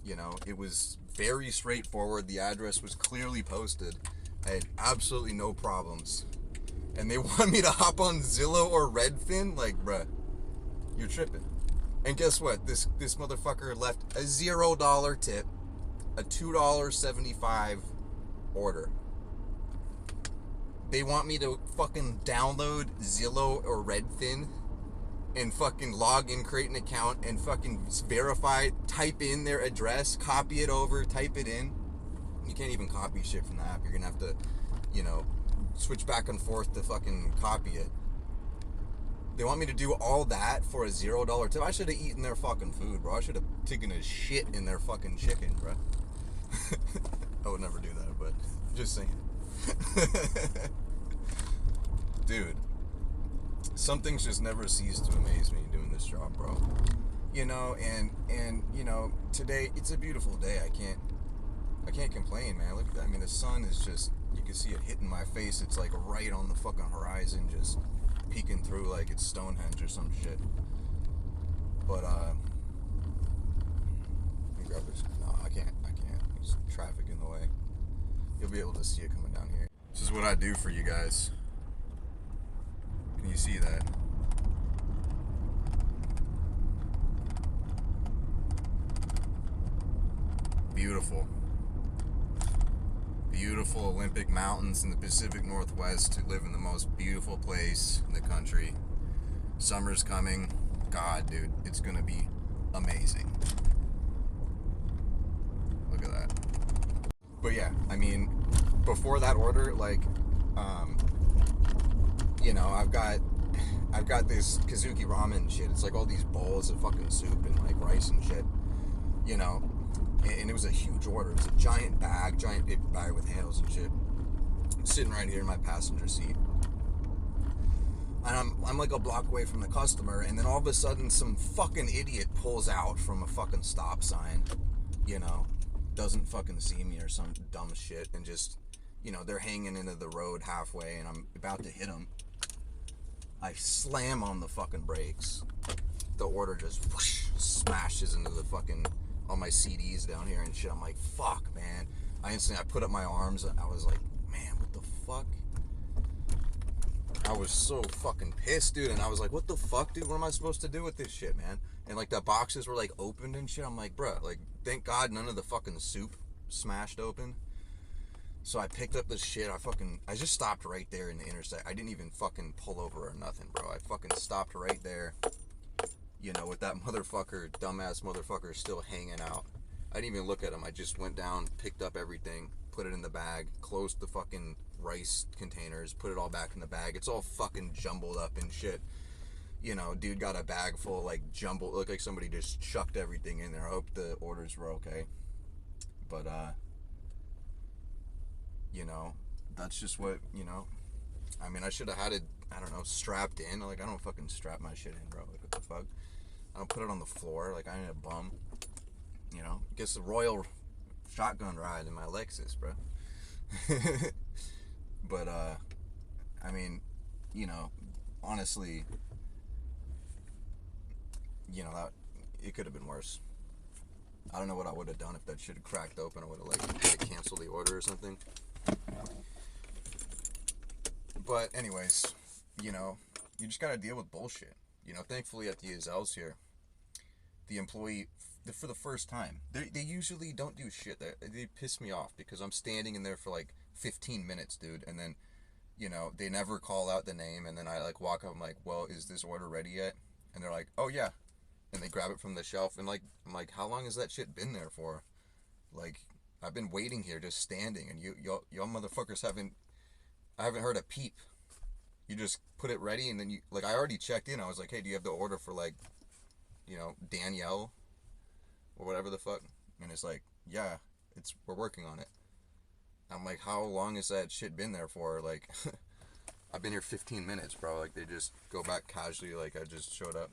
You know, it was very straightforward. The address was clearly posted. I had absolutely no problems. And they want me to hop on Zillow or Redfin? Like, bruh, you're tripping. And guess what? This motherfucker left a $0 tip, a $2.75 order. They want me to fucking download Zillow or Redfin and fucking log in, create an account, and fucking verify, type in their address, copy it over, type it in. You can't even copy shit from the app. You're gonna have to, you know, switch back and forth to fucking copy it. They want me to do all that for a $0 tip. I should have eaten their fucking food, bro. I should have taken a shit in their fucking chicken, bro. I would never do that, but just saying. Dude, some things just never cease to amaze me doing this job, bro. You know, and you know, today it's a beautiful day. I can't complain, man. Look at that. I mean, the sun is just, you can see it hitting my face. It's like right on the fucking horizon, just peeking through like it's Stonehenge or some shit. But let me grab this. No, I can't. There's traffic in the way. You'll be able to see it coming down here. This is what I do for you guys. Can you see that? Beautiful. Beautiful Olympic mountains in the Pacific Northwest to live in the most beautiful place in the country. Summer's coming. God, dude, it's gonna be amazing. Look at that. But yeah, I mean, before that order, like, you know, I've got this Kazuki ramen shit. It's like all these bowls of fucking soup and like rice and shit, you know. And it was a huge order. It was a giant paper bag with handles and shit, sitting right here in my passenger seat. And I'm like a block away from the customer, and then all of a sudden some fucking idiot pulls out from a fucking stop sign, you know, doesn't fucking see me or some dumb shit, and just, you know, they're hanging into the road halfway, and I'm about to hit them. I slam on the fucking brakes. The order just whoosh, smashes into the fucking, all my CDs down here and shit. I'm like, fuck, man. I put up my arms, and I was like, man, what the fuck? I was so fucking pissed, dude. And I was like, what the fuck, dude? What am I supposed to do with this shit, man? And like the boxes were like opened and shit. I'm like, bruh, like, thank God none of the fucking soup smashed open. So I picked up this shit. I just stopped right there in the intersect. I didn't even fucking pull over or nothing, bro. I fucking stopped right there, you know, with that dumbass motherfucker still hanging out. I didn't even look at him. I just went down, picked up everything, put it in the bag, closed the fucking rice containers, put it all back in the bag. It's all fucking jumbled up and shit. You know, dude got a bag full of like jumbled, looked like somebody just chucked everything in there. I hope the orders were okay. But you know, that's just what, you know, I mean, I should have I don't know, strapped in. Like, I don't fucking strap my shit in, bro. Like, what the fuck? I don't put it on the floor. Like, I ain't a bum. You know, gets the royal shotgun ride in my Lexus, bro. But, I mean, you know, honestly, you know, that it could have been worse. I don't know what I would have done if that shit had cracked open. I would have, like canceled the order or something. But anyways, you know, you just gotta deal with bullshit. You know, thankfully at the Azels here, the employee, for the first time, they usually don't do shit. They piss me off because I'm standing in there for like 15 minutes, dude, and then, you know, they never call out the name, and then I like walk up, I'm like, well, is this order ready yet? And they're like, oh yeah, and they grab it from the shelf, and like, I'm like, how long has that shit been there for? Like, I've been waiting here, just standing, and y'all motherfuckers I haven't heard a peep. You just put it ready, and then you, like, I already checked in. I was like, hey, do you have the order for, like, you know, Danielle or whatever the fuck? And it's like, yeah, we're working on it. I'm like, how long has that shit been there for? Like, I've been here 15 minutes, bro. Like, they just go back casually, like I just showed up.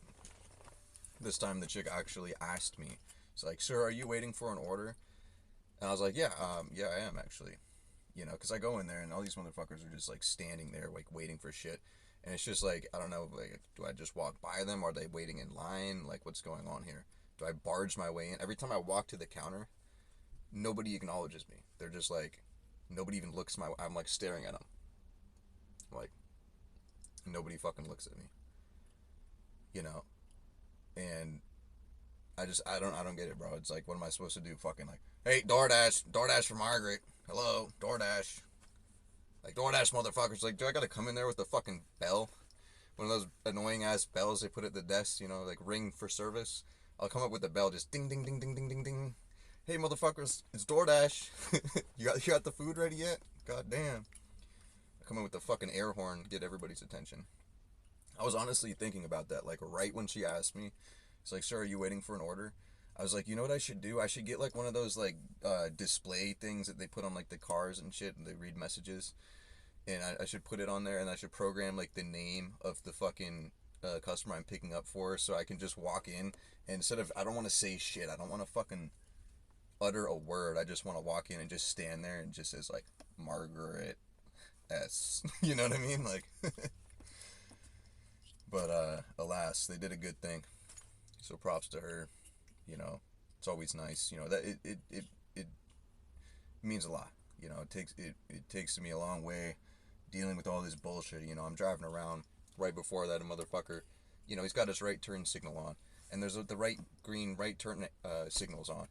This time the chick actually asked me. It's like, sir, are you waiting for an order? And I was like, yeah, I am actually. You know, because I go in there and all these motherfuckers are just like standing there, like waiting for shit. And it's just like, I don't know, like, do I just walk by them? Are they waiting in line? Like, what's going on here? Do I barge my way in? Every time I walk to the counter, nobody acknowledges me. They're just like, nobody even looks my way. I'm like staring at them. Like, nobody fucking looks at me. You know? And I don't get it, bro. It's like, what am I supposed to do? Fucking like, hey, DoorDash for Margaret. Hello, DoorDash. Like, DoorDash motherfuckers. Like, do I gotta come in there with the fucking bell? One of those annoying ass bells they put at the desk, you know, like ring for service. I'll come up with the bell, just ding, ding, ding, ding, ding, ding, ding. Hey, motherfuckers, it's DoorDash. you got the food ready yet? God damn. I come in with the fucking air horn, get everybody's attention. I was honestly thinking about that, like, right when she asked me. It's like, sir, are you waiting for an order? I was like, you know what I should do? I should get, like, one of those, like, display things that they put on, like, the cars and shit, and they read messages. And I should put it on there, and I should program, like, the name of the fucking customer I'm picking up for, so I can just walk in, and instead of, I don't want to say shit, I don't want to fucking utter a word, I just want to walk in and just stand there, and it just says, like, Margaret S. You know what I mean? Like, but, alas, they did a good thing. So props to her. You know, it's always nice. You know, that it means a lot. You know, it takes me a long way dealing with all this bullshit. You know, I'm driving around right before that a motherfucker, you know, he's got his right turn signal on, and there's the right green right turn signals on,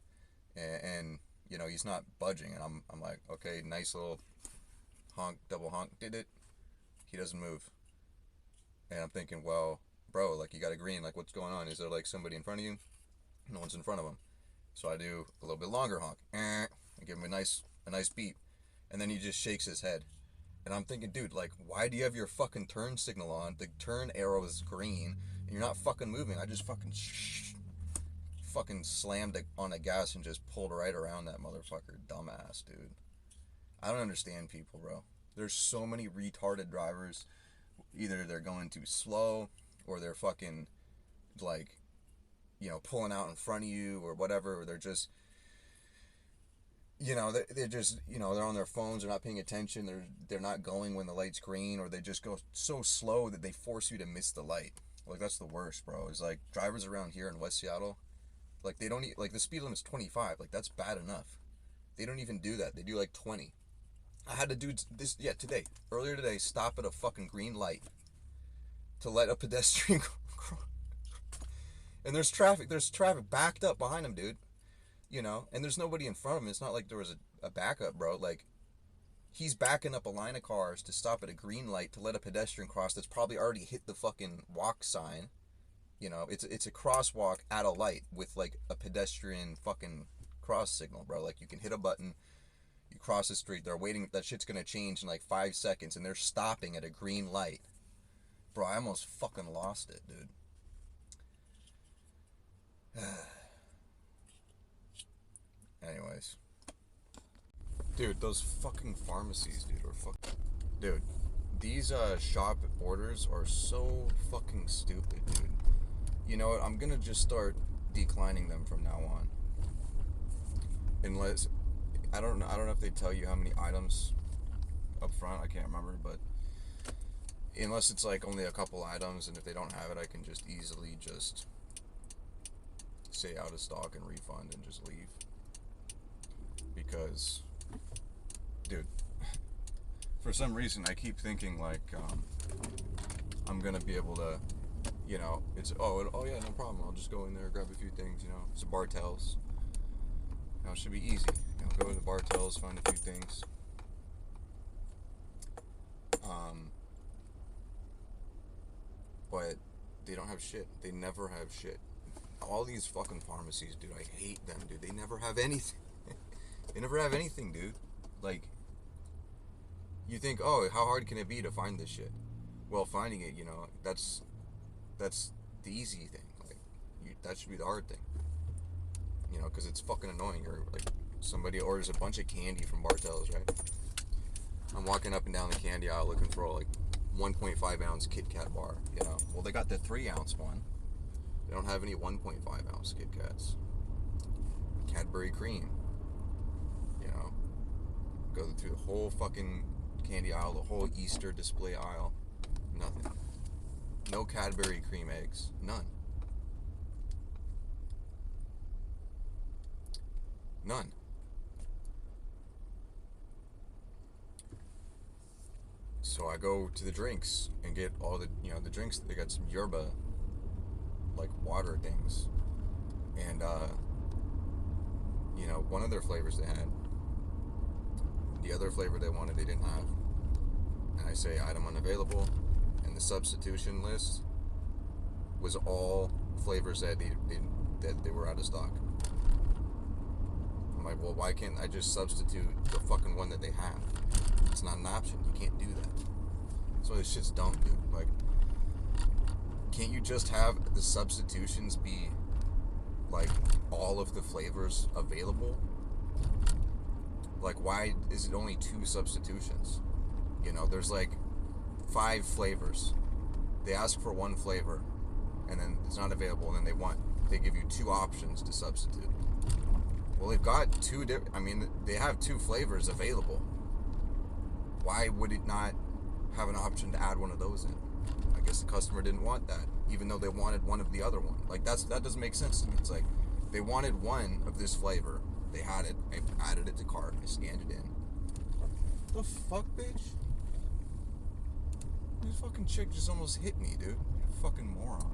and you know, he's not budging, and I'm like, okay, nice little honk, double honk, did it. He doesn't move, and I'm thinking, well, bro, like, you got a green, like, what's going on? Is there like somebody in front of you? No one's in front of him. So I do a little bit longer honk. I give him a nice beep. And then he just shakes his head. And I'm thinking, dude, like, why do you have your fucking turn signal on? The turn arrow is green, and you're not fucking moving. I just fucking slammed on the gas and just pulled right around that motherfucker. Dumbass, dude. I don't understand people, bro. There's so many retarded drivers. Either they're going too slow, or they're fucking, like, you know, pulling out in front of you or whatever, or they're just, you know, they're just, you know, they're on their phones, they're not paying attention, they're not going when the light's green, or they just go so slow that they force you to miss the light. Like, that's the worst, bro. It's like, drivers around here in West Seattle, like, they don't, like, the speed limit's 25, like, that's bad enough. They don't even do that. They do, like, 20. I had to do this, earlier today, stop at a fucking green light to let a pedestrian cross. And there's traffic backed up behind him, dude. You know, and there's nobody in front of him. It's not like there was a backup, bro. Like, he's backing up a line of cars to stop at a green light to let a pedestrian cross that's probably already hit the fucking walk sign. You know, it's a crosswalk at a light with, like, a pedestrian fucking cross signal, bro. Like, you can hit a button, you cross the street, they're waiting, that shit's gonna change in like 5 seconds, and they're stopping at a green light. Bro, I almost fucking lost it, dude. Anyways. Dude, those fucking pharmacies, dude, are fucking... Dude, These shop orders are so fucking stupid, dude. You know what? I'm gonna just start declining them from now on. Unless I don't know if they tell you how many items up front. I can't remember, but unless it's like only a couple items, and if they don't have it, I can just easily just say out of stock and refund and just leave. Because, dude, for some reason I keep thinking like I'm gonna be able to, you know, it's oh yeah, no problem. I'll just go in there, grab a few things, you know. It's a Bartels. You know, it should be easy. You know, go to the Bartels, find a few things. But they don't have shit. They never have shit. All these fucking pharmacies, dude, I hate them, dude. They never have anything. They never have anything, dude. Like, you think, oh, how hard can it be to find this shit? Well, finding it, you know, that's the easy thing. Like, that should be the hard thing. You know, because it's fucking annoying. Or like, somebody orders a bunch of candy from Bartels, right? I'm walking up and down the candy aisle looking for like 1.5 ounce Kit Kat bar. You know, well, they got the 3 ounce one. They don't have any 1.5 ounce Kit Kats. Cadbury cream. You know, go through the whole fucking candy aisle, the whole Easter display aisle. Nothing. No Cadbury cream eggs. None. None. So I go to the drinks and get all the, you know, the drinks. They got some yerba, like water things. And, you know, one of their flavors they had. The other flavor they wanted, they didn't have. And I say item unavailable. And the substitution list was all flavors that they were out of stock. I'm like, well, why can't I just substitute the fucking one that they have? It's not an option. You can't do that. So this shit's dumb, dude. Like, can't you just have the substitutions be like all of the flavors available? Like, why is it only 2 substitutions? You know, there's like 5 flavors. They ask for one flavor, and then it's not available, and then they give you 2 options to substitute. Well, they've got 2 different. I mean, they have 2 flavors available. Why would it not have an option to add one of those in? I guess the customer didn't want that, even though they wanted one of the other one. Like, that doesn't make sense to me. It's like, they wanted one of this flavor. They had it. I added it to cart. I scanned it in. The fuck, bitch? This fucking chick just almost hit me, dude. You fucking moron.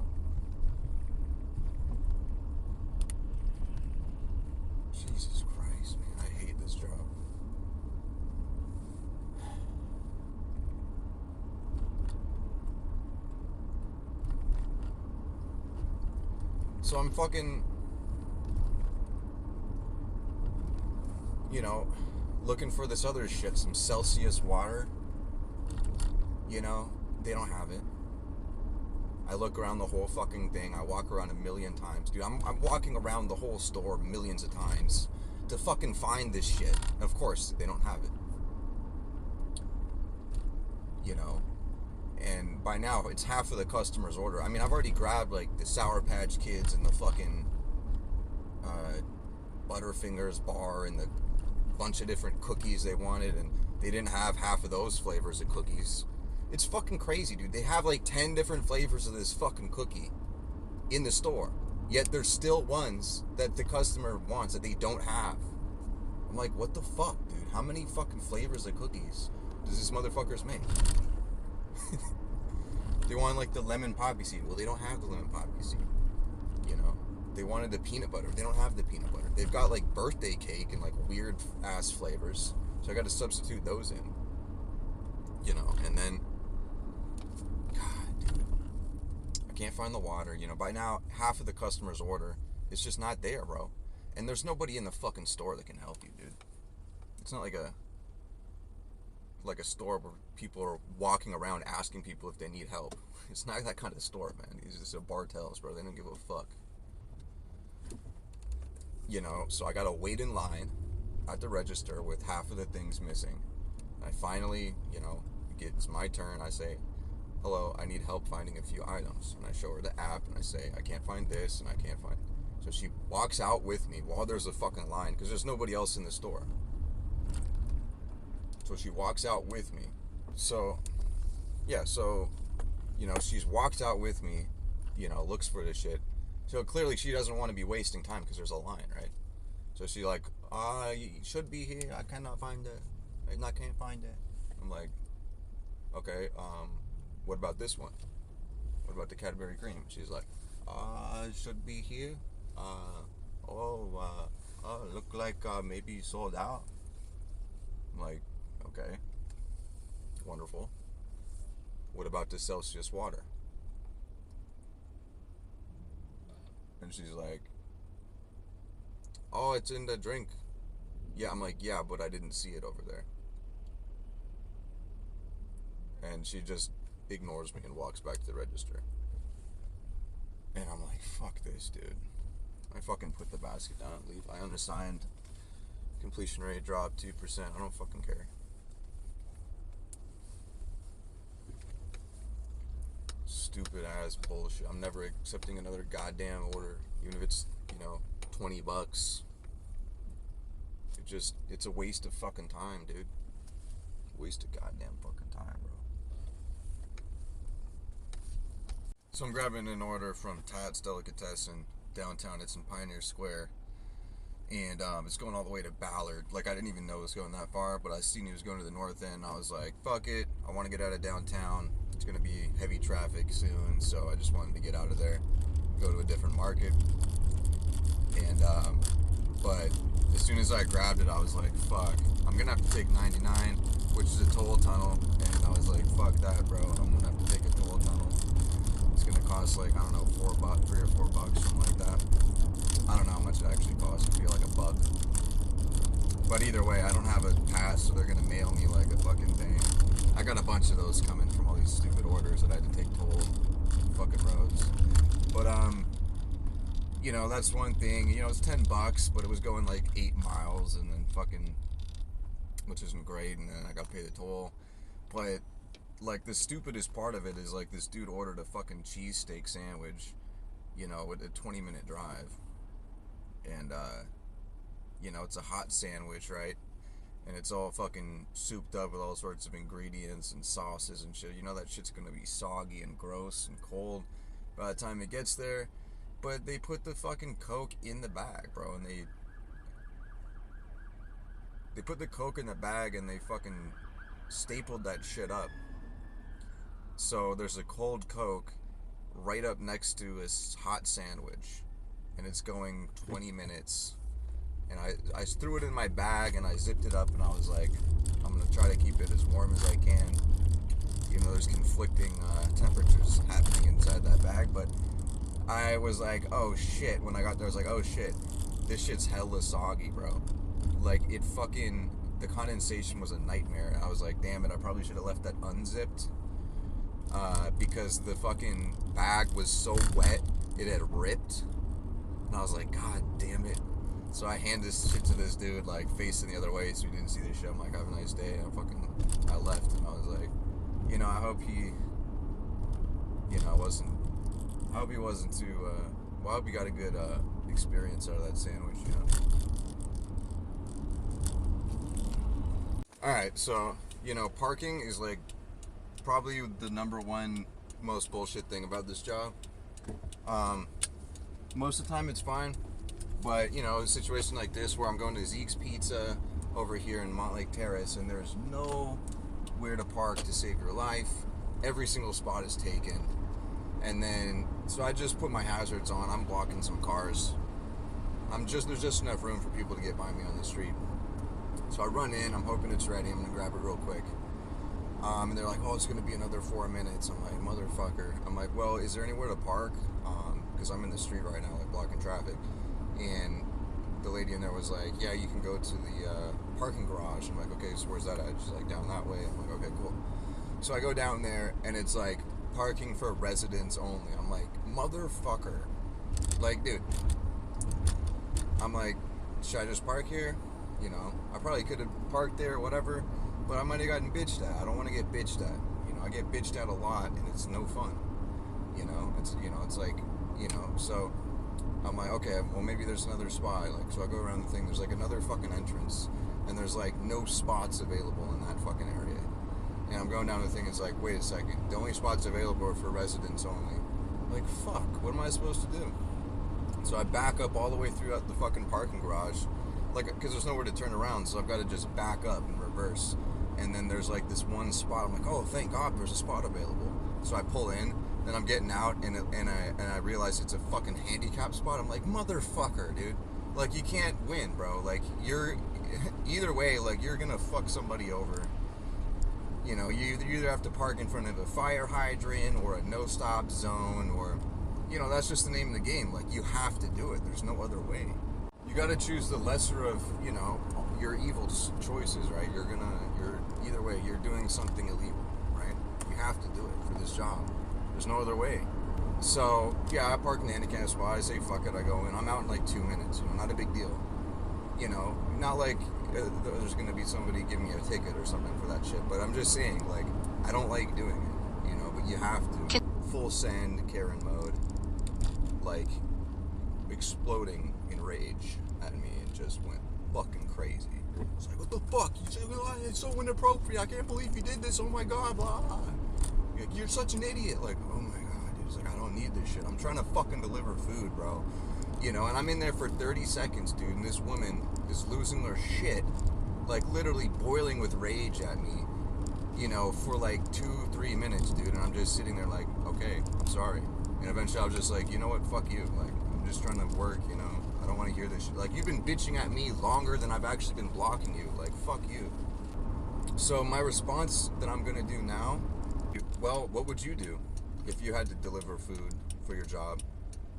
Jesus Christ, man. I hate this job. So I'm fucking, you know, looking for this other shit, some Celsius water. You know, they don't have it. I look around the whole fucking thing. I walk around a million times. Dude, I'm walking around the whole store millions of times to fucking find this shit. And of course, they don't have it. You know? And by now, it's half of the customer's order. I mean, I've already grabbed, like, the Sour Patch Kids and the fucking Butterfingers bar and the bunch of different cookies they wanted, and they didn't have half of those flavors of cookies. It's fucking crazy, dude. They have, like, 10 different flavors of this fucking cookie in the store. Yet there's still ones that the customer wants that they don't have. I'm like, what the fuck, dude? How many fucking flavors of cookies does this motherfuckers make? They want, like, the lemon poppy seed. Well, they don't have the lemon poppy seed. You know? They wanted the peanut butter. They don't have the peanut butter. They've got, like, birthday cake and, like, weird-ass flavors. So I got to substitute those in. You know? And then, God, dude. I can't find the water. You know, by now, half of the customer's order is just not there, bro. And there's nobody in the fucking store that can help you, dude. It's not like a store where people are walking around asking people if they need help. It's not that kind of store, man. It's just a Bartels, bro. They don't give a fuck. You know, so I gotta wait in line at the register with half of the things missing. I finally, you know, gets my turn, I say, hello, I need help finding a few items. And I show her the app, and I say, I can't find this, and I can't find... So she walks out with me while there's a fucking line, because there's nobody else in the store. So she walks out with me. So, yeah, so, you know, she's walked out with me, you know, looks for this shit. So clearly she doesn't want to be wasting time because there's a line, right? So she like, you should be here. I cannot find it. I can't find it. I'm like, okay, what about this one? What about the Cadbury cream? She's like, it should be here. Look like maybe sold out. I'm like, okay, wonderful. What about the Celsius water? And she's like, oh, it's in the drink. Yeah, I'm like, yeah, but I didn't see it over there. And she just ignores me and walks back to the register. And I'm like, fuck this, dude. I fucking put the basket down and leave. I undersigned. Completion rate dropped 2%. I don't fucking care. Stupid ass bullshit. I'm never accepting another goddamn order, even if it's, you know, $20. It's a waste of fucking time, dude. Waste of goddamn fucking time, bro. So I'm grabbing an order from Tad's Delicatessen downtown. It's in Pioneer Square. And it's going all the way to Ballard. Like, I didn't even know it was going that far, but I seen he was going to the north end. I was like, fuck it. I want to get out of downtown. It's going to be heavy traffic soon, so I just wanted to get out of there, go to a different market. And, but as soon as I grabbed it, I was like, fuck, I'm going to have to take 99, which is a toll tunnel. And I was like, fuck that, bro. I'm going to have to take a toll tunnel. It's going to cost like, I don't know, $3 or $4, something like that. I don't know how much it actually costs. It'd be like $1. But either way, I don't have a pass, so they're going to mail me like a fucking thing. I got a bunch of those coming from all these stupid orders that I had to take toll fucking roads. But, you know, that's one thing. You know, it's $10, but it was going like 8 miles and then fucking, which isn't great, and then I got to pay the toll. But, like, the stupidest part of it is, like, this dude ordered a fucking cheesesteak sandwich, you know, with a 20-minute drive. And, you know, it's a hot sandwich, right? And it's all fucking souped up with all sorts of ingredients and sauces and shit. You know that shit's gonna be soggy and gross and cold by the time it gets there. But they put the fucking Coke in the bag, bro. And they put the Coke in the bag and they fucking stapled that shit up. So there's a cold Coke right up next to a hot sandwich. And it's going 20 minutes. And I threw it in my bag and I zipped it up and I was like, I'm going to try to keep it as warm as I can. Even though there's conflicting temperatures happening inside that bag. But I was like, oh shit. When I got there, I was like, oh shit. This shit's hella soggy, bro. Like, it fucking, the condensation was a nightmare. And I was like, damn it, I probably should have left that unzipped. Because the fucking bag was so wet, it had ripped. And I was like, god damn it. So I hand this shit to this dude, like, facing the other way, so he didn't see this shit. I'm like, have a nice day. And I left, and I was like, you know, I hope he, you know, I hope he wasn't too, well, I hope he got a good, experience out of that sandwich, you know. Alright, so, you know, parking is, like, probably the #1 most bullshit thing about this job. Most of the time it's fine. But, you know, a situation like this where I'm going to Zeke's Pizza over here in Montlake Terrace and there's nowhere to park to save your life. Every single spot is taken. And then, so I just put my hazards on. I'm blocking some cars. There's just enough room for people to get by me on the street. So I run in, I'm hoping it's ready. I'm going to grab it real quick. And they're like, oh, it's going to be another 4 minutes. I'm like, motherfucker. I'm like, well, is there anywhere to park? Because I'm in the street right now, like, blocking traffic. And the lady in there was like, yeah, you can go to the parking garage. I'm like, okay, so where's that at? She's like, down that way. I'm like, okay, cool. So I go down there, and it's like, parking for residents only. I'm like, motherfucker. Like, dude. I'm like, should I just park here? You know, I probably could have parked there or whatever. but I might have gotten bitched at. I don't want to get bitched at. You know, I get bitched at a lot, and it's no fun. You know, it's like, so I'm like, okay, well, maybe there's another spot. Like, so I go around the thing, there's like another fucking entrance, and there's like no spots available in that fucking area. And I'm going down the thing, it's like, wait a second, the only spots available are for residents only. Like, fuck, what am I supposed to do? So I back up all the way throughout the fucking parking garage, like, because there's nowhere to turn around, so I've got to just back up and reverse. And then there's like this one spot, I'm like, oh, thank God there's a spot available. So I pull in, then I'm getting out, and I realize it's a fucking handicap spot. I'm like, motherfucker, dude. Like, you can't win, bro. Like, either way, like, you're gonna fuck somebody over. You know, you either have to park in front of a fire hydrant or a no-stop zone, or, you know, that's just the name of the game. Like, you have to do it. There's no other way. You gotta choose the lesser of, you know, your evil choices, right? Either way, you're doing something illegal, right? You have to do it for this job. There's no other way. So, yeah, I park in the handicap spot. I say, fuck it, I go in. I'm out in like 2 minutes, you know, not a big deal. You know, not like there's going to be somebody giving me a ticket or something for that shit. But I'm just saying, like, I don't like doing it, you know, but you have to. Full send Karen mode, like, exploding in rage at me and just went fucking crazy. It's like, what the fuck? You say, well, it's so inappropriate. I can't believe you did this. Oh my God, blah, blah. Like, you're such an idiot. Like, oh my God, dude. It's like, I don't need this shit. I'm trying to fucking deliver food, bro. You know, and I'm in there for 30 seconds, dude, and this woman is losing her shit, like, literally boiling with rage at me, you know, for like 2-3 minutes, dude, and I'm just sitting there like, okay, I'm sorry. And eventually I was just like, you know what, fuck you. Like, I'm just trying to work, you know. I don't want to hear this shit. Like, you've been bitching at me longer than I've actually been blocking you. Like, fuck you. So my response that I'm going to do now, well, what would you do if you had to deliver food for your job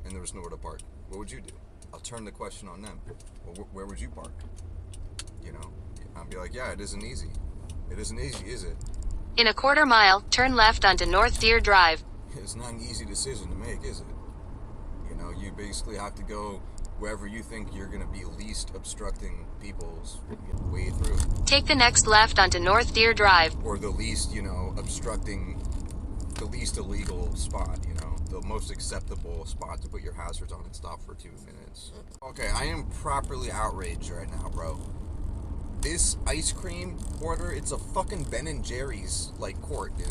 and there was nowhere to park? What would you do? I'll turn the question on them. Well, where would you park? You know? I'll be like, yeah, it isn't easy. It isn't easy, is it? In a quarter mile, turn left onto North Deer Drive. It's not an easy decision to make, is it? You know, you basically have to go wherever you think you're going to be least obstructing people's way through. Take the next left onto North Deer Drive. Or the least, you know, obstructing, the least illegal spot, you know? The most acceptable spot to put your hazards on and stop for 2 minutes. Okay, I am properly outraged right now, bro. This ice cream order, it's a fucking Ben & Jerry's, like, court, dude.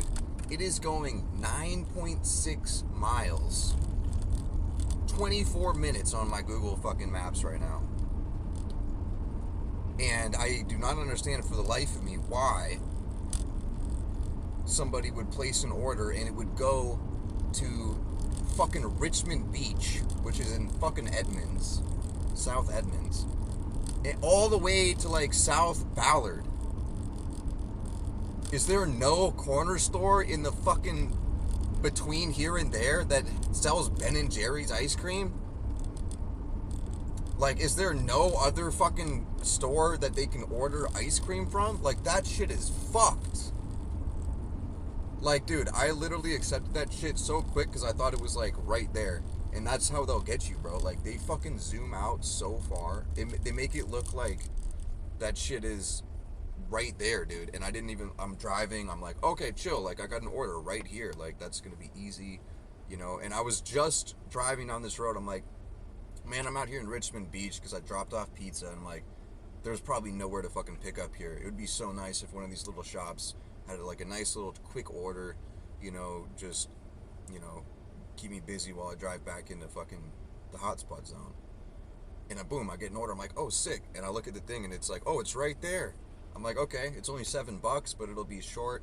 It is going 9.6 miles. 24 minutes on my Google fucking Maps right now. And I do not understand for the life of me why somebody would place an order and it would go to fucking Richmond Beach, which is in fucking Edmonds, South Edmonds, and all the way to like South Ballard. Is there no corner store in the fucking between here and there that sells Ben & Jerry's ice cream? Like, is there no other fucking store that they can order ice cream from? Like, that shit is fucked. Like, dude, I literally accepted that shit so quick because I thought it was, like, right there. And that's how they'll get you, bro. Like, they fucking zoom out so far. They make it look like that shit is right there, dude. And I didn't even, I'm driving. I'm like, okay, chill. Like, I got an order right here. Like, that's going to be easy, you know. And I was just driving down this road. I'm like, man, I'm out here in Richmond Beach because I dropped off pizza. And I'm like, there's probably nowhere to fucking pick up here. It would be so nice if one of these little shops had like a nice little quick order, you know, just, you know, keep me busy while I drive back into fucking the hotspot zone. And boom, I get an order. I'm like, oh, sick. And I look at the thing and it's like, oh, it's right there. I'm like, okay, it's only $7, but it'll be short.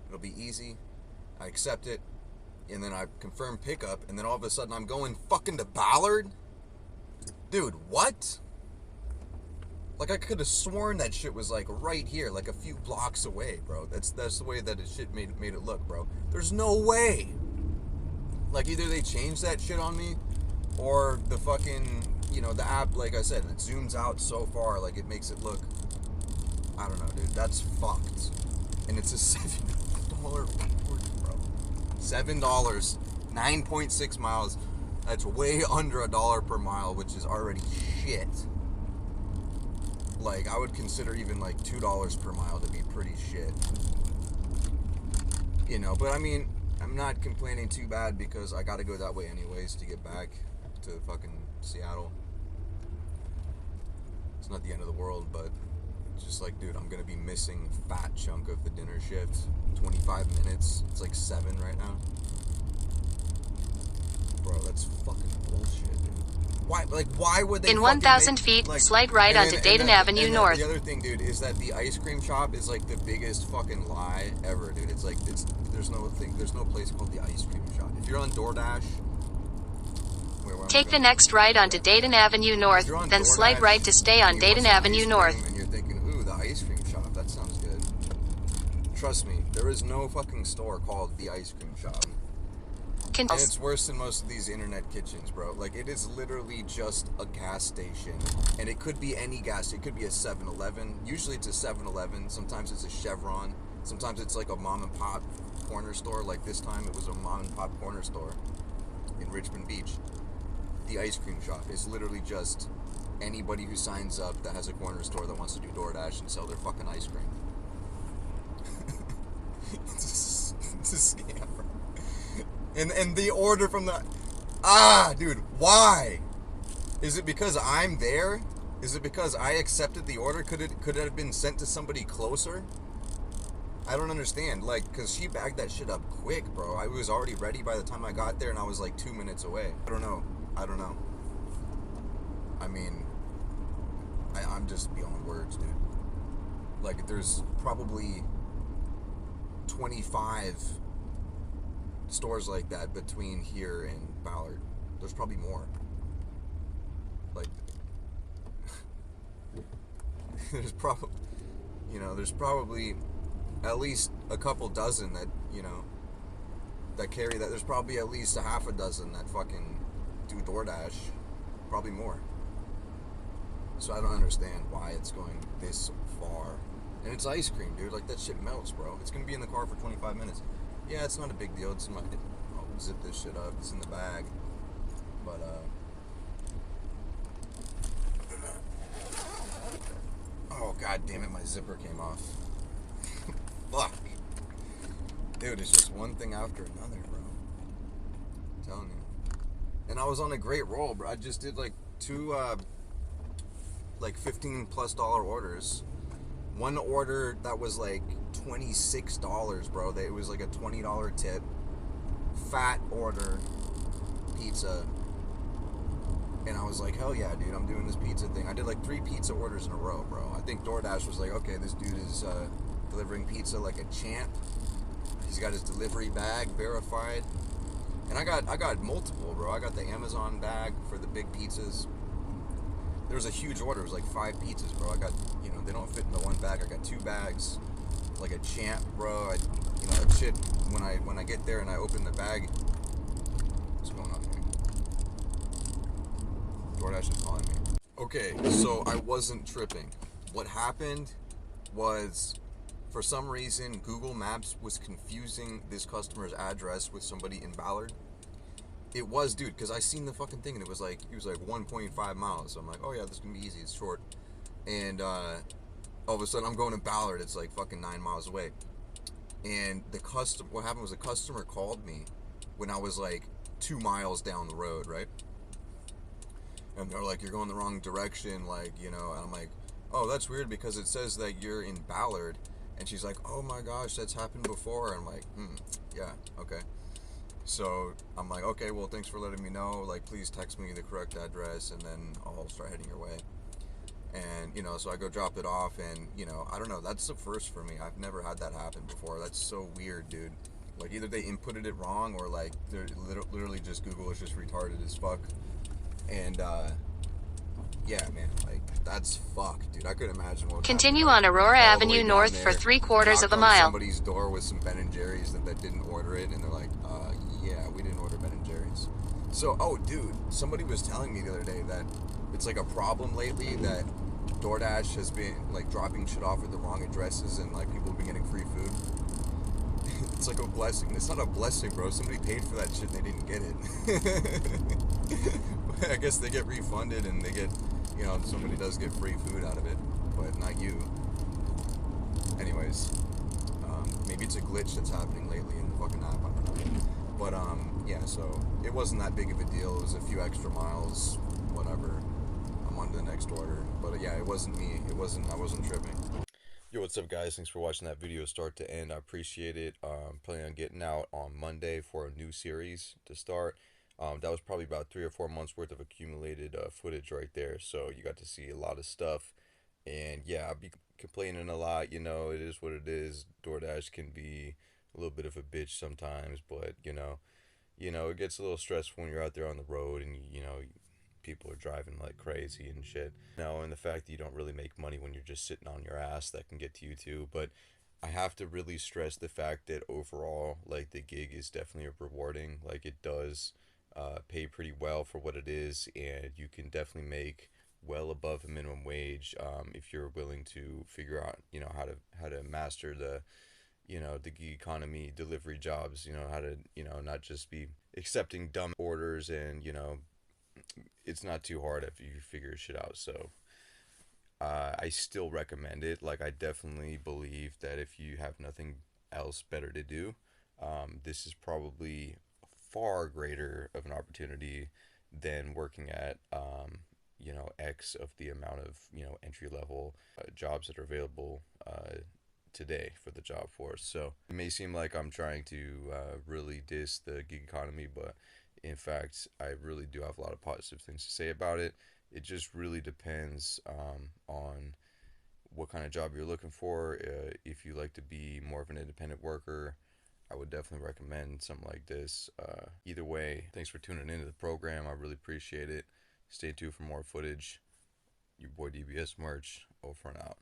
It'll be easy. I accept it. And then I confirm pickup. And then all of a sudden I'm going fucking to Ballard? Dude, what? Like, I could have sworn that shit was, like, right here, like, a few blocks away, bro. That's the way that it shit made it look, bro. There's no way. Like, either they changed that shit on me, or the fucking, you know, the app, like I said, it zooms out so far, like, it makes it look, I don't know, dude. That's fucked. And it's a $7 order, bro. $7, 9.6 miles. That's way under $1 per mile, which is already shit. Like, I would consider even like $2 per mile to be pretty shit. You know, but I mean, I'm not complaining too bad because I gotta go that way anyways to get back to fucking Seattle. It's not the end of the world, but it's just like, dude, I'm gonna be missing a fat chunk of the dinner shift. 25 minutes. It's like 7 right now. Bro, that's fucking bullshit, dude. Why would they In fucking 1,000 make, feet, like, slide right onto Dayton Avenue North. The other thing, dude, is that the ice cream shop is like the biggest fucking lie ever, dude. It's like, there's no place called the ice cream shop. If you're on DoorDash, take the next right onto Dayton Avenue North, then DoorDash, slide right to stay on Dayton Avenue North. And you're thinking, ooh, the ice cream shop, that sounds good. Trust me, there is no fucking store called the ice cream shop. And it's worse than most of these internet kitchens, bro. Like, it is literally just a gas station. And it could be any gas. It could be a 7-Eleven. Usually it's a 7-Eleven. Sometimes it's a Chevron. Sometimes it's like a mom and pop corner store. Like this time it was a mom and pop corner store in Richmond Beach. The ice cream shop is literally just anybody who signs up that has a corner store that wants to do DoorDash and sell their fucking ice cream. It's a scam, bro. And the order from the... dude, why? Is it because I'm there? Is it because I accepted the order? Could it have been sent to somebody closer? I don't understand. Like, because she bagged that shit up quick, bro. I was already ready by the time I got there, and I was like 2 minutes away. I don't know. I mean, I'm just beyond words, dude. Like, there's probably 25... stores like that between here and Ballard. There's probably more. Like, there's probably at least a couple dozen that, that carry that. There's probably at least a half a dozen that fucking do DoorDash. Probably more. So I don't understand why it's going this far. And it's ice cream, dude. Like, that shit melts, bro. It's gonna be in the car for 25 minutes. Yeah, it's not a big deal. It's in my... I'll zip this shit up. It's in the bag. But, oh, god damn it. My zipper came off. Fuck. Dude, it's just one thing after another, bro. I'm telling you. And I was on a great roll, bro. I just did, like, two, like, $15+ orders. One order that was like $26, bro. It was like a $20 tip. Fat order pizza. And I was like, hell yeah, dude, I'm doing this pizza thing. I did like 3 pizza orders in a row, bro. I think DoorDash was like, okay, this dude is delivering pizza like a champ. He's got his delivery bag verified. And I got multiple, bro. I got the Amazon bag for the big pizzas. There was a huge order. It was like 5 pizzas, bro. I got, they don't fit in the one bag. I got 2 bags, like a champ, bro. That shit. When I get there and I open the bag, what's going on here? DoorDash is calling me. Okay, so I wasn't tripping. What happened was, for some reason, Google Maps was confusing this customer's address with somebody in Ballard. It was, dude, because I seen the fucking thing, and it was like 1.5 miles. So I'm like, oh yeah, this is gonna be easy. It's short. And all of a sudden, I'm going to Ballard. It's like fucking 9 miles away. And what happened was the customer called me when I was like 2 miles down the road, right? And they're like, you're going the wrong direction, like, and I'm like, oh, that's weird because it says that you're in Ballard. And she's like, oh my gosh, that's happened before. And I'm like, yeah, okay. So I'm like, okay, well, thanks for letting me know. Like, please text me the correct address, and then I'll start heading your way. And, so I go drop it off, and, I don't know. That's the first for me. I've never had that happen before. That's so weird, dude. Like, either they inputted it wrong, or, like, they're literally just Google is just retarded as fuck. And, yeah, man, like, that's fucked, dude. I couldn't imagine what. Continue on Aurora Avenue North for 3/4 of a mile. Somebody's door with some Ben and Jerry's that didn't order it, and they're like, yeah, we didn't order Ben and Jerry's. So, oh, dude, somebody was telling me the other day that it's like a problem lately that DoorDash has been like dropping shit off at the wrong addresses, and like people have been getting free food. It's like a blessing. It's not a blessing, bro. Somebody paid for that shit and they didn't get it. I guess they get refunded, and they get, somebody does get free food out of it. but not you. Anyways, maybe it's a glitch that's happening lately in the fucking app. I don't know. But yeah, so it wasn't that big of a deal. It was a few extra miles, whatever. I'm on to the next order. But yeah, it wasn't me. I wasn't tripping. Yo, what's up, guys? Thanks for watching that video start to end. I appreciate it. Planning on getting out on Monday for a new series to start. That was probably about 3 or 4 months worth of accumulated footage right there. So you got to see a lot of stuff. And yeah, I'll be complaining a lot. You know, it is what it is. DoorDash can be a little bit of a bitch sometimes, but it gets a little stressful when you're out there on the road and people are driving like crazy and shit. And the fact that you don't really make money when you're just sitting on your ass, that can get to you too. But I have to really stress the fact that overall, like, the gig is definitely rewarding. Like, it does pay pretty well for what it is, and you can definitely make well above a minimum wage if you're willing to figure out how to master the gig economy, delivery jobs, how to not just be accepting dumb orders, and it's not too hard if you figure shit out. So I still recommend it. Like, I definitely believe that if you have nothing else better to do, this is probably far greater of an opportunity than working at X of the amount of entry level jobs that are available today for the job force. So it may seem like I'm trying to really diss the gig economy, but in fact, I really do have a lot of positive things to say about it. It just really depends on what kind of job you're looking for. If you like to be more of an independent worker, I would definitely recommend something like this. Either way, thanks for tuning into the program. I really appreciate it. Stay tuned for more footage. Your boy DBS Merch, over and out.